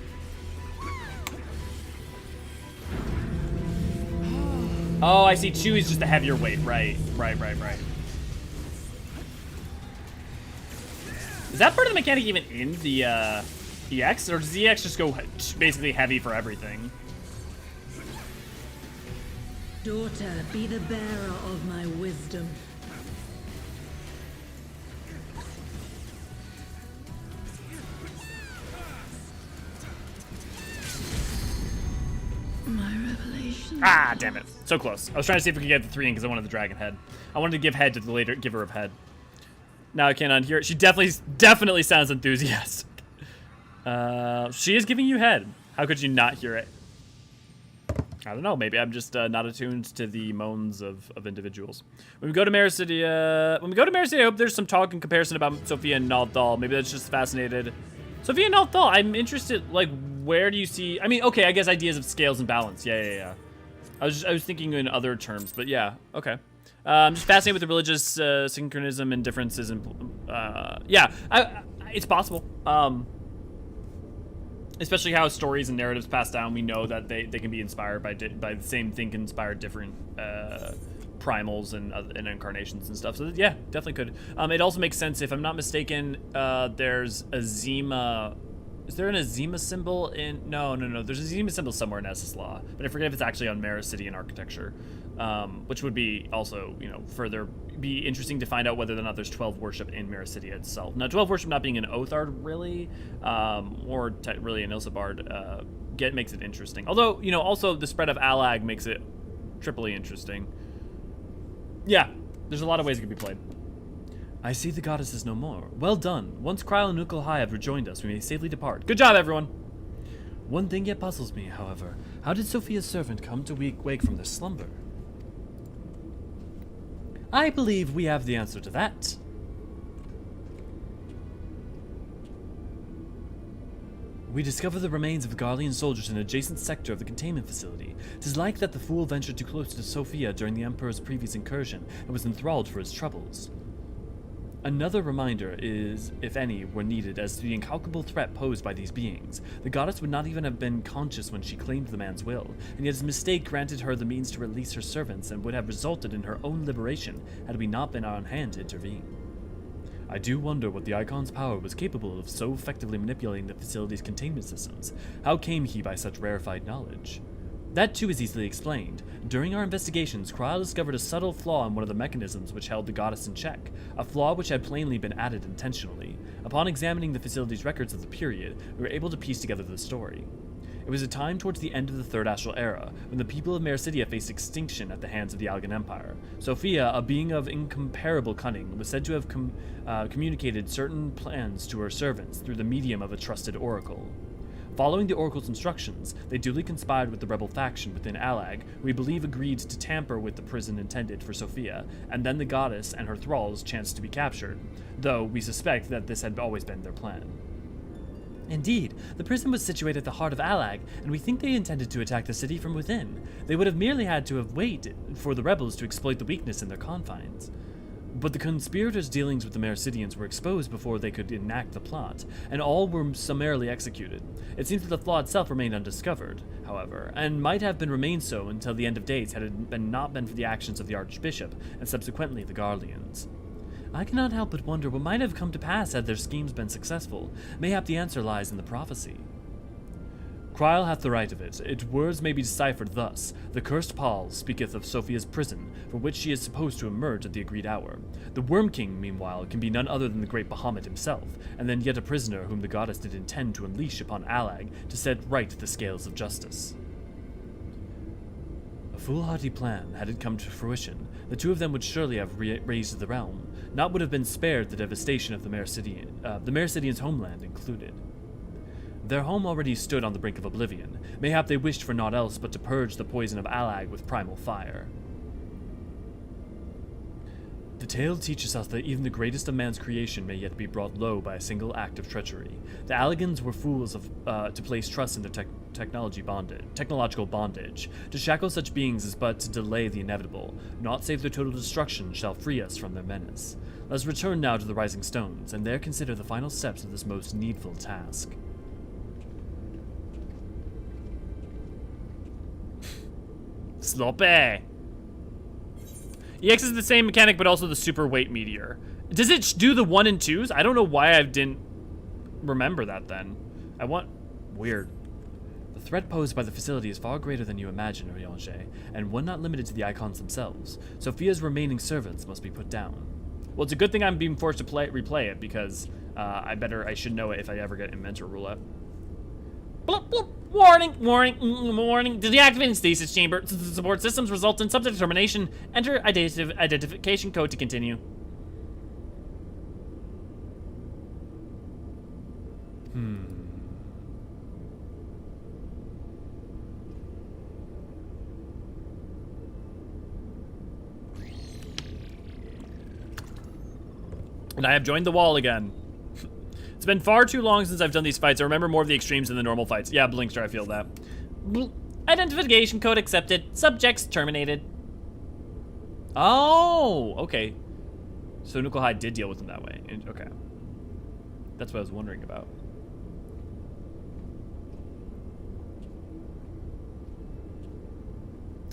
Oh, I see. 2 is just a heavier weight. Right. Is that part of the mechanic even in the EX, or does the EX just go basically heavy for everything? Daughter, be the bearer of my wisdom. My revelation. Ah, damn it. So close. I was trying to see if we could get the 3 in because I wanted the dragon head. I wanted to give head to the later giver of head. Now I can't unhear it. She definitely sounds enthusiastic. She is giving you head. How could you not hear it? I don't know. Maybe I'm just not attuned to the moans of individuals. When we go to Meracidia, I hope there's some talk and comparison about Sophia and Nalthal. Maybe that's just fascinated. Sophia and Nalthal, I'm interested. Like, where do you see? I mean, okay, I guess ideas of scales and balance. Yeah. I was thinking in other terms, but yeah, okay. I'm just fascinated with the religious synchronism and differences, and yeah, it's possible. Especially how stories and narratives pass down, we know that they can be inspired by the same thing, can inspire different primals and incarnations and stuff. So yeah, definitely could. It also makes sense, if I'm not mistaken, there's a Zima. Is there an Azima symbol in? No. There's a Azima symbol somewhere in Essos Law, but I forget if it's actually on Meracidian architecture, which would be also, further be interesting to find out whether or not there's 12 worship in Meracidia itself. Now, 12 worship not being an Oathard really, or really an Ilsabard, makes it interesting. Although, also the spread of Alag makes it triply interesting. Yeah, there's a lot of ways it could be played. I see the goddess is no more. Well done. Once Kryl and Ukulhai have rejoined us, we may safely depart. Good job, everyone. One thing yet puzzles me, however. How did Sophia's servant come to wake from their slumber? I believe we have the answer to that. We discover the remains of Garlean soldiers in an adjacent sector of the containment facility. 'Tis like that the fool ventured too close to Sophia during the Emperor's previous incursion and was enthralled for his troubles. Another reminder is, if any, were needed as to the incalculable threat posed by these beings. The goddess would not even have been conscious when she claimed the man's will, and yet his mistake granted her the means to release her servants and would have resulted in her own liberation had we not been on hand to intervene. I do wonder what the Icon's power was capable of so effectively manipulating the facility's containment systems. How came he by such rarefied knowledge? That too is easily explained. During our investigations, Kryl discovered a subtle flaw in one of the mechanisms which held the goddess in check, a flaw which had plainly been added intentionally. Upon examining the facility's records of the period, we were able to piece together the story. It was a time towards the end of the Third Astral Era, when the people of Meracidia faced extinction at the hands of the Algan Empire. Sophia, a being of incomparable cunning, was said to have communicated certain plans to her servants through the medium of a trusted oracle. Following the Oracle's instructions, they duly conspired with the rebel faction within Alag, who we believe agreed to tamper with the prison intended for Sophia, and then the goddess and her thralls chanced to be captured, though we suspect that this had always been their plan. Indeed, the prison was situated at the heart of Alag, and we think they intended to attack the city from within. They would have merely had to have waited for the rebels to exploit the weakness in their confines. But the conspirators' dealings with the Meracidians were exposed before they could enact the plot, and all were summarily executed. It seems that the flaw itself remained undiscovered, however, and might have remained so until the end of days had it not been for the actions of the Archbishop, and subsequently the Garleans. I cannot help but wonder what might have come to pass had their schemes been successful. Mayhap the answer lies in the prophecy. Kryl hath the right of it. Its words may be deciphered thus. The cursed Paul speaketh of Sophia's prison, from which she is supposed to emerge at the agreed hour. The Worm King, meanwhile, can be none other than the great Bahamut himself, and then yet a prisoner whom the goddess did intend to unleash upon Alag to set right the scales of justice. A foolhardy plan, had it come to fruition. The two of them would surely have razed the realm. Naught would have been spared the devastation of the Meracidians' homeland included. Their home already stood on the brink of oblivion. Mayhap they wished for naught else but to purge the poison of Alag with primal fire. The tale teaches us that even the greatest of man's creation may yet be brought low by a single act of treachery. The Alagans were fools to place trust in their technological bondage. To shackle such beings is but to delay the inevitable. Naught save their total destruction shall free us from their menace. Let us return now to the Rising Stones, and there consider the final steps of this most needful task. Sloppy! EX is the same mechanic, but also the super weight meteor. Does it do the 1 and 2s? I don't know why I didn't remember that then. Weird. The threat posed by the facility is far greater than you imagine, Eorzean, and one not limited to the icons themselves. Sophia's remaining servants must be put down. Well, it's a good thing I'm being forced to replay it, because I should know it if I ever get Inventor Roulette. Bloop, bloop. Warning, warning, warning. Deactivating stasis chamber. Support systems result in subject termination. Enter identification code to continue. And I have joined the wall again. It's been far too long since I've done these fights. I remember more of the extremes than the normal fights. Yeah, Blinkster, I feel that. Identification code accepted. Subjects terminated. Oh, okay. So Nuclear did deal with him that way. Okay. That's what I was wondering about.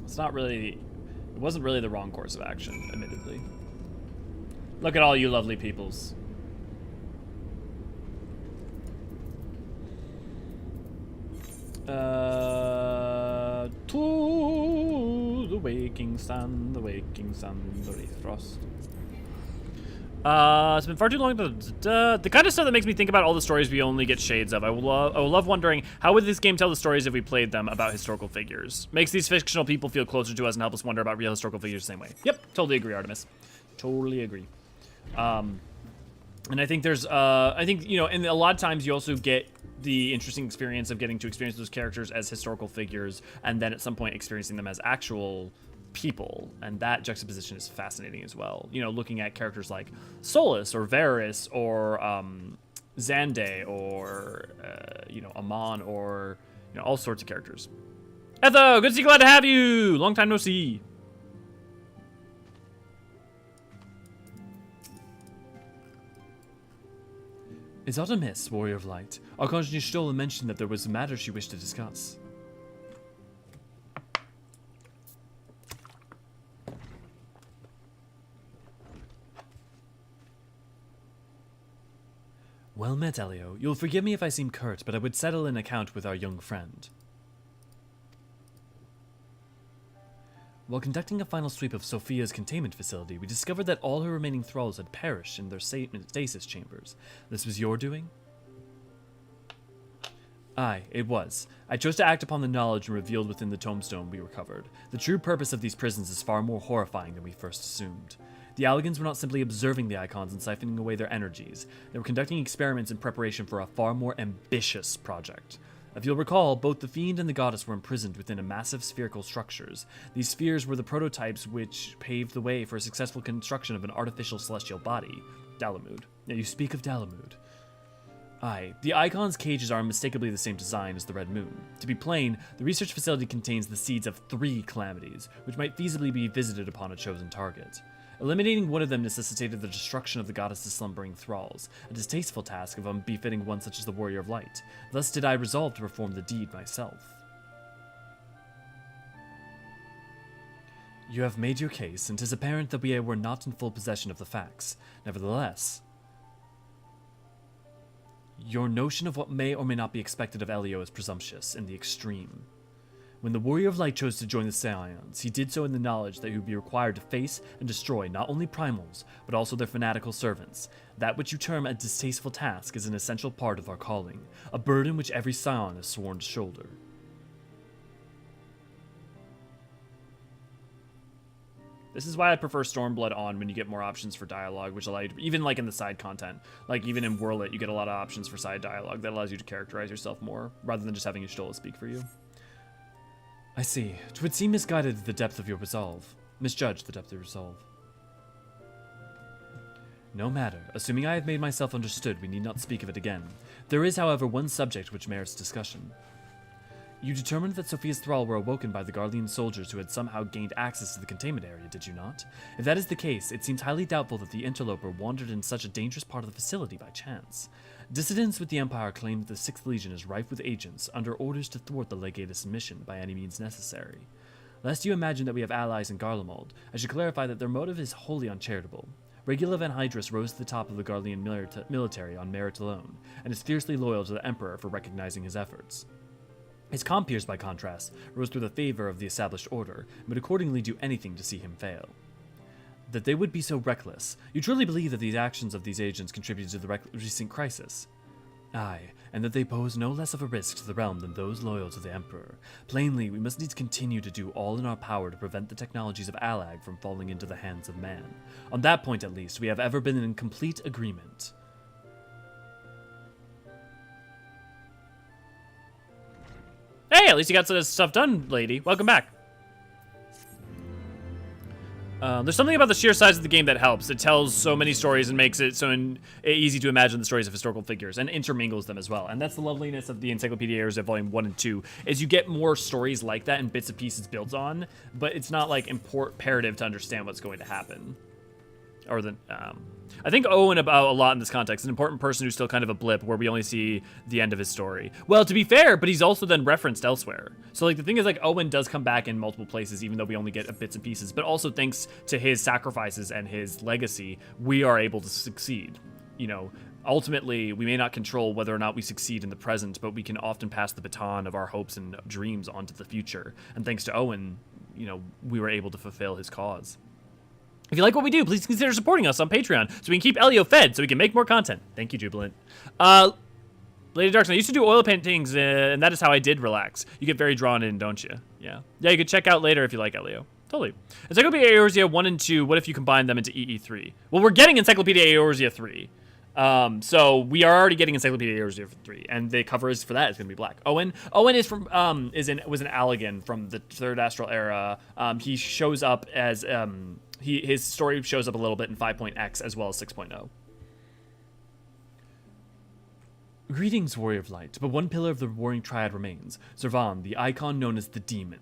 It's not really... It wasn't really the wrong course of action, admittedly. Look at all you lovely peoples. To the waking sun, the wraith frost. It's been far too long. The kind of stuff that makes me think about all the stories we only get shades of. I will love wondering, how would this game tell the stories if we played them about historical figures? Makes these fictional people feel closer to us and help us wonder about real historical figures the same way. Yep, totally agree, Artemis. Totally agree. And I think there's, you know, and a lot of times you also get the interesting experience of getting to experience those characters as historical figures, and then at some point experiencing them as actual people, and that juxtaposition is fascinating as well. You know, looking at characters like Solus or Varys or Xande or you know, Amon, or you know, all sorts of characters. Etho, good to see, glad to have you. Long time no see. Is aught amiss, Warrior of Light? Archons Stola mentioned that there was a matter she wished to discuss. Well met, Elio. You'll forgive me if I seem curt, but I would settle an account with our young friend. While conducting a final sweep of Sophia's containment facility, we discovered that all her remaining thralls had perished in their stasis chambers. This was your doing? Aye, it was. I chose to act upon the knowledge revealed within the tombstone we recovered. The true purpose of these prisons is far more horrifying than we first assumed. The Allagans were not simply observing the icons and siphoning away their energies. They were conducting experiments in preparation for a far more ambitious project. If you'll recall, both the Fiend and the Goddess were imprisoned within a massive spherical structures. These spheres were the prototypes which paved the way for a successful construction of an artificial celestial body, Dalamud. Now you speak of Dalamud. Aye, the Icon's cages are unmistakably the same design as the Red Moon. To be plain, the research facility contains the seeds of 3 calamities, which might feasibly be visited upon a chosen target. Eliminating one of them necessitated the destruction of the goddess's slumbering thralls, a distasteful task of unbefitting one such as the Warrior of Light. Thus did I resolve to perform the deed myself. You have made your case, and 'tis apparent that we were not in full possession of the facts. Nevertheless, your notion of what may or may not be expected of Elio is presumptuous in the extreme. When the Warrior of Light chose to join the Scions, he did so in the knowledge that he would be required to face and destroy not only primals, but also their fanatical servants. That which you term a distasteful task is an essential part of our calling, a burden which every Scion is sworn to shoulder. This is why I prefer Stormblood on when you get more options for dialogue, which allow you to, even like in the side content, like even in Whirlit, you get a lot of options for side dialogue that allows you to characterize yourself more, rather than just having Y'shtola speak for you. I see. 'Twould seem misguided the depth of your resolve. Misjudged the depth of your resolve. No matter. Assuming I have made myself understood, we need not speak of it again. There is, however, one subject which merits discussion. You determined that Sophia's thrall were awoken by the Garlean soldiers who had somehow gained access to the containment area, did you not? If that is the case, it seems highly doubtful that the interloper wandered in such a dangerous part of the facility by chance. Dissidents with the Empire claim that the 6th Legion is rife with agents under orders to thwart the Legatus' mission by any means necessary. Lest you imagine that we have allies in Garlemald, I should clarify that their motive is wholly uncharitable. Regula van Hydrus rose to the top of the Garlean military on merit alone, and is fiercely loyal to the Emperor for recognizing his efforts. His compeers, by contrast, rose through the favor of the established order, and would accordingly do anything to see him fail. That they would be so reckless, you truly believe that the actions of these agents contributed to the recent crisis? Aye, and that they pose no less of a risk to the realm than those loyal to the Emperor. Plainly, we must needs continue to do all in our power to prevent the technologies of Alag from falling into the hands of man. On that point, at least, we have ever been in complete agreement. Hey, at least you got some stuff done, lady. Welcome back. There's something about the sheer size of the game that helps. It tells so many stories and makes it so easy to imagine the stories of historical figures and intermingles them as well. And that's the loveliness of the Encyclopedia Eorzean Volume 1 and 2, is you get more stories like that and bits and pieces built on, but it's not like imperative to understand what's going to happen. Or the, I think Owen about a lot in this context, an important person who's still kind of a blip where we only see the end of his story. Well, to be fair, but he's also then referenced elsewhere. So like the thing is like Owen does come back in multiple places even though we only get bits and pieces, but also thanks to his sacrifices and his legacy, we are able to succeed. You know, ultimately, we may not control whether or not we succeed in the present, but we can often pass the baton of our hopes and dreams onto the future. And thanks to Owen, you know, we were able to fulfill his cause. If you like what we do, please consider supporting us on Patreon so we can keep Elio fed so we can make more content. Thank you, Jubilant. Lady Darkson, I used to do oil paintings, and that is how I did relax. You get very drawn in, don't you? Yeah. Yeah, you could check out later if you like Elio. Totally. Encyclopedia Eorzea 1 and 2, what if you combine them into EE3? Well, we're getting Encyclopedia Eorzea 3. So we are already getting Encyclopedia Eorzea 3, and the cover is for that is going to be black. Owen is from was an Allegan from the Third Astral Era. He shows up as his story shows up a little bit in 5.x as well as 6.0. Greetings, Warrior of Light, but one pillar of the warring Triad remains, Zervan, the icon known as the Demon.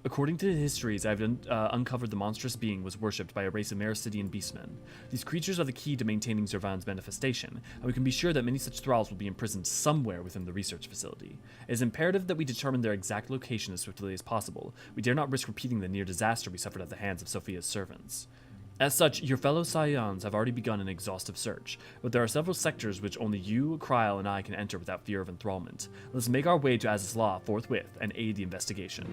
According to the histories, I've uncovered the monstrous being was worshipped by a race of Mericidian beastmen. These creatures are the key to maintaining Zervan's manifestation, and we can be sure that many such thralls will be imprisoned somewhere within the research facility. It is imperative that we determine their exact location as swiftly as possible. We dare not risk repeating the near disaster we suffered at the hands of Sophia's servants. As such, your fellow Scions have already begun an exhaustive search, but there are several sectors which only you, Kryl, and I can enter without fear of enthrallment. Let's make our way to Azys Law forthwith and aid the investigation.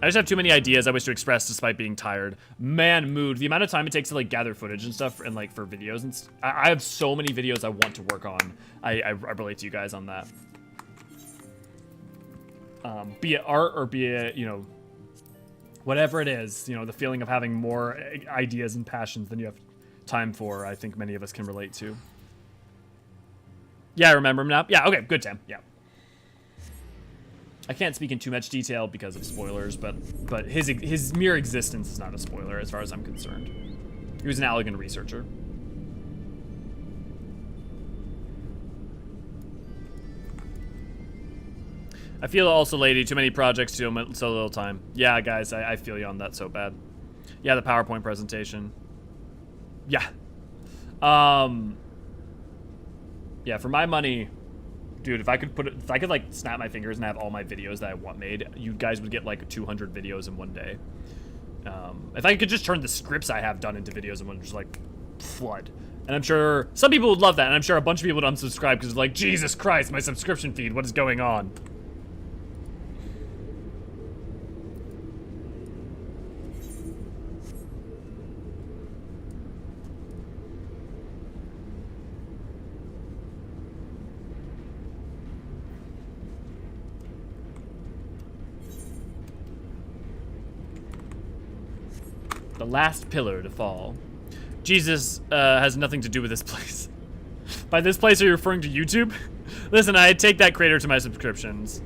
I just have too many ideas I wish to express despite being tired. Man, mood. The amount of time it takes to like gather footage and stuff and like for videos and I have so many videos I want to work on. I relate to you guys on that. Be it art or be it, you know, whatever it is, you know, the feeling of having more ideas and passions than you have time for, I think many of us can relate to. Yeah, I remember him now. Yeah, okay, good, Tim. Yeah. I can't speak in too much detail because of spoilers, but his mere existence is not a spoiler as far as I'm concerned. He was an Allegan researcher. I feel also, lady, too many projects, so little time. Yeah, guys, I feel you on that so bad. Yeah, the PowerPoint presentation. Yeah. Yeah, for my money, dude, if I could like snap my fingers and have all my videos that I want made, you guys would get like 200 videos in one day. If I could just turn the scripts I have done into videos in one, just like flood. And I'm sure some people would love that, and I'm sure a bunch of people would unsubscribe because like, Jesus Christ, my subscription feed, what is going on? The last pillar to fall. Jesus has nothing to do with this place. By this place, are you referring to YouTube? Listen, I take that creator to my subscriptions.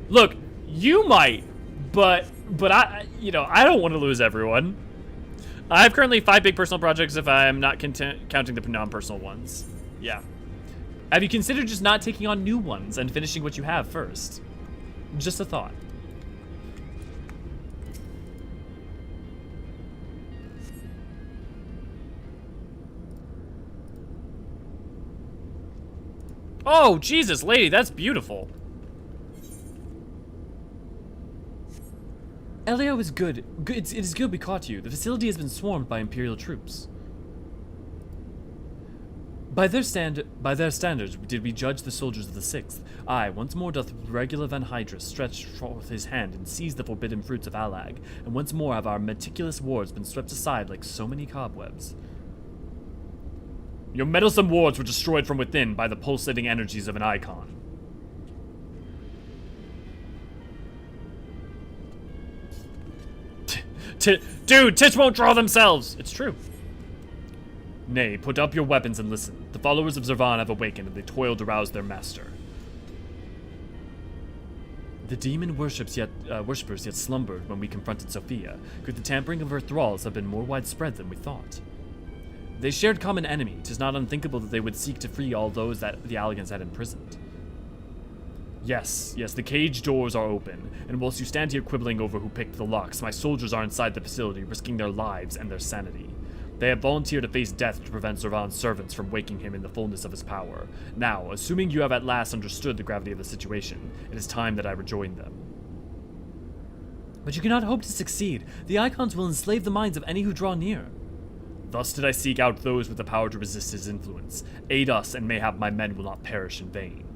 Look, you might, but I, you know, I don't want to lose everyone. I have currently 5 big personal projects if I am not counting the non-personal ones. Yeah. Have you considered just not taking on new ones and finishing what you have first? Just a thought. Oh, Jesus, lady, that's beautiful. Elio is good. It is good we caught you. The facility has been swarmed by Imperial troops. By their standards, did we judge the soldiers of the Sixth. Aye, once more doth regular Van Hydra stretch forth his hand and seize the forbidden fruits of Alag, and once more have our meticulous wards been swept aside like so many cobwebs. Your meddlesome wards were destroyed from within by the pulsating energies of an icon. Dude, tits won't draw themselves! It's true. Nay, put up your weapons and listen. The followers of Zervan have awakened, and they toil to rouse their master. The demon worshippers yet slumbered when we confronted Sophia. Could the tampering of her thralls have been more widespread than we thought? They shared common enemy. 'Tis not unthinkable that they would seek to free all those that the Alligans had imprisoned. Yes, the cage doors are open, and whilst you stand here quibbling over who picked the locks, my soldiers are inside the facility, risking their lives and their sanity. They have volunteered to face death to prevent Zervan's servants from waking him in the fullness of his power. Now, assuming you have at last understood the gravity of the situation, it is time that I rejoin them. But you cannot hope to succeed. The Icons will enslave the minds of any who draw near. Thus did I seek out those with the power to resist his influence. Aid us, and mayhap my men will not perish in vain.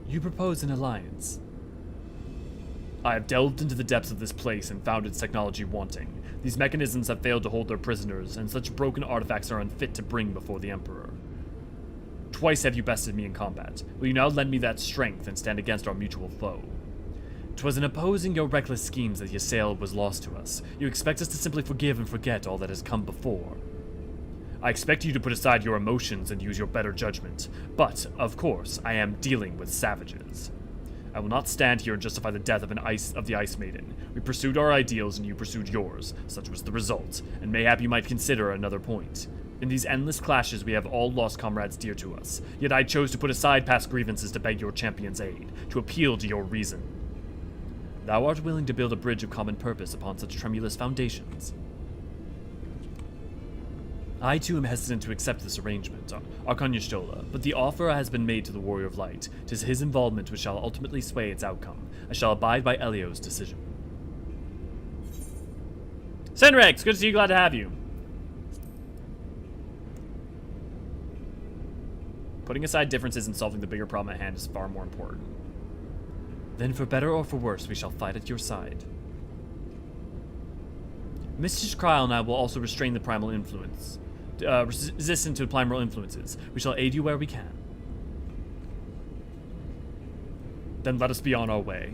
You propose an alliance. I have delved into the depths of this place and found its technology wanting. These mechanisms have failed to hold their prisoners, and such broken artifacts are unfit to bring before the Emperor. Twice have you bested me in combat. Will you now lend me that strength and stand against our mutual foe? 'Twas in opposing your reckless schemes that Ysael was lost to us. You expect us to simply forgive and forget all that has come before. I expect you to put aside your emotions and use your better judgment, but, of course, I am dealing with savages. I will not stand here and justify the death of the Ice Maiden. We pursued our ideals and you pursued yours. Such was the result, and mayhap you might consider another point. In these endless clashes we have all lost comrades dear to us, yet I chose to put aside past grievances to beg your champion's aid, to appeal to your reason. Thou art willing to build a bridge of common purpose upon such tremulous foundations. I too am hesitant to accept this arrangement, Archon, but the offer has been made to the Warrior of Light. 'Tis his involvement which shall ultimately sway its outcome. I shall abide by Elio's decision. Senrex, good to see you, glad to have you. Putting aside differences and solving the bigger problem at hand is far more important. Then for better or for worse, we shall fight at your side. Mr. Kryl and I will also restrain the primal influence. Resistant to primal influences. We shall aid you where we can. Then let us be on our way.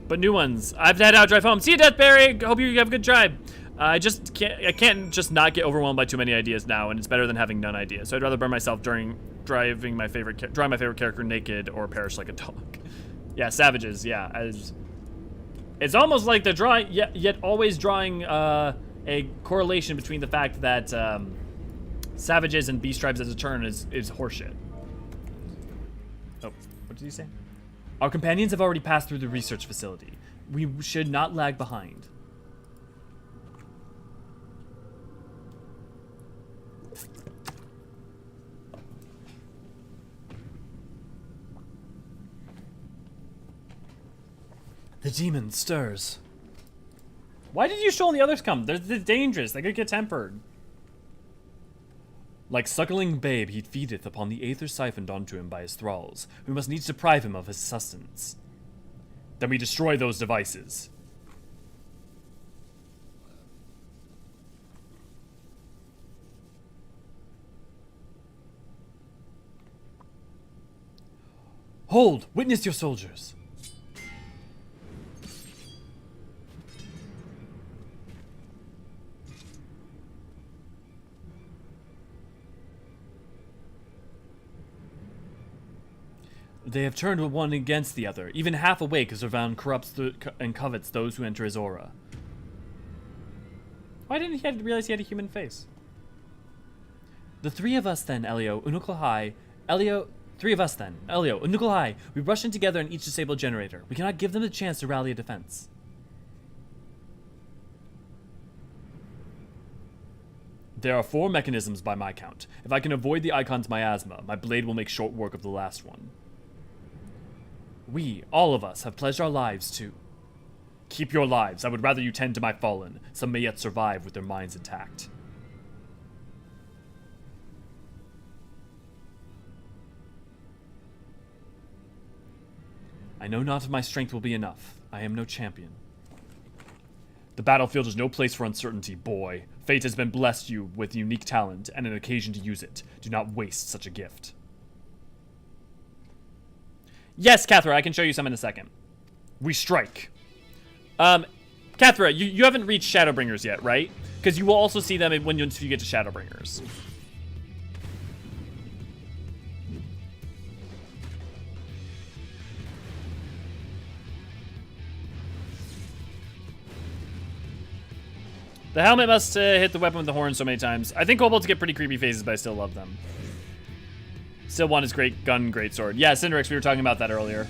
But new ones. I've had out, drive home. See you, Deathberry. Hope you have a good drive. I can't just not get overwhelmed by too many ideas now, and it's better than having none ideas. So I'd rather burn myself during drive my favorite character naked or perish like a dog. Yeah, savages. Yeah, it's almost like they're drawing, yet always drawing a correlation between the fact that savages and beast tribes as a turn is horseshit. Oh, what did he say? Our companions have already passed through the research facility. We should not lag behind. The demon stirs. Why did you show all the others come? They're dangerous. They could get tempered. Like suckling babe, he feedeth upon the aether siphoned onto him by his thralls. We must needs deprive him of his sustenance. Then we destroy those devices. Hold! Witness your soldiers! They have turned one against the other. Even half awake, Zervan corrupts and covets those who enter his aura. Why didn't he realize he had a human face? The three of us then, Elio, Unuklahai, Unuklahai. We rush in together and each disable a generator. We cannot give them a chance to rally a defense. There are 4 mechanisms by my count. If I can avoid the Icon's miasma, my blade will make short work of the last one. We, all of us, have pledged our lives to... Keep your lives. I would rather you tend to my fallen. Some may yet survive with their minds intact. I know not if my strength will be enough. I am no champion. The battlefield is no place for uncertainty, boy. Fate has been blessed you with unique talent and an occasion to use it. Do not waste such a gift. Yes, Cathra, I can show you some in a second. We strike. Cathra, you haven't reached Shadowbringers yet, right? Because you will also see them once you get to Shadowbringers. The helmet must hit the weapon with the horn so many times. I think kobolds get pretty creepy faces, but I still love them. Still want his great gun, great sword. Yeah, Cindrix, we were talking about that earlier.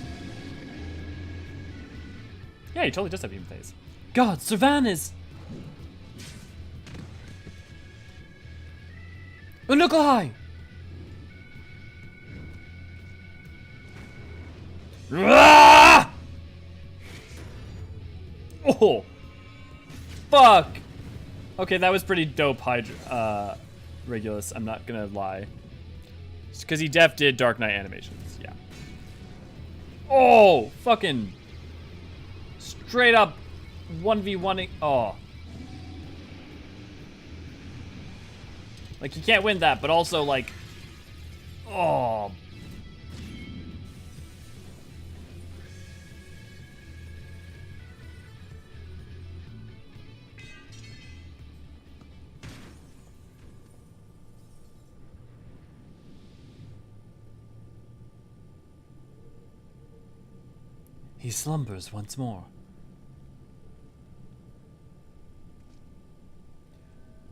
Yeah, he totally does have a human face. God, Servan is... Unukalhai! Ah! Oh! Fuck! Okay, that was pretty dope, Regulus. I'm not gonna lie. Just because he did Dark Knight animations, yeah. Oh! Fucking... Straight up 1v1ing. Oh. Like, you can't win that, but also, like... Oh. He slumbers once more.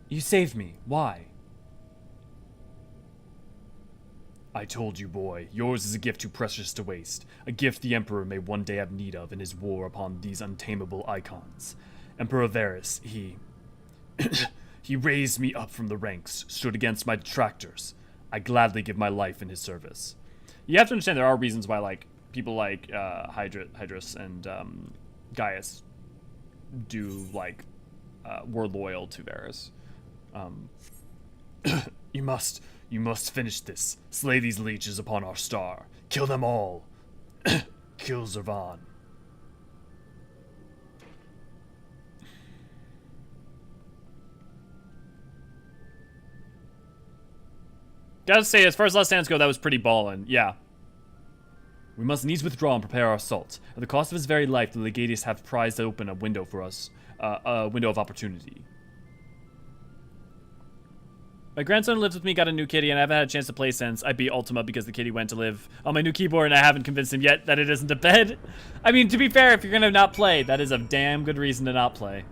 You saved me. Why? I told you, boy. Yours is a gift too precious to waste. A gift the Emperor may one day have need of in his war upon these untamable icons. Emperor Varys, he... he raised me up from the ranks, stood against my detractors. I gladly give my life in his service. You have to understand there are reasons why, like, people like Hydrus and Gaius were loyal to Varys. You must finish this. Slay these leeches upon our star. Kill them all. Kill Zervan. Gotta say, as far as Last Stands go, that was pretty ballin'. Yeah. We must needs withdraw and prepare our assault. At the cost of his very life, the Legatius have prized open a window for us. A window of opportunity. My grandson lives with me, got a new kitty, and I haven't had a chance to play since. I beat Ultima because the kitty went to live on my new keyboard, and I haven't convinced him yet that it isn't a bed. I mean, to be fair, if you're gonna not play, that is a damn good reason to not play.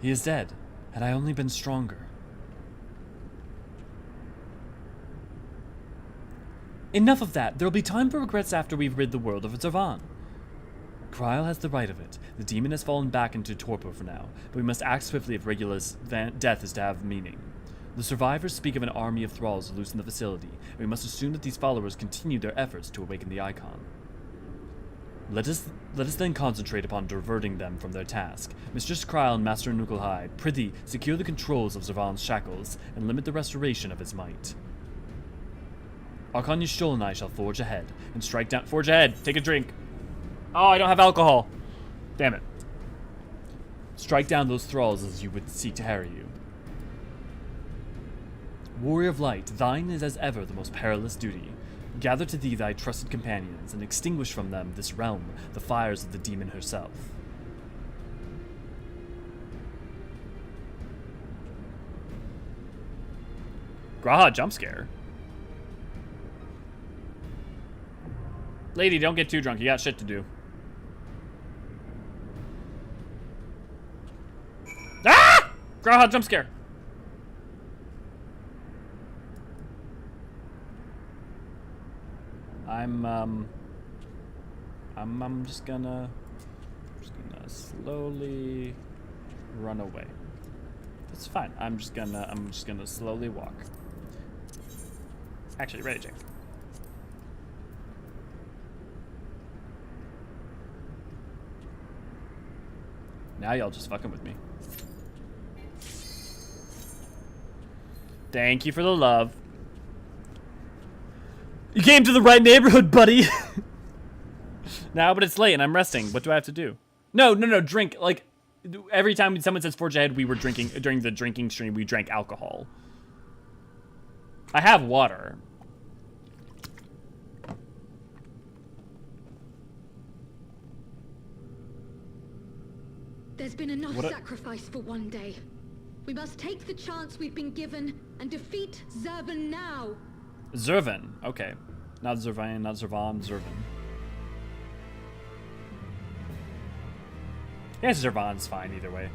He is dead. Had I only been stronger. Enough of that. There'll be time for regrets after we've rid the world of Zervan. Krile has the right of it. The demon has fallen back into torpor for now, but we must act swiftly if Regula's death is to have meaning. The survivors speak of an army of thralls loose in the facility, and we must assume that these followers continue their efforts to awaken the icon. Let us then concentrate upon diverting them from their task. Mistress Krile and Master Nukulhai, prithee, secure the controls of Zervan's shackles, and limit the restoration of his might. Archon Yishtol and I shall forge ahead, and strike down— Forge ahead! Take a drink! Oh, I don't have alcohol! Damn it. Strike down those thralls as you would seek to harry you. Warrior of Light, thine is as ever the most perilous duty. Gather to thee thy trusted companions, and extinguish from them this realm the fires of the demon herself. Graha jump scare. Lady, don't get too drunk. You got shit to do. Ah! Graha jump scare. I'm just gonna slowly run away. It's fine. I'm just gonna slowly walk. Actually, ready check. Now y'all just fucking with me. Thank you for the love. You came to the right neighborhood, buddy. Now, but it's late and I'm resting. What do I have to do? No, drink. Like, every time someone says forge ahead, we were drinking, during the drinking stream, we drank alcohol. I have water. There's been enough sacrifice for one day. We must take the chance we've been given and defeat Zervan now. Zervan, okay. Not Zervan, not Zervan, Zervan. Yeah, Zervan's fine either way.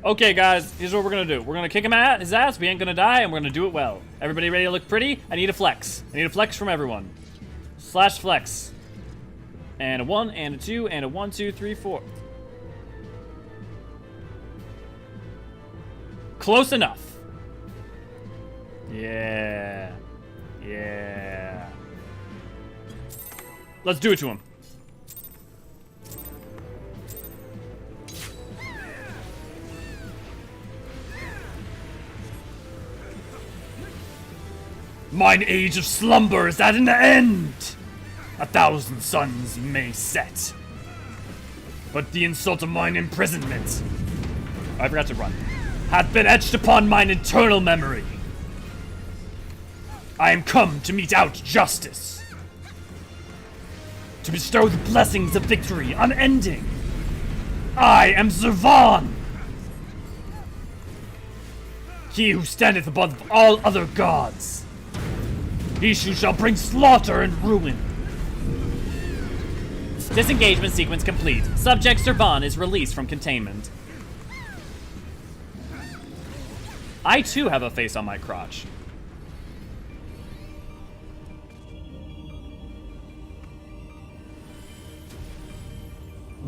Okay, guys, here's what we're gonna do. We're gonna kick him at his ass. We ain't gonna die, and we're gonna do it well. Everybody ready to look pretty? I need a flex. I need a flex from everyone. Slash flex. And a 1, and a 2, and a 1, 2, 3, 4. Close enough. Yeah. Yeah. Let's do it to him. Mine age of slumber is at an end. 1,000 suns may set, but the insult of mine imprisonment, I forgot to run, hath been etched upon mine eternal memory. I am come to mete out justice, to bestow the blessings of victory unending. I am Zervan, he who standeth above all other gods, he who shall bring slaughter and ruin. Disengagement sequence complete. Subject Zervan is released from containment. I too have a face on my crotch.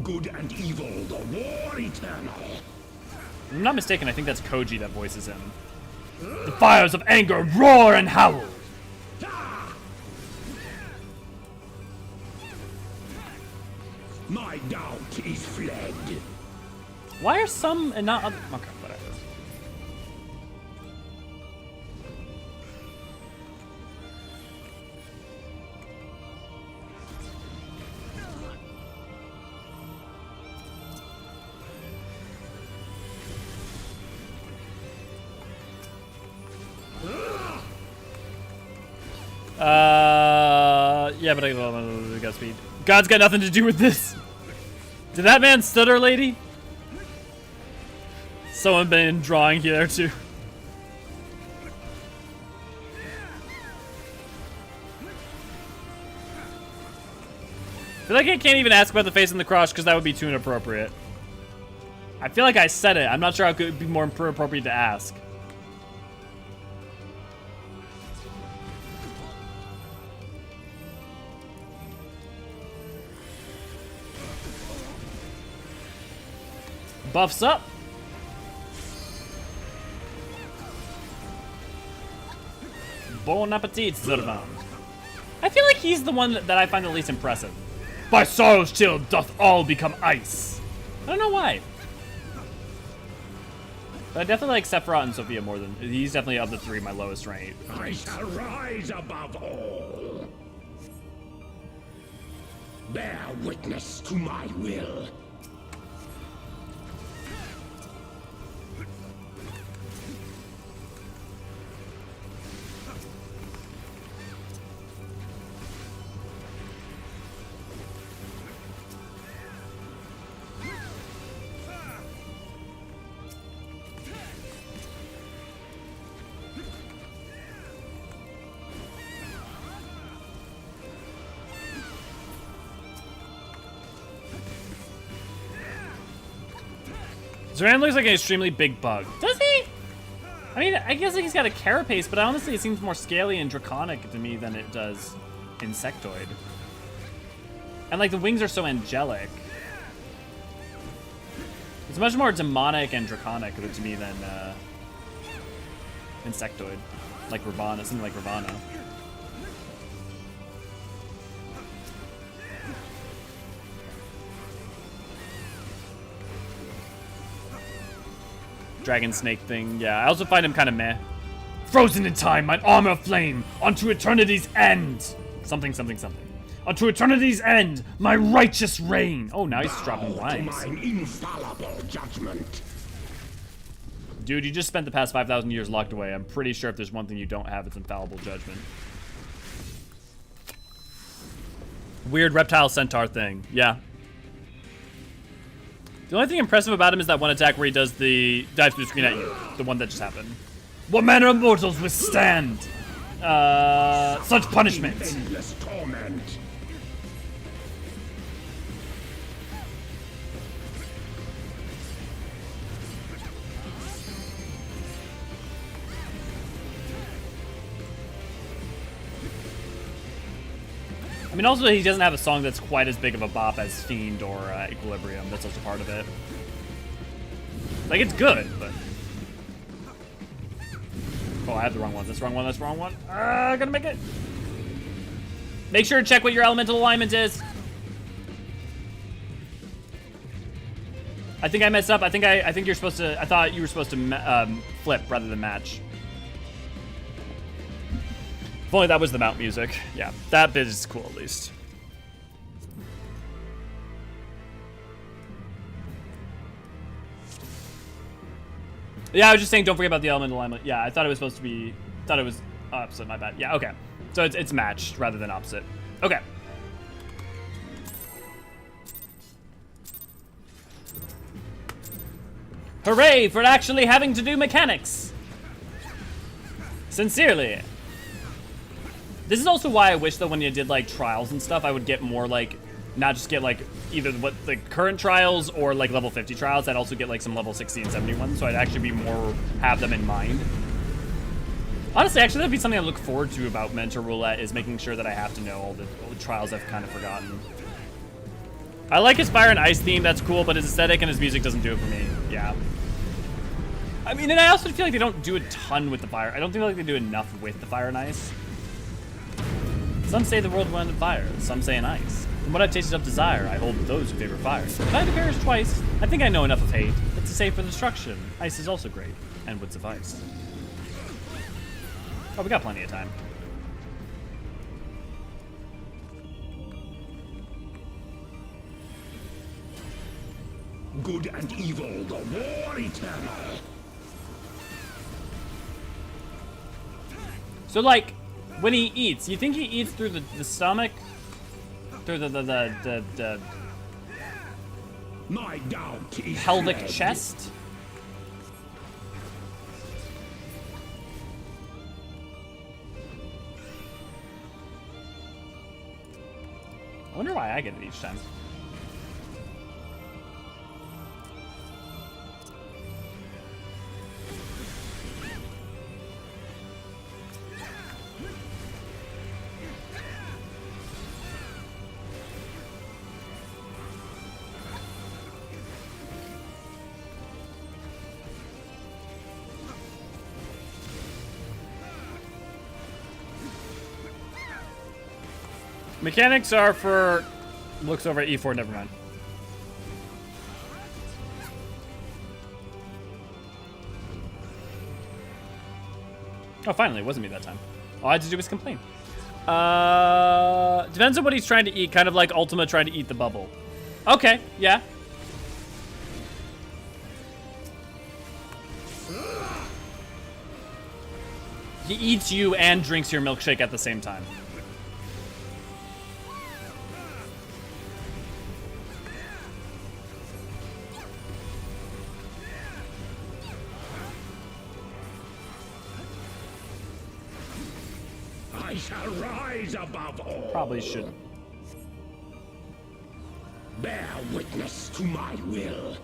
Good and evil, the war eternal. If I'm not mistaken, I think that's Koji that voices him. The fires of anger roar and howl. My doubt is fled. Why are some and not other? Okay, whatever. Yeah, but I got speed. God's got nothing to do with this. Did that man stutter, lady? Someone been drawing here too. I feel like I can't even ask about the face and the crotch because that would be too inappropriate. I feel like I said it. I'm not sure how it could be more appropriate to ask. Buffs up. Bon appetit, Zervan. I feel like he's the one that I find the least impressive. By sorrow's chill doth all become ice. I don't know why. But I definitely like Sephiroth and Sophia more than... He's definitely of the three my lowest rank. I shall rise above all. Bear witness to my will. Zoran looks like an extremely big bug. Does he? I mean, I guess like he's got a carapace, but honestly it seems more scaly and draconic to me than it does insectoid. And like the wings are so angelic. It's much more demonic and draconic to me than insectoid. Like Ravana, something like Ravana. Dragon snake thing, yeah. I also find him kind of meh. Frozen in time, mine armor of flame, unto eternity's end. Something, something, something. Unto eternity's end, my righteous reign. Oh, now he's dropping lines. Mine infallible judgment. Dude, you just spent the past 5,000 years locked away. I'm pretty sure if there's one thing you don't have, it's infallible judgment. Weird reptile centaur thing, yeah. The only thing impressive about him is that one attack where he does the dive through the screen at you. The one that just happened. What manner of mortals withstand such punishment? Endless torment. I mean, also, he doesn't have a song that's quite as big of a bop as Fiend or Equilibrium. That's also part of it. Like, it's good, but... Oh, I have the wrong one. That's the wrong one. That's the wrong one. I gotta make it. Make sure to check what your elemental alignment is. I think I messed up. I think you're supposed to... I thought you were supposed to flip rather than match. If only that was the mount music. Yeah, that bit is cool at least. Yeah, I was just saying don't forget about the elemental alignment. Yeah, I thought it was supposed to be... thought it was opposite, my bad. Yeah, okay. So it's matched rather than opposite. Okay. Hooray for actually having to do mechanics! Sincerely. This is also why I wish that when you did like trials and stuff, I would get more like, not just get like either what the current trials or like level 50 trials. I'd also get like some level 60 and 70 ones, so I'd actually be more, have them in mind. Honestly, actually that'd be something I look forward to about Mentor Roulette, is making sure that I have to know all the trials I've kind of forgotten. I like his fire and ice theme, that's cool, but his aesthetic and his music doesn't do it for me, yeah. I mean, and I also feel like they don't do a ton with the fire. I don't feel like they do enough with the fire and ice. Some say the world will end in fire, some say in ice. From what I've tasted of desire, I hold with those who favor fire. If I had to perish twice, I think I know enough of hate, but to save for destruction, ice is also great, and would suffice. Oh, we got plenty of time. Good and evil, the war eternal. So like, when he eats, you think he eats through the stomach? Through the My doubt is pelvic fled. chest? I wonder why I get it each time. Mechanics are for... Looks over at E4, never mind. Oh, finally, it wasn't me that time. All I had to do was complain. Depends on what he's trying to eat, kind of like Ultima trying to eat the bubble. Okay, yeah. He eats you and drinks your milkshake at the same time. I shall rise above all. Probably shouldn't. Bear witness to my will.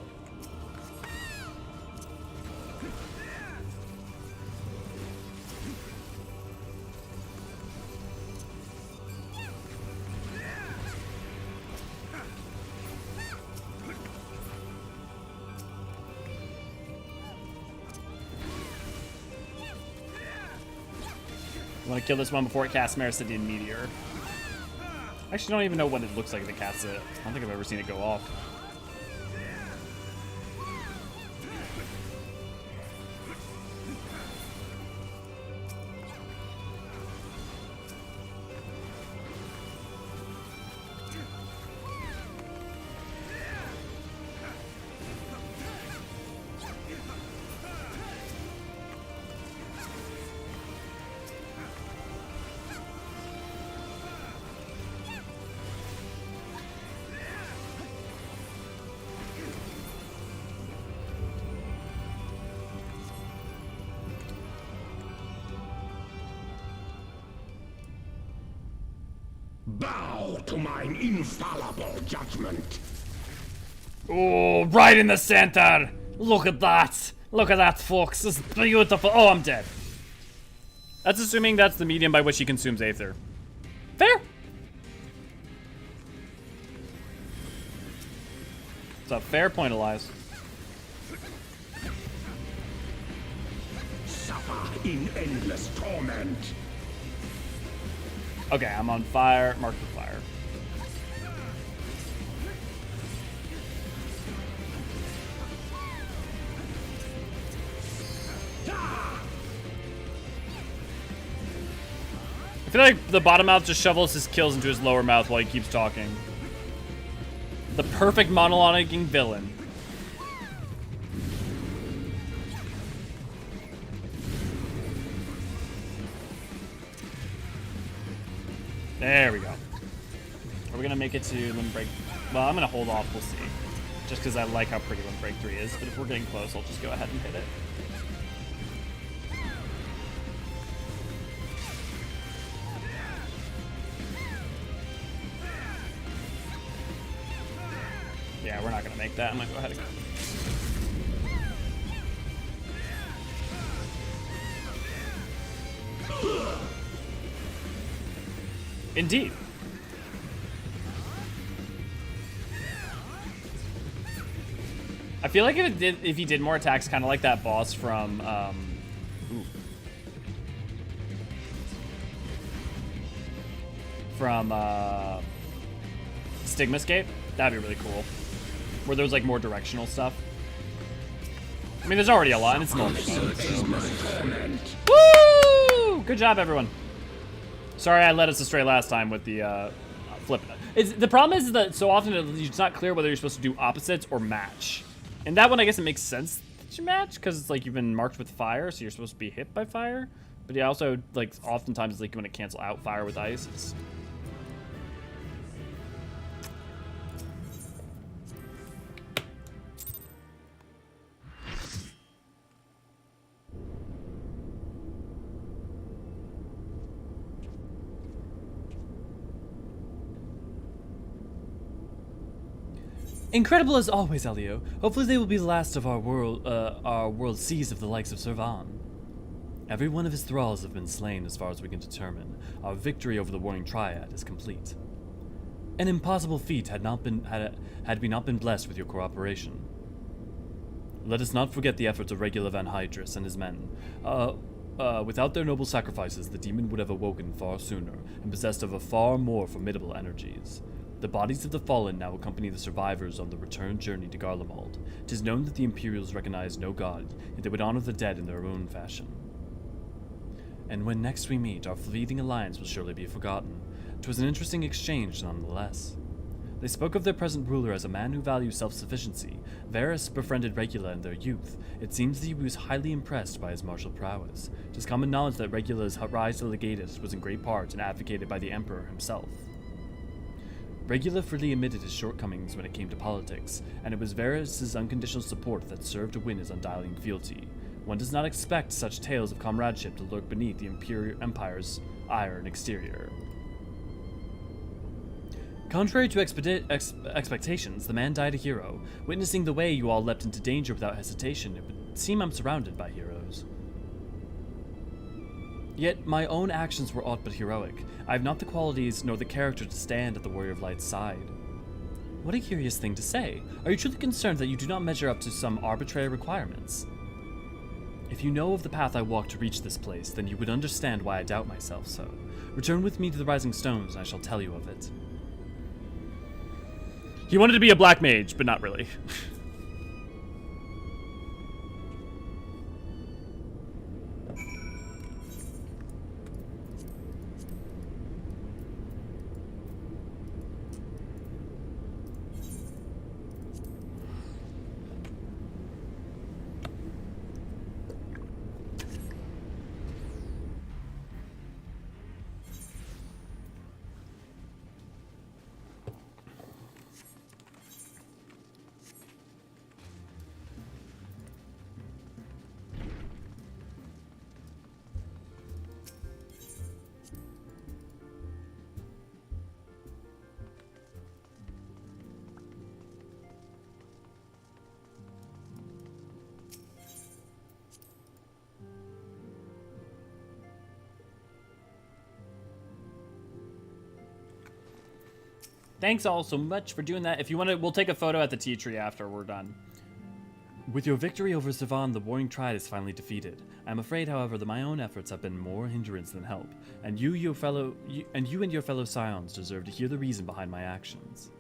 I want to kill this one before it casts Mericidian Meteor. I actually don't even know what it looks like if it casts it. I don't think I've ever seen it go off. Bow to mine infallible judgment. Oh, right in the center! Look at that! Look at that, folks! It's beautiful! Oh, I'm dead. That's assuming that's the medium by which he consumes Aether. Fair! It's a fair point, Elias. Suffer in endless torment. Okay, I'm on fire. Mark for fire. I feel like the bottom mouth just shovels his kills into his lower mouth while he keeps talking. The perfect monologuing villain. There we go. Are we gonna make it to Limit Break? Well, I'm gonna hold off, we'll see. Just because I like how pretty Limit Break 3 is, but if we're getting close, I'll just go ahead and hit it. Yeah, we're not gonna make that. I'm gonna go ahead and go. Indeed. I feel like if he did more attacks, kind of like that boss from Stigmascape, that'd be really cool. Where there's like more directional stuff. I mean, there's already a lot, and it's normal. Woo! Good job, everyone. Sorry I led us astray last time with the flip. The problem is that so often it's not clear whether you're supposed to do opposites or match. And that one, I guess it makes sense that you match, because it's like you've been marked with fire, so you're supposed to be hit by fire. But yeah, also, like, oftentimes it's like you want to cancel out fire with ice. It's... Incredible as always, Elio. Hopefully they will be the last of our world seas of the likes of Servan. Every one of his thralls have been slain as far as we can determine. Our victory over the warring Triad is complete. An impossible feat had we not been blessed with your cooperation. Let us not forget the efforts of Regula Van Hydris and his men. Without their noble sacrifices, the demon would have awoken far sooner and possessed of a far more formidable energies. The bodies of the fallen now accompany the survivors on the return journey to Garlemald. 'Tis known that the Imperials recognize no god, yet they would honor the dead in their own fashion. And when next we meet, our fleeting alliance will surely be forgotten. 'Twas an interesting exchange nonetheless. They spoke of their present ruler as a man who values self-sufficiency. Varys befriended Regula in their youth. It seems that he was highly impressed by his martial prowess. 'Tis common knowledge that Regula's rise to Legatus was in great part and advocated by the Emperor himself. Regula freely admitted his shortcomings when it came to politics, and it was Varys' unconditional support that served to win his undying fealty. One does not expect such tales of comradeship to lurk beneath the Empire's iron exterior. Contrary to expectations, the man died a hero. Witnessing the way you all leapt into danger without hesitation, it would seem I'm surrounded by heroes. Yet my own actions were aught but heroic. I have not the qualities nor the character to stand at the Warrior of Light's side. What a curious thing to say. Are you truly concerned that you do not measure up to some arbitrary requirements? If you know of the path I walked to reach this place, then you would understand why I doubt myself so. Return with me to the Rising Stones, and I shall tell you of it. He wanted to be a black mage, but not really. Thanks all so much for doing that. If you want to, we'll take a photo at the tea tree after we're done. With your victory over Sivan, the warring Triad is finally defeated. I'm afraid, however, that my own efforts have been more hindrance than help, and you and your fellow Scions deserve to hear the reason behind my actions.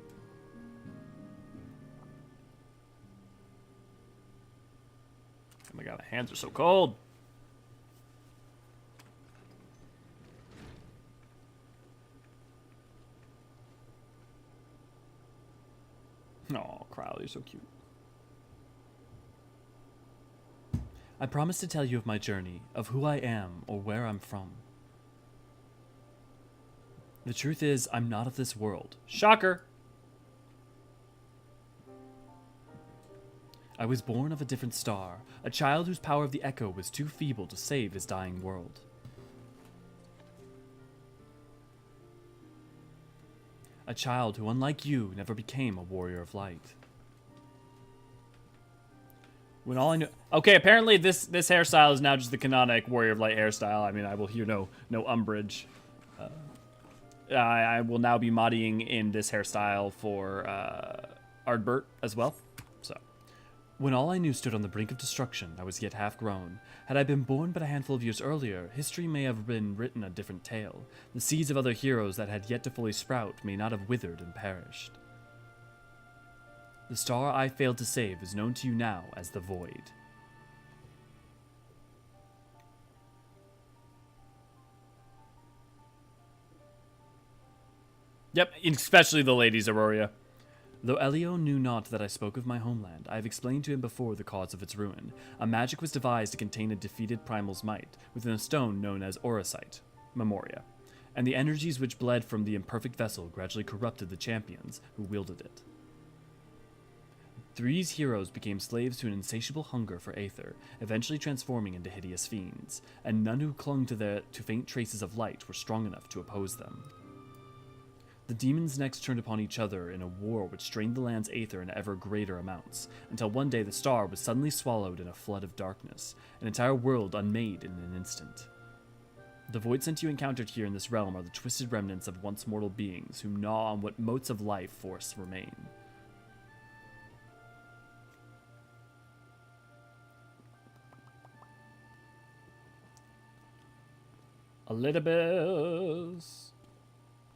Oh my god, my hands are so cold. Oh, Crowley, you're so cute. I promise to tell you of my journey, of who I am, or where I'm from. The truth is, I'm not of this world. Shocker! I was born of a different star, a child whose power of the echo was too feeble to save his dying world. A child who, unlike you, never became a warrior of light. When all I knew... Okay, apparently this hairstyle is now just the canonic Warrior of Light hairstyle. I mean, I will hear no umbrage. I will now be modding in this hairstyle for Ardbert as well. So, when all I knew stood on the brink of destruction, I was yet half grown. Had I been born but a handful of years earlier, history may have been written a different tale. The seeds of other heroes that had yet to fully sprout may not have withered and perished. The star I failed to save is known to you now as the Void. Yep, especially the ladies, Aurora. Though Elio knew not that I spoke of my homeland, I have explained to him before the cause of its ruin. A magic was devised to contain a defeated primal's might, within a stone known as Eorzean, Memoria, and the energies which bled from the imperfect vessel gradually corrupted the champions who wielded it. These heroes became slaves to an insatiable hunger for aether, eventually transforming into hideous fiends, and none who clung to faint traces of light were strong enough to oppose them. The demons next turned upon each other in a war which strained the land's aether in ever greater amounts, until one day the star was suddenly swallowed in a flood of darkness, an entire world unmade in an instant. The void scent you encountered here in this realm are the twisted remnants of once mortal beings who gnaw on what motes of life force remain. Elidibus.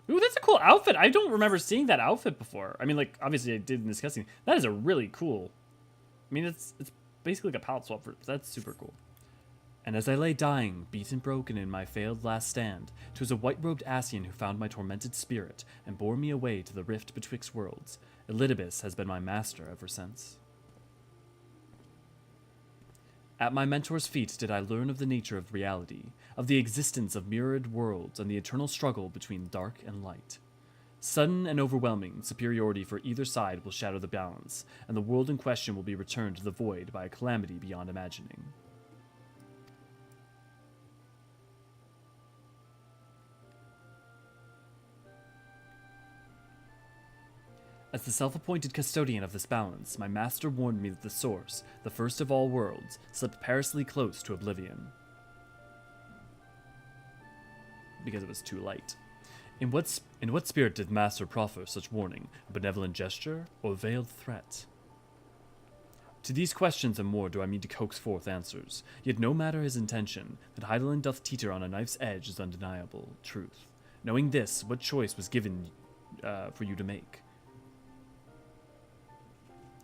Ooh, that's a cool outfit. I don't remember seeing that outfit before. I mean, like, obviously I did in this cutscene. That is a really cool... I mean, it's basically like a palette swap, but that's super cool. And as I lay dying, beaten broken in my failed last stand, 'twas a white-robed Ascian who found my tormented spirit and bore me away to the rift betwixt worlds. Elidibus has been my master ever since. At my mentor's feet did I learn of the nature of reality, of the existence of mirrored worlds and the eternal struggle between dark and light. Sudden and overwhelming superiority for either side will shatter the balance, and the world in question will be returned to the void by a calamity beyond imagining. As the self-appointed custodian of this balance, my master warned me that the source, the first of all worlds, slipped perilously close to oblivion. Because it was too late. In what spirit did Master proffer such warning? A benevolent gesture or veiled threat? To these questions and more do I mean to coax forth answers, yet no matter his intention, that Hydaelyn doth teeter on a knife's edge is undeniable truth. Knowing this, what choice was given for you to make?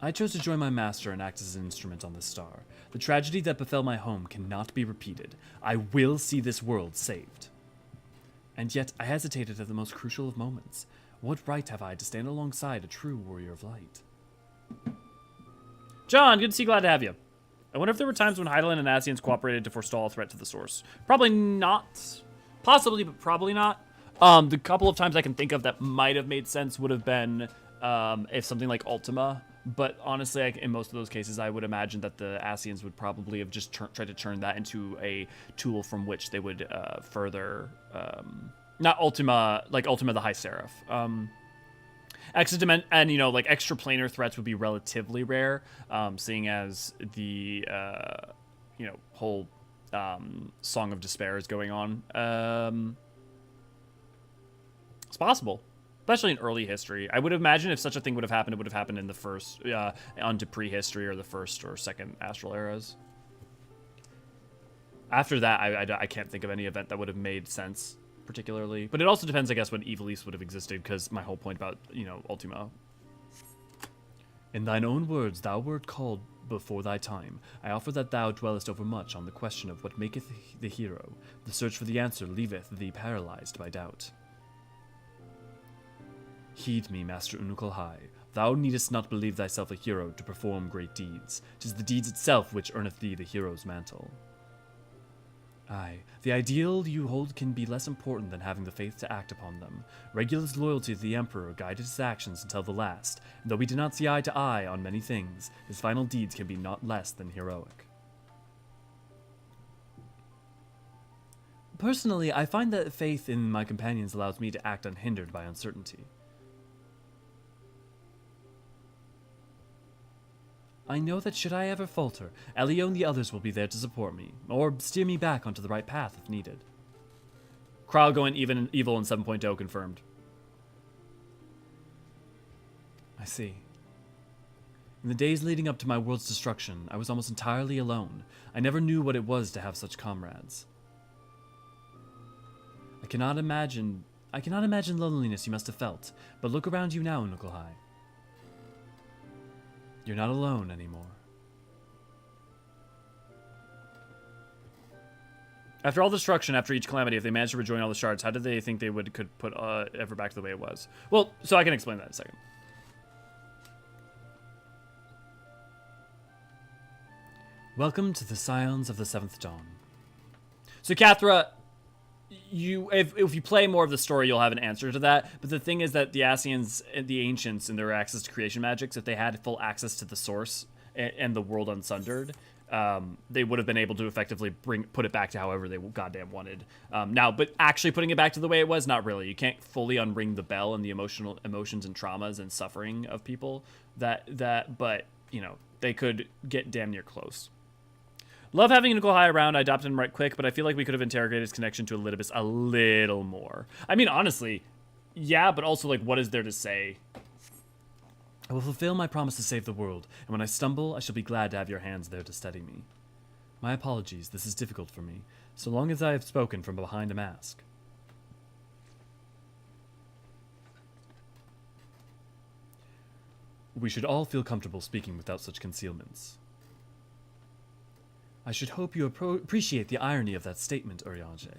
I chose to join my master and act as an instrument on this star. The tragedy that befell my home cannot be repeated. I will see this world saved. And yet, I hesitated at the most crucial of moments. What right have I to stand alongside a true warrior of light? John, good to see you. Glad to have you. I wonder if there were times when Hydaelyn and Ascians cooperated to forestall a threat to the source. Probably not. Possibly, but probably not. The couple of times I can think of that might have made sense would have been if something like Ultima. But honestly, in most of those cases, I would imagine that the Ascians would probably have just tried to turn that into a tool from which they would further... not Ultima, like Ultima the High Seraph. And, you know, like, extraplanar threats would be relatively rare, seeing as the, you know, whole Song of Despair is going on. It's possible. Especially in early history. I would imagine if such a thing would have happened, it would have happened in the first, onto prehistory or the first or second astral eras. After that, I can't think of any event that would have made sense, particularly. But it also depends, I guess, when Evilise would have existed, because my whole point about, you know, Ultima. In thine own words, thou wert called before thy time. I offer that thou dwellest overmuch on the question of what maketh the hero. The search for the answer leaveth thee paralyzed by doubt. Heed me, Master Unukalhai. Thou needest not believe thyself a hero to perform great deeds. 'Tis the deeds itself which earneth thee the hero's mantle. Aye, the ideal you hold can be less important than having the faith to act upon them. Regulus' loyalty to the Emperor guided his actions until the last, and though we do not see eye to eye on many things, his final deeds can be not less than heroic. Personally, I find that faith in my companions allows me to act unhindered by uncertainty. I know that should I ever falter, Elio and the others will be there to support me, or steer me back onto the right path if needed. Kral going evil in 7.0 confirmed. I see. In the days leading up to my world's destruction, I was almost entirely alone. I never knew what it was to have such comrades. I cannot imagine loneliness you must have felt, but look around you now, Nukulhai. You're not alone anymore. After all destruction, after each calamity, if they managed to rejoin all the shards, how did they think they could put Ever back to the way it was? Well, so I can explain that in a second. Welcome to the Scions of the Seventh Dawn. So, Cathra, if you play more of the story, you'll have an answer to that. But the thing is that the Ascians, the Ancients, and their access to creation magics, if they had full access to the source and the world unsundered, they would have been able to effectively put it back to however they goddamn wanted. But actually putting it back to the way it was, not really. You can't fully unring the bell and the emotions and traumas and suffering of people. But you know, they could get damn near close. Love having Nukulhai around. I adopted him right quick, but I feel like we could have interrogated his connection to Elidibus a little more. I mean, honestly, yeah, but also, like, what is there to say? I will fulfill my promise to save the world, and when I stumble, I shall be glad to have your hands there to steady me. My apologies, this is difficult for me, so long as I have spoken from behind a mask. We should all feel comfortable speaking without such concealments. I should hope you appreciate the irony of that statement, Eorzean.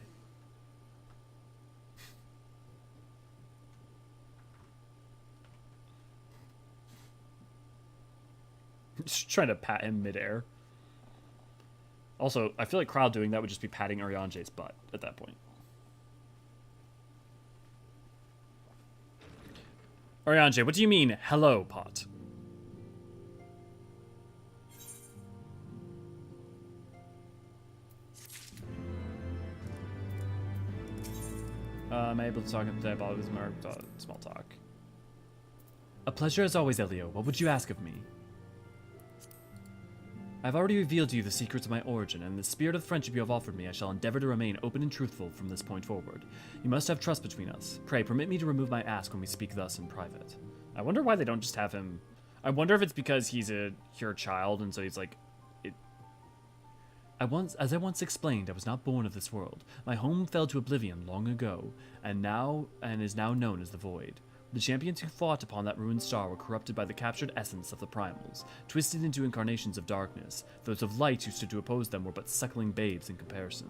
Just trying to pat him midair. Also, I feel like Kral doing that would just be patting Eorzean's butt at that point. Eorzean, what do you mean, hello, pot? I'm able to talk today about his small talk. A pleasure as always, Elio. What would you ask of me? I've already revealed to you the secrets of my origin, and in the spirit of friendship you have offered me, I shall endeavor to remain open and truthful from this point forward. You must have trust between us. Pray, permit me to remove my ask when we speak thus in private. I wonder why they don't just have him... I wonder if it's because he's a pure child, and so he's like, as I once explained, I was not born of this world. My home fell to oblivion long ago, and is now known as the Void. The champions who fought upon that ruined star were corrupted by the captured essence of the primals, twisted into incarnations of darkness. Those of light who stood to oppose them were but suckling babes in comparison.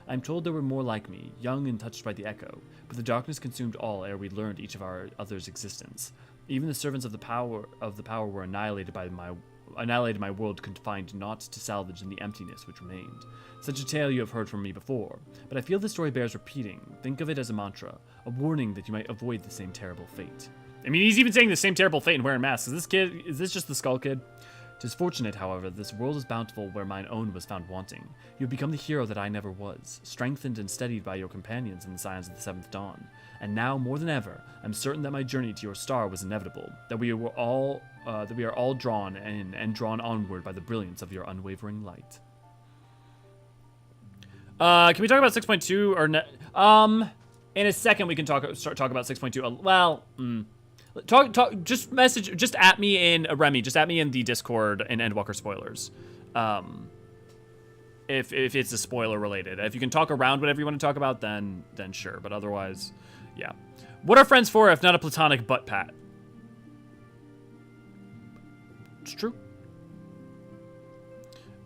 I am told there were more like me, young and touched by the echo, but the darkness consumed all ere we learned each of our other's existence. Even the servants of the power were annihilated by my world, confined not to salvage in the emptiness which remained. Such a tale you have heard from me before, but I feel this story bears repeating. Think of it as a mantra, a warning that you might avoid the same terrible fate. I mean, he's even saying the same terrible fate and wearing masks. Is this just the Skull Kid? 'Tis fortunate, however, that this world is bountiful where mine own was found wanting. You have become the hero that I never was, strengthened and steadied by your companions in the signs of the seventh dawn. And now, more than ever, I'm certain that my journey to your star was inevitable, that we are all drawn in and drawn onward by the brilliance of your unwavering light. Can we talk about 6.2 or in a second we can talk about 6.2. Well, just at me in Remy, just at me in the Discord in Endwalker spoilers. If it's a spoiler related. If you can talk around whatever you want to talk about, then sure, but otherwise, yeah. What are friends for if not a platonic butt pat? It's true.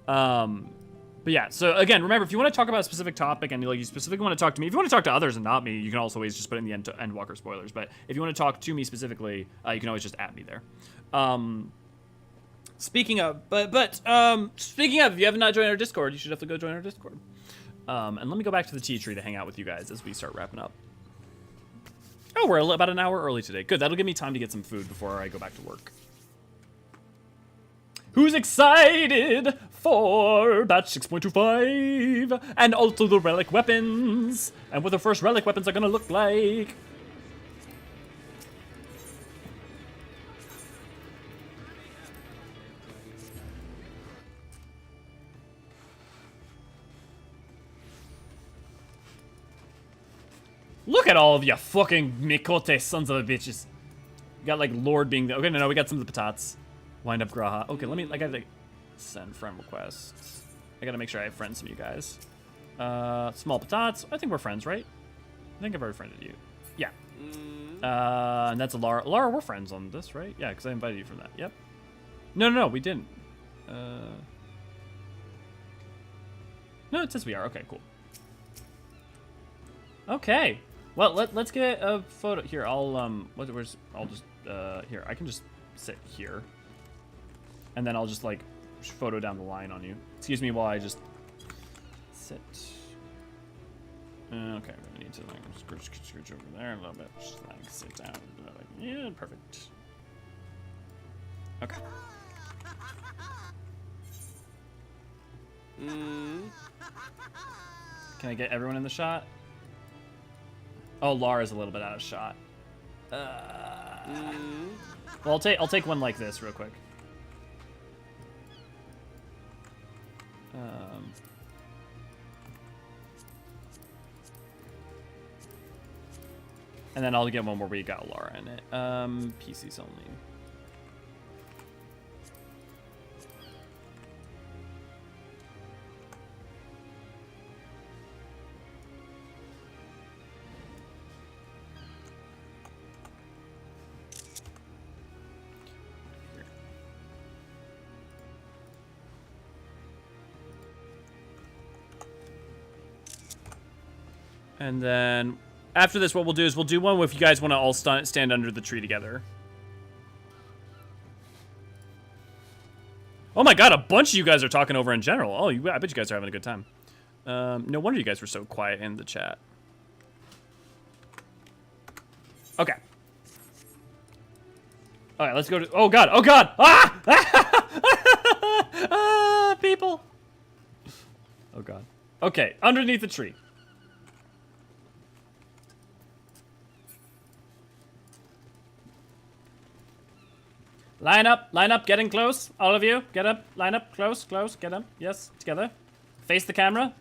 But yeah, so again, remember, if you want to talk about a specific topic and you specifically want to talk to me, if you want to talk to others and not me, you can also always just put in the Endwalker spoilers. But if you want to talk to me specifically, you can always just at me there. Speaking of, if you have not joined our Discord, you should definitely go join our Discord. And let me go back to the tea tree to hang out with you guys as we start wrapping up. Oh, we're about an hour early today. Good, that'll give me time to get some food before I go back to work. Who's excited for batch 6.25 and also the relic weapons and what the first relic weapons are gonna look like? Look at all of you fucking Mikote sons of a bitches. You got like Lord being the, okay, no, we got some of the patats. Wind up Graha. Okay, I gotta send friend requests. I gotta make sure I have friends from you guys. Small patats. I think we're friends, right? I think I've already friended you. Yeah. And that's a Lara. Lara, we're friends on this, right? Yeah, because I invited you from that. Yep. No, we didn't. No, it says we are. Okay, cool. Okay. Well, let's get a photo here. Here. I can just sit here. And then I'll just like photo down the line on you. Excuse me while I just sit. Okay, I'm gonna need to like scooch over there a little bit. Just like sit down. Like, yeah, perfect. Okay. Can I get everyone in the shot? Oh, Lara's a little bit out of shot. Well, I'll take one like this real quick. And then I'll get one where we got Lara in it. PCs only. And then after this, what we'll do is we'll do one if you guys want to all stand under the tree together. Oh my god, a bunch of you guys are talking over in general. Oh, I bet you guys are having a good time. No wonder you guys were so quiet in the chat. Okay. All right, let's go to. Oh god! Oh god! Ah! Ah! People. Oh god. Okay, underneath the tree. Line up, getting close. All of you, get up, line up, close, get up. Yes, together. Face the camera.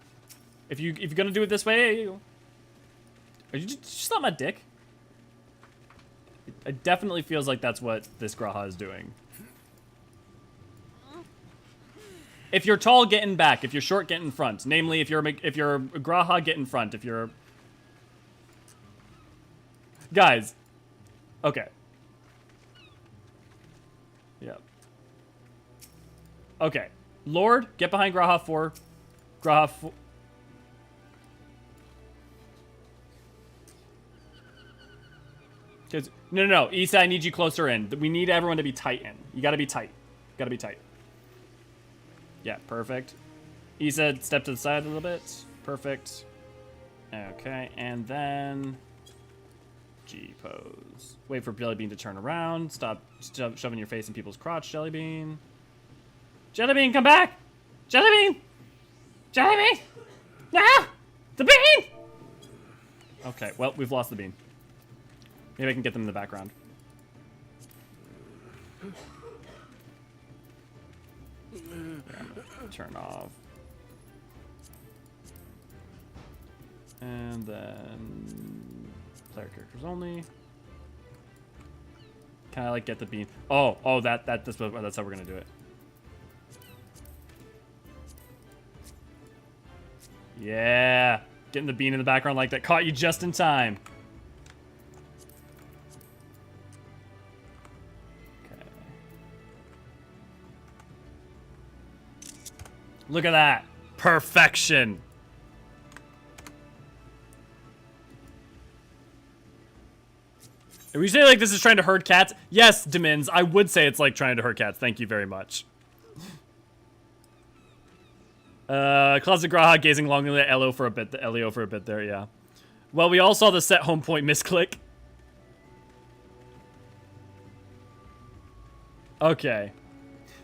If you're gonna do it this way, are you just not my dick? It definitely feels like that's what this Graha is doing. If you're tall, get in back. If you're short, get in front. Namely, if you're Graha, get in front. If you're... Guys. Okay. Yep. Okay. Lord, get behind Graha 4. Graha 4. No. Issa, I need you closer in. We need everyone to be tight in. You gotta be tight. Gotta be tight. Yeah, perfect. Issa, step to the side a little bit. Perfect. Okay, and then... G pose. Wait for Jellybean to turn around. Stop shoving your face in people's crotch, Jellybean. Jellybean, come back! Jellybean! Jellybean! No! The bean! Okay, well, we've lost the bean. Maybe I can get them in the background. Turn off. And then player characters only. Can I like get the bean? Oh, that's how we're gonna do it. Yeah, getting the bean in the background like that. Caught you just in time. Look at that. Perfection. If we say like this is trying to herd cats, yes, Demins, I would say it's like trying to herd cats. Thank you very much. Closet Graha gazing longingly at Elio for a bit there, yeah. Well, we all saw the set home point misclick. Okay.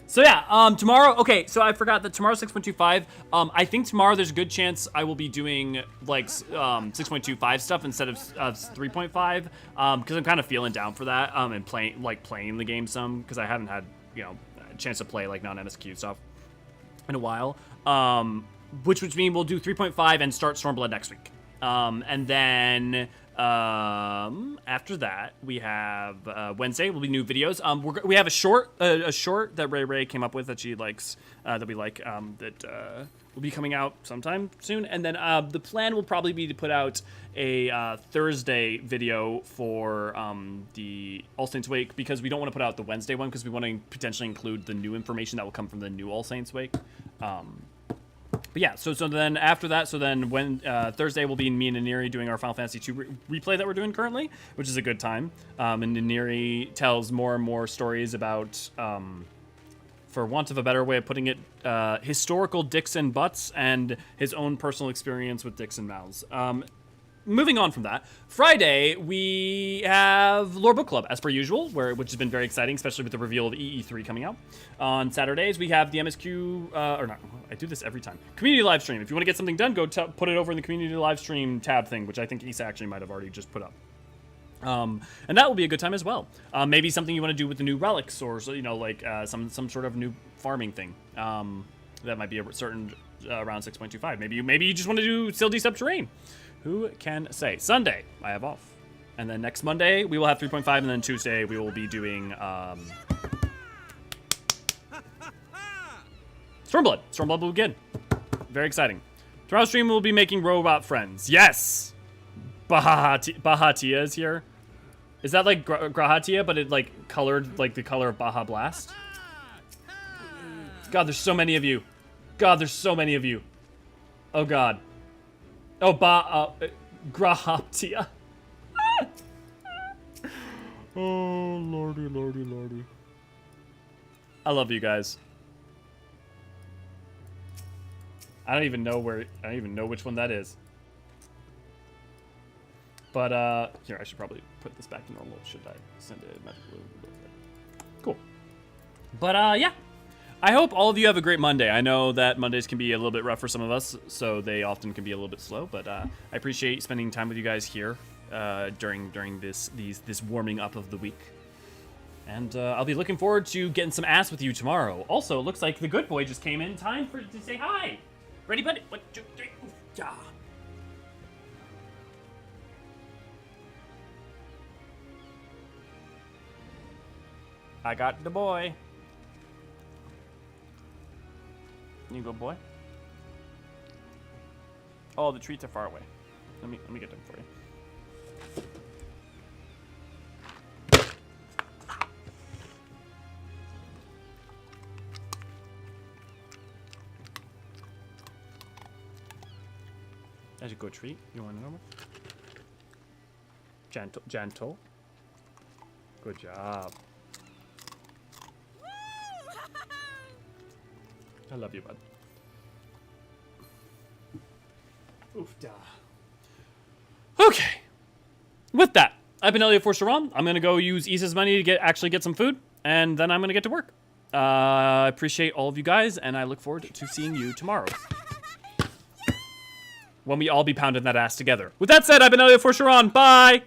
So yeah, tomorrow, okay, so I forgot that tomorrow 6.25, I think tomorrow there's a good chance I will be doing, like, 6.25 stuff instead of 3.5, because I'm kind of feeling down for that, and playing the game some, because I haven't had, you know, a chance to play, like, non-MSQ stuff in a while, which would mean we'll do 3.5 and start Stormblood next week, and then... after that, we have Wednesday will be new videos. We have a short that Ray came up with that she likes, that we like, that will be coming out sometime soon. And then the plan will probably be to put out a Thursday video for the All Saints Wake, because we don't want to put out the Wednesday one because we want to potentially include the new information that will come from the new All Saints Wake. But yeah, so then after that, when Thursday will be me and Naniri doing our Final Fantasy II replay that we're doing currently, which is a good time. And Naniri tells more and more stories about, for want of a better way of putting it, historical dicks and butts and his own personal experience with dicks and mouths. Moving on from that, Friday we have Lore Book Club as per usual, which has been very exciting, especially with the reveal of EE3 coming out. On Saturdays we have the MSQ, or not, I do this every time. Community live stream. If you want to get something done, go put it over in the community live stream tab thing, which I think Issa actually might have already just put up. And that will be a good time as well. Maybe something you want to do with the new relics, or you know, like some sort of new farming thing. That might be a certain around 6.25. Maybe you just want to do still Subterrane. Who can say? Sunday, I have off. And then next Monday, we will have 3.5, and then Tuesday, we will be doing, Stormblood. Stormblood will be good. Very exciting. Tomorrow's stream, we'll be making robot friends. Yes! Bahatia is here. Is that like Grahatia, but it, like, colored, like, the color of Baja Blast? God, there's so many of you. God, there's so many of you. Oh, God. Oh, Grahoptia. Oh, lordy. I love you guys. I don't even know which one that is. But, here, I should probably put this back to normal. Should I send it magically? Cool. But, yeah. I hope all of you have a great Monday. I know that Mondays can be a little bit rough for some of us, so they often can be a little bit slow, but I appreciate spending time with you guys here during this warming up of the week. And I'll be looking forward to getting some ass with you tomorrow. Also, it looks like the good boy just came in time to say hi. Ready, buddy? 1, 2, 3. Yeah. I got the boy. you go, boy. Oh, the treats are far away. Let me get them for you. As you go treat, you want to know? Gentle. Good job. I love you, bud. Oof, da. Okay. With that, I've been Elliot Forsteron. I'm gonna go use Issa's money to actually get some food, and then I'm gonna get to work. I appreciate all of you guys, and I look forward to seeing you tomorrow, when we all be pounding that ass together. With that said, I've been Elliot Forsteron. Bye.